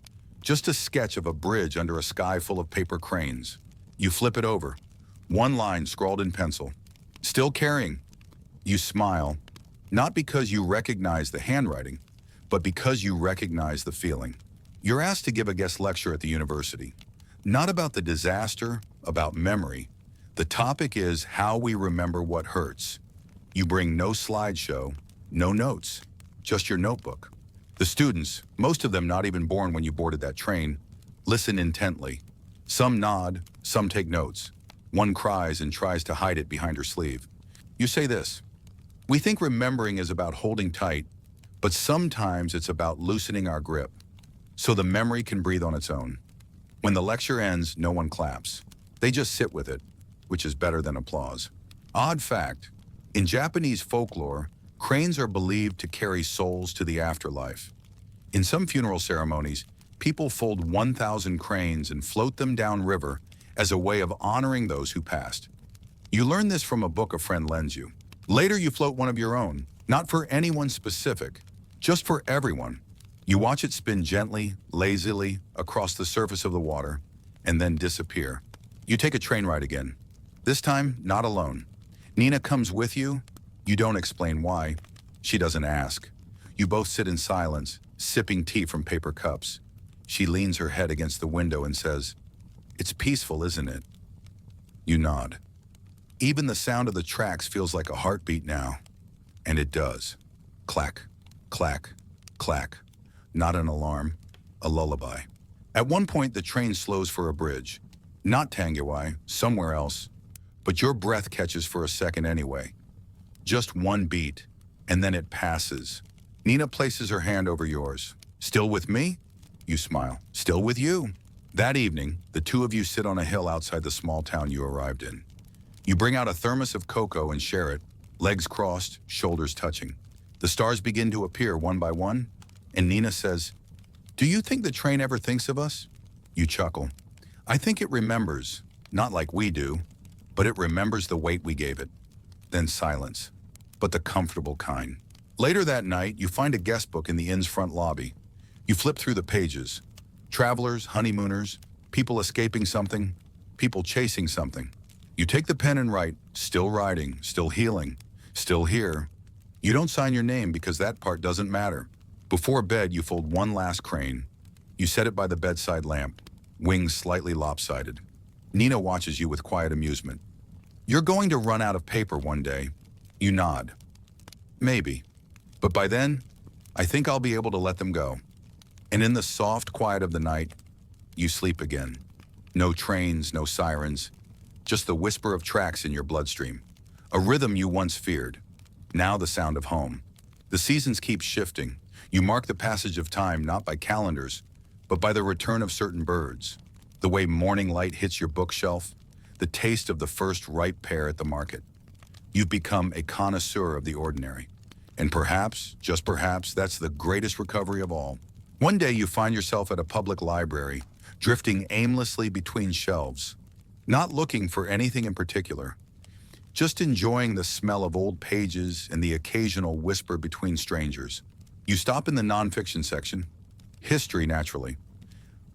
Just a sketch of a bridge under a sky full of paper cranes. You flip it over. One line scrawled in pencil. Still carrying. You smile, not because you recognize the handwriting, but because you recognize the feeling. You're asked to give a guest lecture at the university. Not about the disaster, about memory. The topic is how we remember what hurts. You bring no slideshow, no notes, just your notebook. The students, most of them not even born when you boarded that train, listen intently. Some nod, some take notes. One cries and tries to hide it behind her sleeve. You say this: "We think remembering is about holding tight, but sometimes it's about loosening our grip, so the memory can breathe on its own." When the lecture ends, no one claps. They just sit with it, which is better than applause. Odd fact, in Japanese folklore, cranes are believed to carry souls to the afterlife. In some funeral ceremonies, people fold 1,000 cranes and float them downriver as a way of honoring those who passed. You learn this from a book a friend lends you. Later, you float one of your own, not for anyone specific, just for everyone. You watch it spin gently, lazily, across the surface of the water, and then disappear. You take a train ride again. This time, not alone. Nina comes with you. You don't explain why. She doesn't ask. You both sit in silence, sipping tea from paper cups. She leans her head against the window and says, "It's peaceful, isn't it?" You nod. Even the sound of the tracks feels like a heartbeat now. And it does. Clack, clack, clack. Not an alarm, a lullaby. At one point, the train slows for a bridge. Not Tangiwai, somewhere else. But your breath catches for a second anyway. Just one beat, and then it passes. Nina places her hand over yours. "Still with me?" You smile. "Still with you." That evening, the two of you sit on a hill outside the small town you arrived in. You bring out a thermos of cocoa and share it, legs crossed, shoulders touching. The stars begin to appear one by one, and Nina says, "Do you think the train ever thinks of us?" You chuckle. "I think it remembers, not like we do, but it remembers the weight we gave it." Then silence, but the comfortable kind. Later that night, you find a guest book in the inn's front lobby. You flip through the pages. Travelers, honeymooners, people escaping something, people chasing something. You take the pen and write, "Still riding, still healing, still here." You don't sign your name because that part doesn't matter. Before bed, you fold one last crane. You set it by the bedside lamp, wings slightly lopsided. Nina watches you with quiet amusement. "You're going to run out of paper one day." You nod. "Maybe. But by then, I think I'll be able to let them go." And in the soft quiet of the night, you sleep again. No trains, no sirens, just the whisper of tracks in your bloodstream. A rhythm you once feared, now the sound of home. The seasons keep shifting. You mark the passage of time not by calendars, but by the return of certain birds, the way morning light hits your bookshelf, the taste of the first ripe pear at the market. You've become a connoisseur of the ordinary. And perhaps, just perhaps, that's the greatest recovery of all. One day you find yourself at a public library, drifting aimlessly between shelves, not looking for anything in particular, just enjoying the smell of old pages and the occasional whisper between strangers. You stop in the nonfiction section, history naturally.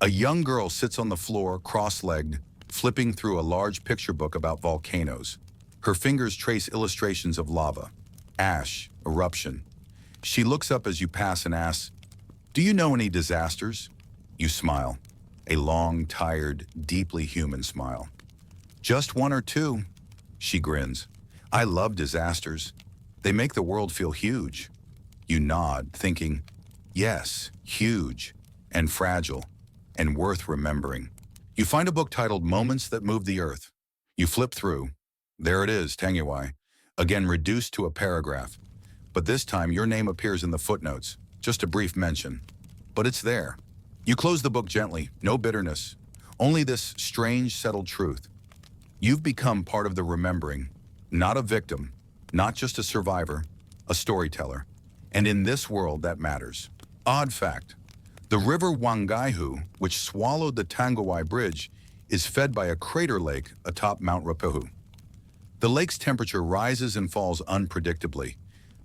A young girl sits on the floor, cross-legged, flipping through a large picture book about volcanoes. Her fingers trace illustrations of lava, ash, eruption. She looks up as you pass and asks, "Do you know any disasters?" You smile, a long, tired, deeply human smile. "Just one or two," she grins. "I love disasters. They make the world feel huge." You nod, thinking, yes, huge, and fragile, and worth remembering. You find a book titled Moments That Moved the Earth. You flip through. There it is, Tangiwai, again reduced to a paragraph. But this time your name appears in the footnotes, just a brief mention. But it's there. You close the book gently, no bitterness, only this strange, settled truth. You've become part of the remembering, not a victim, not just a survivor, a storyteller. And in this world, that matters. Odd fact, the river Wangaihu, which swallowed the Tangiwai Bridge, is fed by a crater lake atop Mount Rapihu. The lake's temperature rises and falls unpredictably.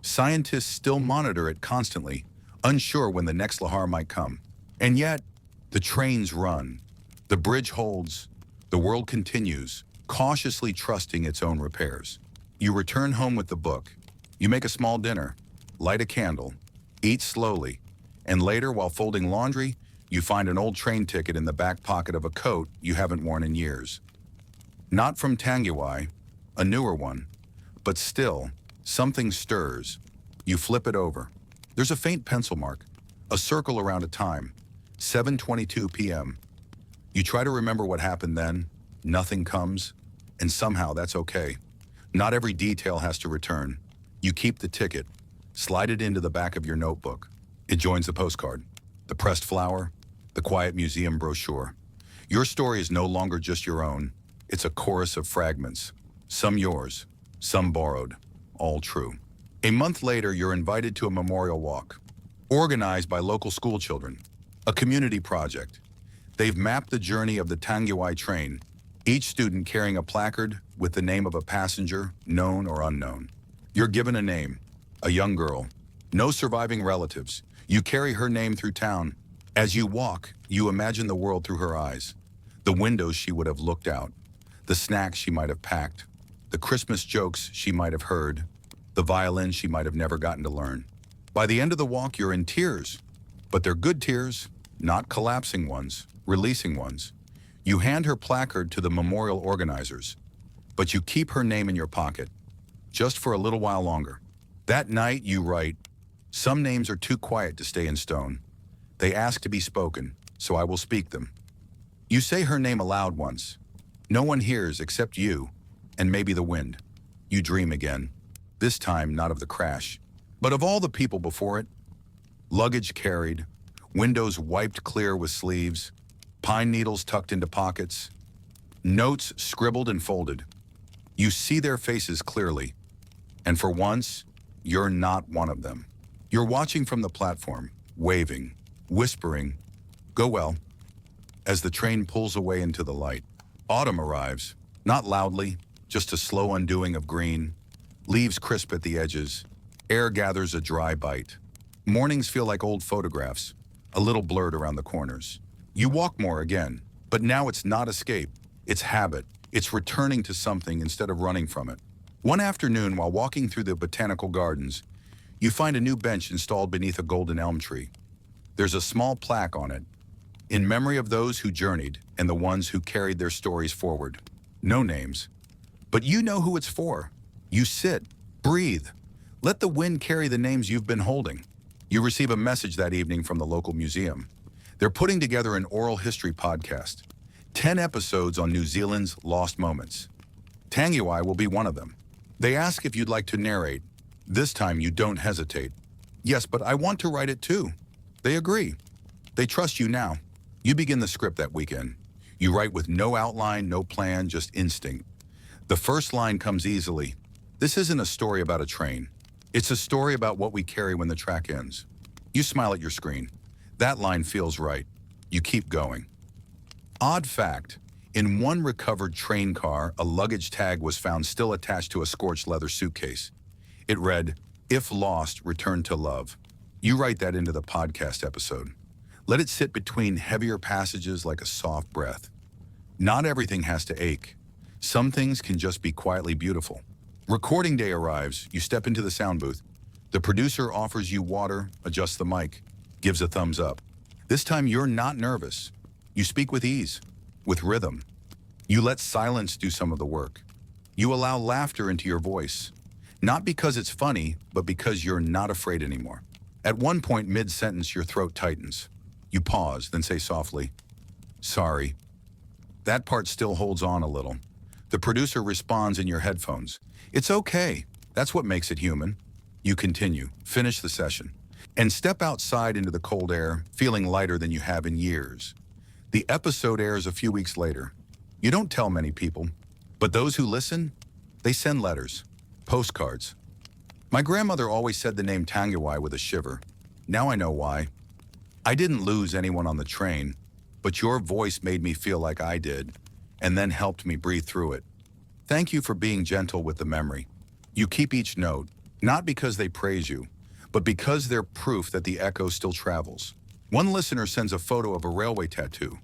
Scientists still monitor it constantly, unsure when the next lahar might come. And yet, the trains run. The bridge holds. The world continues, cautiously trusting its own repairs. You return home with the book. You make a small dinner, light a candle, eat slowly, and later, while folding laundry, you find an old train ticket in the back pocket of a coat you haven't worn in years. Not from Tangiwai, a newer one, but still, something stirs. You flip it over. There's a faint pencil mark, a circle around a time, 7:22 p.m. You try to remember what happened then, nothing comes, and somehow that's okay. Not every detail has to return. You keep the ticket, slide it into the back of your notebook. It joins the postcard, the pressed flower, the quiet museum brochure. Your story is no longer just your own. It's a chorus of fragments, some yours, some borrowed, all true. A month later, you're invited to a memorial walk, organized by local school children, a community project. They've mapped the journey of the Tangiwai train, each student carrying a placard with the name of a passenger, known or unknown. You're given a name, a young girl, no surviving relatives. You carry her name through town. As you walk, you imagine the world through her eyes, the windows she would have looked out, the snacks she might have packed, the Christmas jokes she might have heard, the violin she might have never gotten to learn. By the end of the walk, you're in tears, but they're good tears, not collapsing ones, releasing ones. You hand her placard to the memorial organizers, but you keep her name in your pocket, just for a little while longer. That night, you write, "Some names are too quiet to stay in stone. They ask to be spoken, so I will speak them." You say her name aloud once. No one hears except you, and maybe the wind. You dream again, this time not of the crash, but of all the people before it. Luggage carried, windows wiped clear with sleeves, pine needles tucked into pockets, notes scribbled and folded. You see their faces clearly, and for once, you're not one of them. You're watching from the platform, waving, whispering, "Go well," as the train pulls away into the light. Autumn arrives, not loudly, just a slow undoing of green, leaves crisp at the edges, air gathers a dry bite. Mornings feel like old photographs, a little blurred around the corners. You walk more again, but now it's not escape, it's habit. It's returning to something instead of running from it. One afternoon, while walking through the botanical gardens, you find a new bench installed beneath a golden elm tree. There's a small plaque on it, in memory of those who journeyed and the ones who carried their stories forward. No names, but you know who it's for. You sit, breathe, let the wind carry the names you've been holding. You receive a message that evening from the local museum. They're putting together an oral history podcast, 10 episodes on New Zealand's lost moments. Tangiwai will be one of them. They ask if you'd like to narrate. This time you don't hesitate. "Yes, but I want to write it too." They agree. They trust you now. You begin the script that weekend. You write with no outline, no plan, just instinct. The first line comes easily. "This isn't a story about a train. It's a story about what we carry when the track ends." You smile at your screen. That line feels right. You keep going. Odd fact, in one recovered train car, a luggage tag was found still attached to a scorched leather suitcase. It read, "If lost, return to love." You write that into the podcast episode. Let it sit between heavier passages like a soft breath. Not everything has to ache. Some things can just be quietly beautiful. Recording day arrives. You step into the sound booth. The producer offers you water, adjusts the mic, gives a thumbs up. This time you're not nervous. You speak with ease, with rhythm. You let silence do some of the work. You allow laughter into your voice. Not because it's funny, but because you're not afraid anymore. At one point mid-sentence, your throat tightens. You pause, then say softly, "Sorry." That part still holds on a little. The producer responds in your headphones. "It's okay. That's what makes it human." You continue, finish the session, and step outside into the cold air, feeling lighter than you have in years. The episode airs a few weeks later. You don't tell many people, but those who listen, they send letters, postcards. My grandmother always said the name Tangiwai with a shiver. Now I know why. I didn't lose anyone on the train, but your voice made me feel like I did, and then helped me breathe through it. Thank you for being gentle with the memory. You keep each note, not because they praise you, but because they're proof that the echo still travels. One listener sends a photo of a railway tattoo,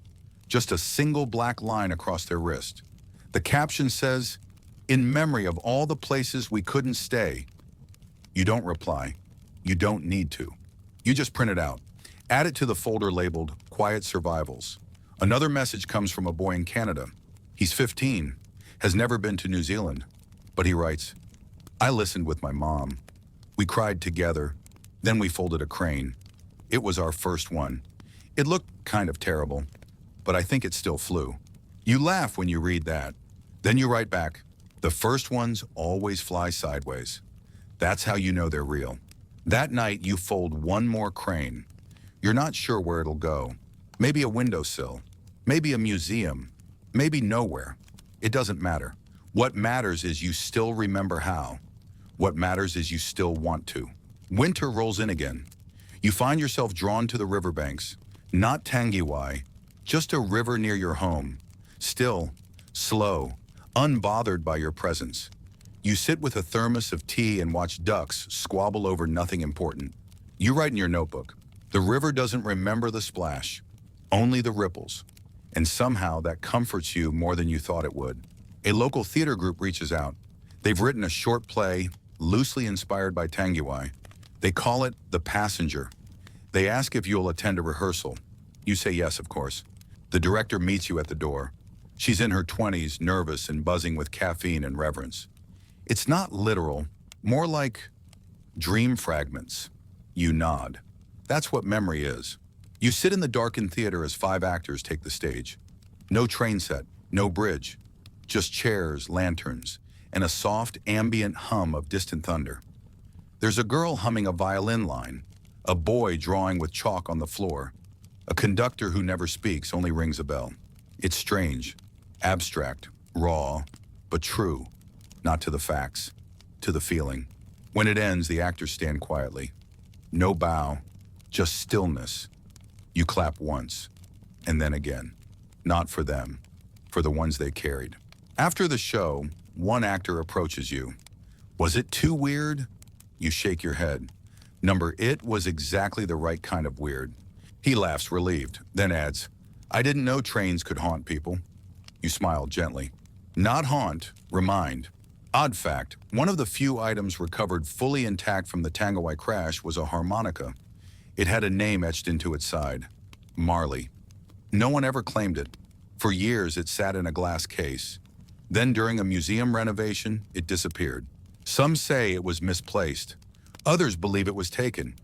just a single black line across their wrist. The caption says, "In memory of all the places we couldn't stay." You don't reply. You don't need to. You just print it out. Add it to the folder labeled Quiet Survivals. Another message comes from a boy in Canada. He's 15, has never been to New Zealand, but he writes, "I listened with my mom. We cried together, then we folded a crane. It was our first one. It looked kind of terrible, but I think it still flew." You laugh when you read that. Then you write back, "The first ones always fly sideways." That's how you know they're real. That night, you fold one more crane. You're not sure where it'll go. Maybe a windowsill, maybe a museum, maybe nowhere. It doesn't matter. What matters is you still remember how. What matters is you still want to. Winter rolls in again. You find yourself drawn to the riverbanks, not Tangiwai, just a river near your home. Still, slow, unbothered by your presence. You sit with a thermos of tea and watch ducks squabble over nothing important. You write in your notebook, "The river doesn't remember the splash, only the ripples." And somehow that comforts you more than you thought it would. A local theater group reaches out. They've written a short play, loosely inspired by Tangiwai. They call it The Passenger. They ask if you'll attend a rehearsal. You say yes, of course. The director meets you at the door. She's in her 20s, nervous and buzzing with caffeine and reverence. It's not literal, more like dream fragments. You nod. That's what memory is. You sit in the darkened theater as 5 actors take the stage. No train set, no bridge, just chairs, lanterns, and a soft ambient hum of distant thunder. There's a girl humming a violin line, a boy drawing with chalk on the floor, a conductor who never speaks, only rings a bell. It's strange, abstract, raw, but true. Not to the facts, to the feeling. When it ends, the actors stand quietly. No bow, just stillness. You clap once, and then again. Not for them, for the ones they carried. After the show, one actor approaches you. "Was it too weird?" You shake your head. It was exactly the right kind of weird. He laughs relieved, then adds, "I didn't know trains could haunt people." You smile gently. Not haunt, remind. Odd fact, one of the few items recovered fully intact from the Tangiwai crash was a harmonica. It had a name etched into its side, Marley. No one ever claimed it. For years, it sat in a glass case. Then during a museum renovation, it disappeared. Some say it was misplaced. Others believe it was taken,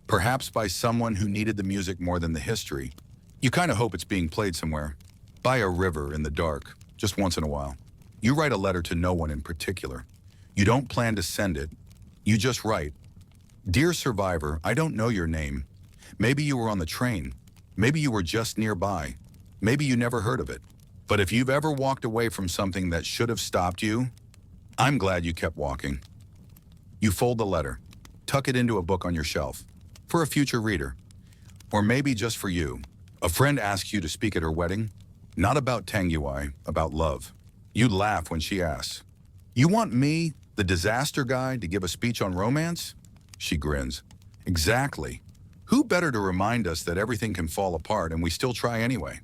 perhaps by someone who needed the music more than the history. You kind of hope it's being played somewhere, by a river in the dark, just once in a while. You write a letter to no one in particular. You don't plan to send it. You just write, "Dear survivor, I don't know your name. Maybe you were on the train. Maybe you were just nearby. Maybe you never heard of it. But if you've ever walked away from something that should have stopped you, I'm glad you kept walking." You fold the letter, tuck it into a book on your shelf, for a future reader. Or maybe just for you. A friend asks you to speak at her wedding, not about Tangiwai, about love. You laugh when she asks, "You want me, the disaster guy, to give a speech on romance?" She grins. "Exactly. Who better to remind us that everything can fall apart and we still try anyway?"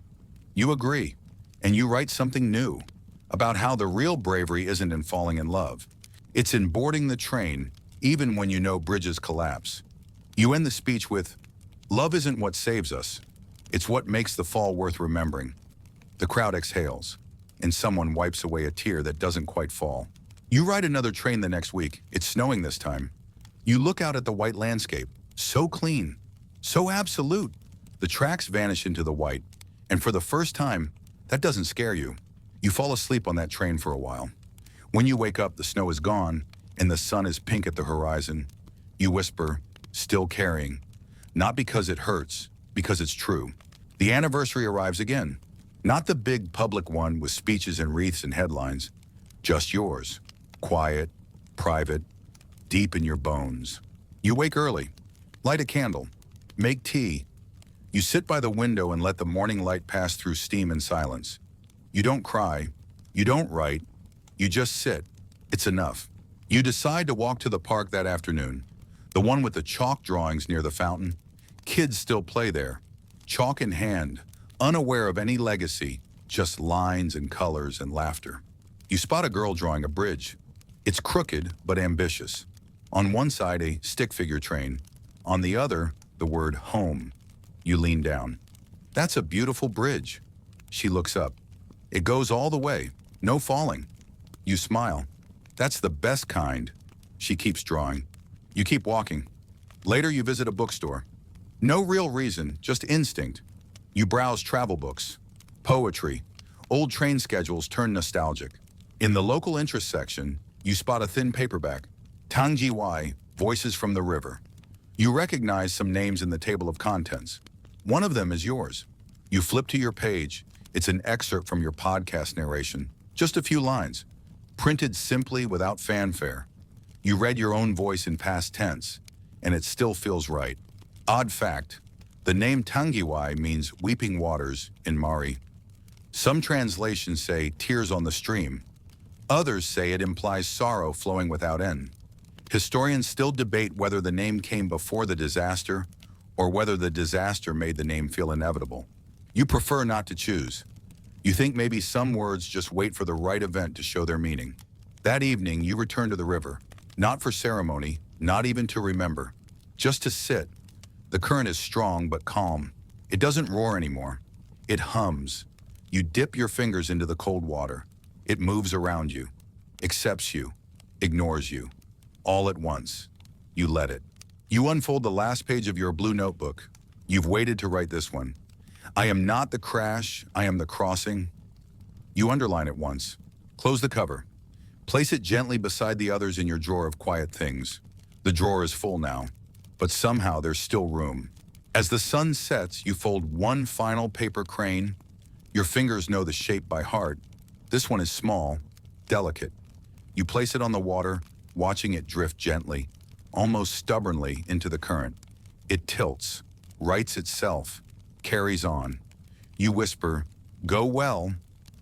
You agree, and you write something new about how the real bravery isn't in falling in love. It's in boarding the train, even when you know bridges collapse. You end the speech with, "Love isn't what saves us. It's what makes the fall worth remembering." The crowd exhales, and someone wipes away a tear that doesn't quite fall. You ride another train the next week. It's snowing this time. You look out at the white landscape, so clean, so absolute. The tracks vanish into the white, and for the first time, that doesn't scare you. You fall asleep on that train for a while. When you wake up, the snow is gone, and the sun is pink at the horizon. You whisper, "Still carrying." Not because it hurts, because it's true. The anniversary arrives again. Not the big public one with speeches and wreaths and headlines. Just yours. Quiet, private, deep in your bones. You wake early, light a candle, make tea. You sit by the window and let the morning light pass through steam in silence. You don't cry, you don't write, You just sit. It's enough. You decide to walk to the park that afternoon, the one with the chalk drawings near the fountain. Kids still play there, chalk in hand, unaware of any legacy, just lines and colors and laughter. You spot a girl drawing a bridge. It's crooked but ambitious. On one side, a stick figure train. On the other, the word home. You lean down. That's a beautiful bridge. She looks up. It goes all the way, no falling. You smile. That's the best kind. She keeps drawing. You keep walking. Later, you visit a bookstore. No real reason, just instinct. You browse travel books, poetry, old train schedules turn nostalgic. In the local interest section, you spot a thin paperback, Tangiwai, Voices from the River. You recognize some names in the table of contents. One of them is yours. You flip to your page. It's an excerpt from your podcast narration, just a few lines, printed simply without fanfare. You read your own voice in past tense, and it still feels right. Odd fact, the name Tangiwai means weeping waters in Mari. Some translations say tears on the stream. Others say it implies sorrow flowing without end. Historians still debate whether the name came before the disaster or whether the disaster made the name feel inevitable. You prefer not to choose. You think maybe some words just wait for the right event to show their meaning. That evening, you return to the river, not for ceremony, not even to remember, just to sit. The current is strong but calm. It doesn't roar anymore. It hums. You dip your fingers into the cold water. It moves around you, accepts you, ignores you. All at once. You let it. You unfold the last page of your blue notebook. You've waited to write this one. I am not the crash, I am the crossing. You underline it once. Close the cover. Place it gently beside the others in your drawer of quiet things. The drawer is full now, but somehow there's still room. As the sun sets, you fold one final paper crane. Your fingers know the shape by heart. This one is small, delicate. You place it on the water, watching it drift gently, almost stubbornly into the current. It tilts, rights itself, carries on. You whisper, "Go well."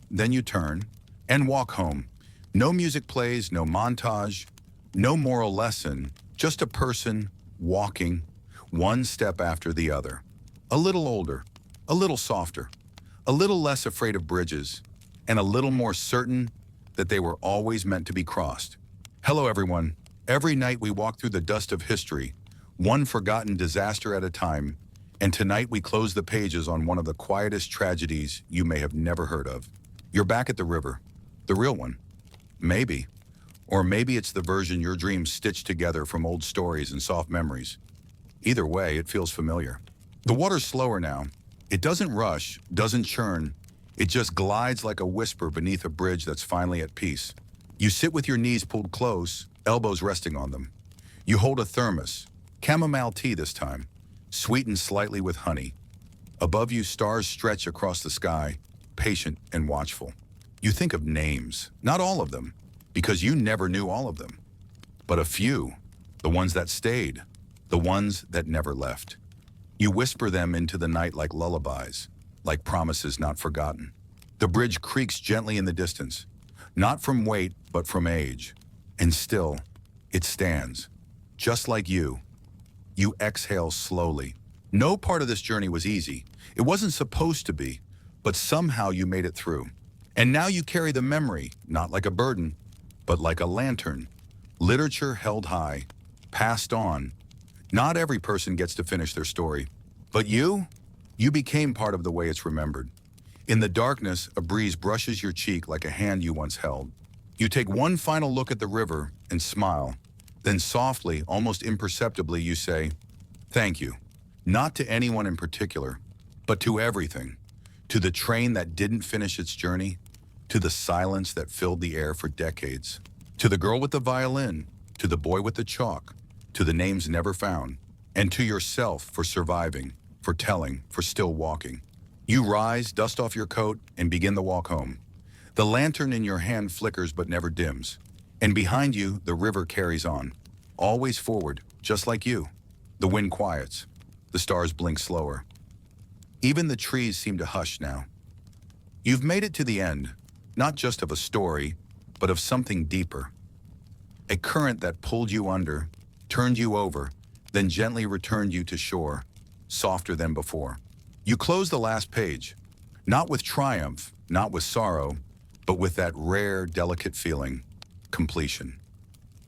Then you turn and walk home. No music plays, no montage, no moral lesson, just a person walking, one step after the other. A little older, a little softer, a little less afraid of bridges, and a little more certain that they were always meant to be crossed. Hello, everyone. Every night we walk through the dust of history, one forgotten disaster at a time, and tonight we close the pages on one of the quietest tragedies you may have never heard of. You're back at the river, the real one. Maybe. Or maybe it's the version your dreams stitched together from old stories and soft memories. Either way, it feels familiar. The water's slower now. It doesn't rush, doesn't churn. It just glides like a whisper beneath a bridge that's finally at peace. You sit with your knees pulled close, elbows resting on them. You hold a thermos, chamomile tea this time, sweetened slightly with honey. Above you, stars stretch across the sky, patient and watchful. You think of names, not all of them, because you never knew all of them, but a few, the ones that stayed, the ones that never left. You whisper them into the night like lullabies, like promises not forgotten. The bridge creaks gently in the distance, not from weight, but from age. And still, it stands, just like you. You exhale slowly. No part of this journey was easy. It wasn't supposed to be, but somehow you made it through. And now you carry the memory, not like a burden, but like a lantern. Literature held high, passed on. Not every person gets to finish their story, but you became part of the way it's remembered. In the darkness, a breeze brushes your cheek like a hand you once held. You take one final look at the river and smile. Then softly, almost imperceptibly, you say, "Thank you." Not to anyone in particular, but to everything. To the train that didn't finish its journey, to the silence that filled the air for decades, to the girl with the violin, to the boy with the chalk, to the names never found, and to yourself for surviving, for telling, for still walking. You rise, dust off your coat, and begin the walk home. The lantern in your hand flickers but never dims, and behind you, the river carries on, always forward, just like you. The wind quiets. The stars blink slower. Even the trees seem to hush now. You've made it to the end, not just of a story, but of something deeper. A current that pulled you under, turned you over, then gently returned you to shore, softer than before. You close the last page, not with triumph, not with sorrow, but with that rare, delicate feeling, completion.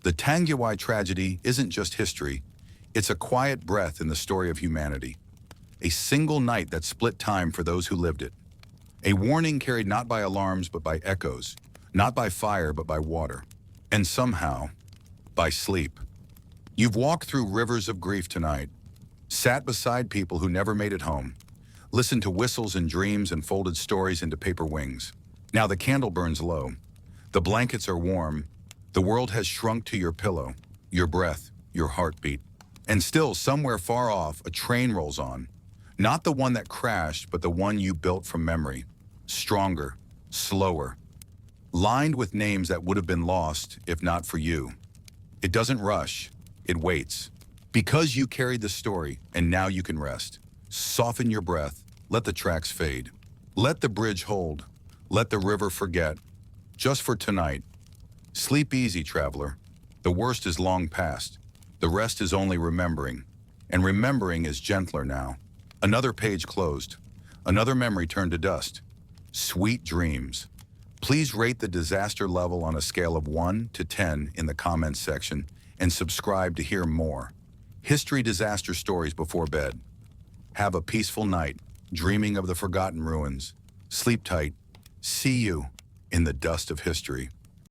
The Tangiwai tragedy isn't just history, it's a quiet breath in the story of humanity. A single night that split time for those who lived it. A warning carried not by alarms but by echoes, not by fire but by water, and somehow, by sleep. You've walked through rivers of grief tonight, sat beside people who never made it home, listened to whistles and dreams and folded stories into paper wings. Now the candle burns low, the blankets are warm, the world has shrunk to your pillow, your breath, your heartbeat. And still, somewhere far off, a train rolls on. Not the one that crashed, but the one you built from memory. Stronger, slower, lined with names that would have been lost if not for you. It doesn't rush, it waits. Because you carried the story, and now you can rest. Soften your breath, let the tracks fade. Let the bridge hold, let the river forget. Just for tonight. Sleep easy, traveler. The worst is long past. The rest is only remembering. And remembering is gentler now. Another page closed. Another memory turned to dust. Sweet dreams. Please rate the disaster level on a scale of 1 to 10 in the comments section and subscribe to hear more. History disaster stories before bed. Have a peaceful night, dreaming of the forgotten ruins. Sleep tight. See you in the dust of history.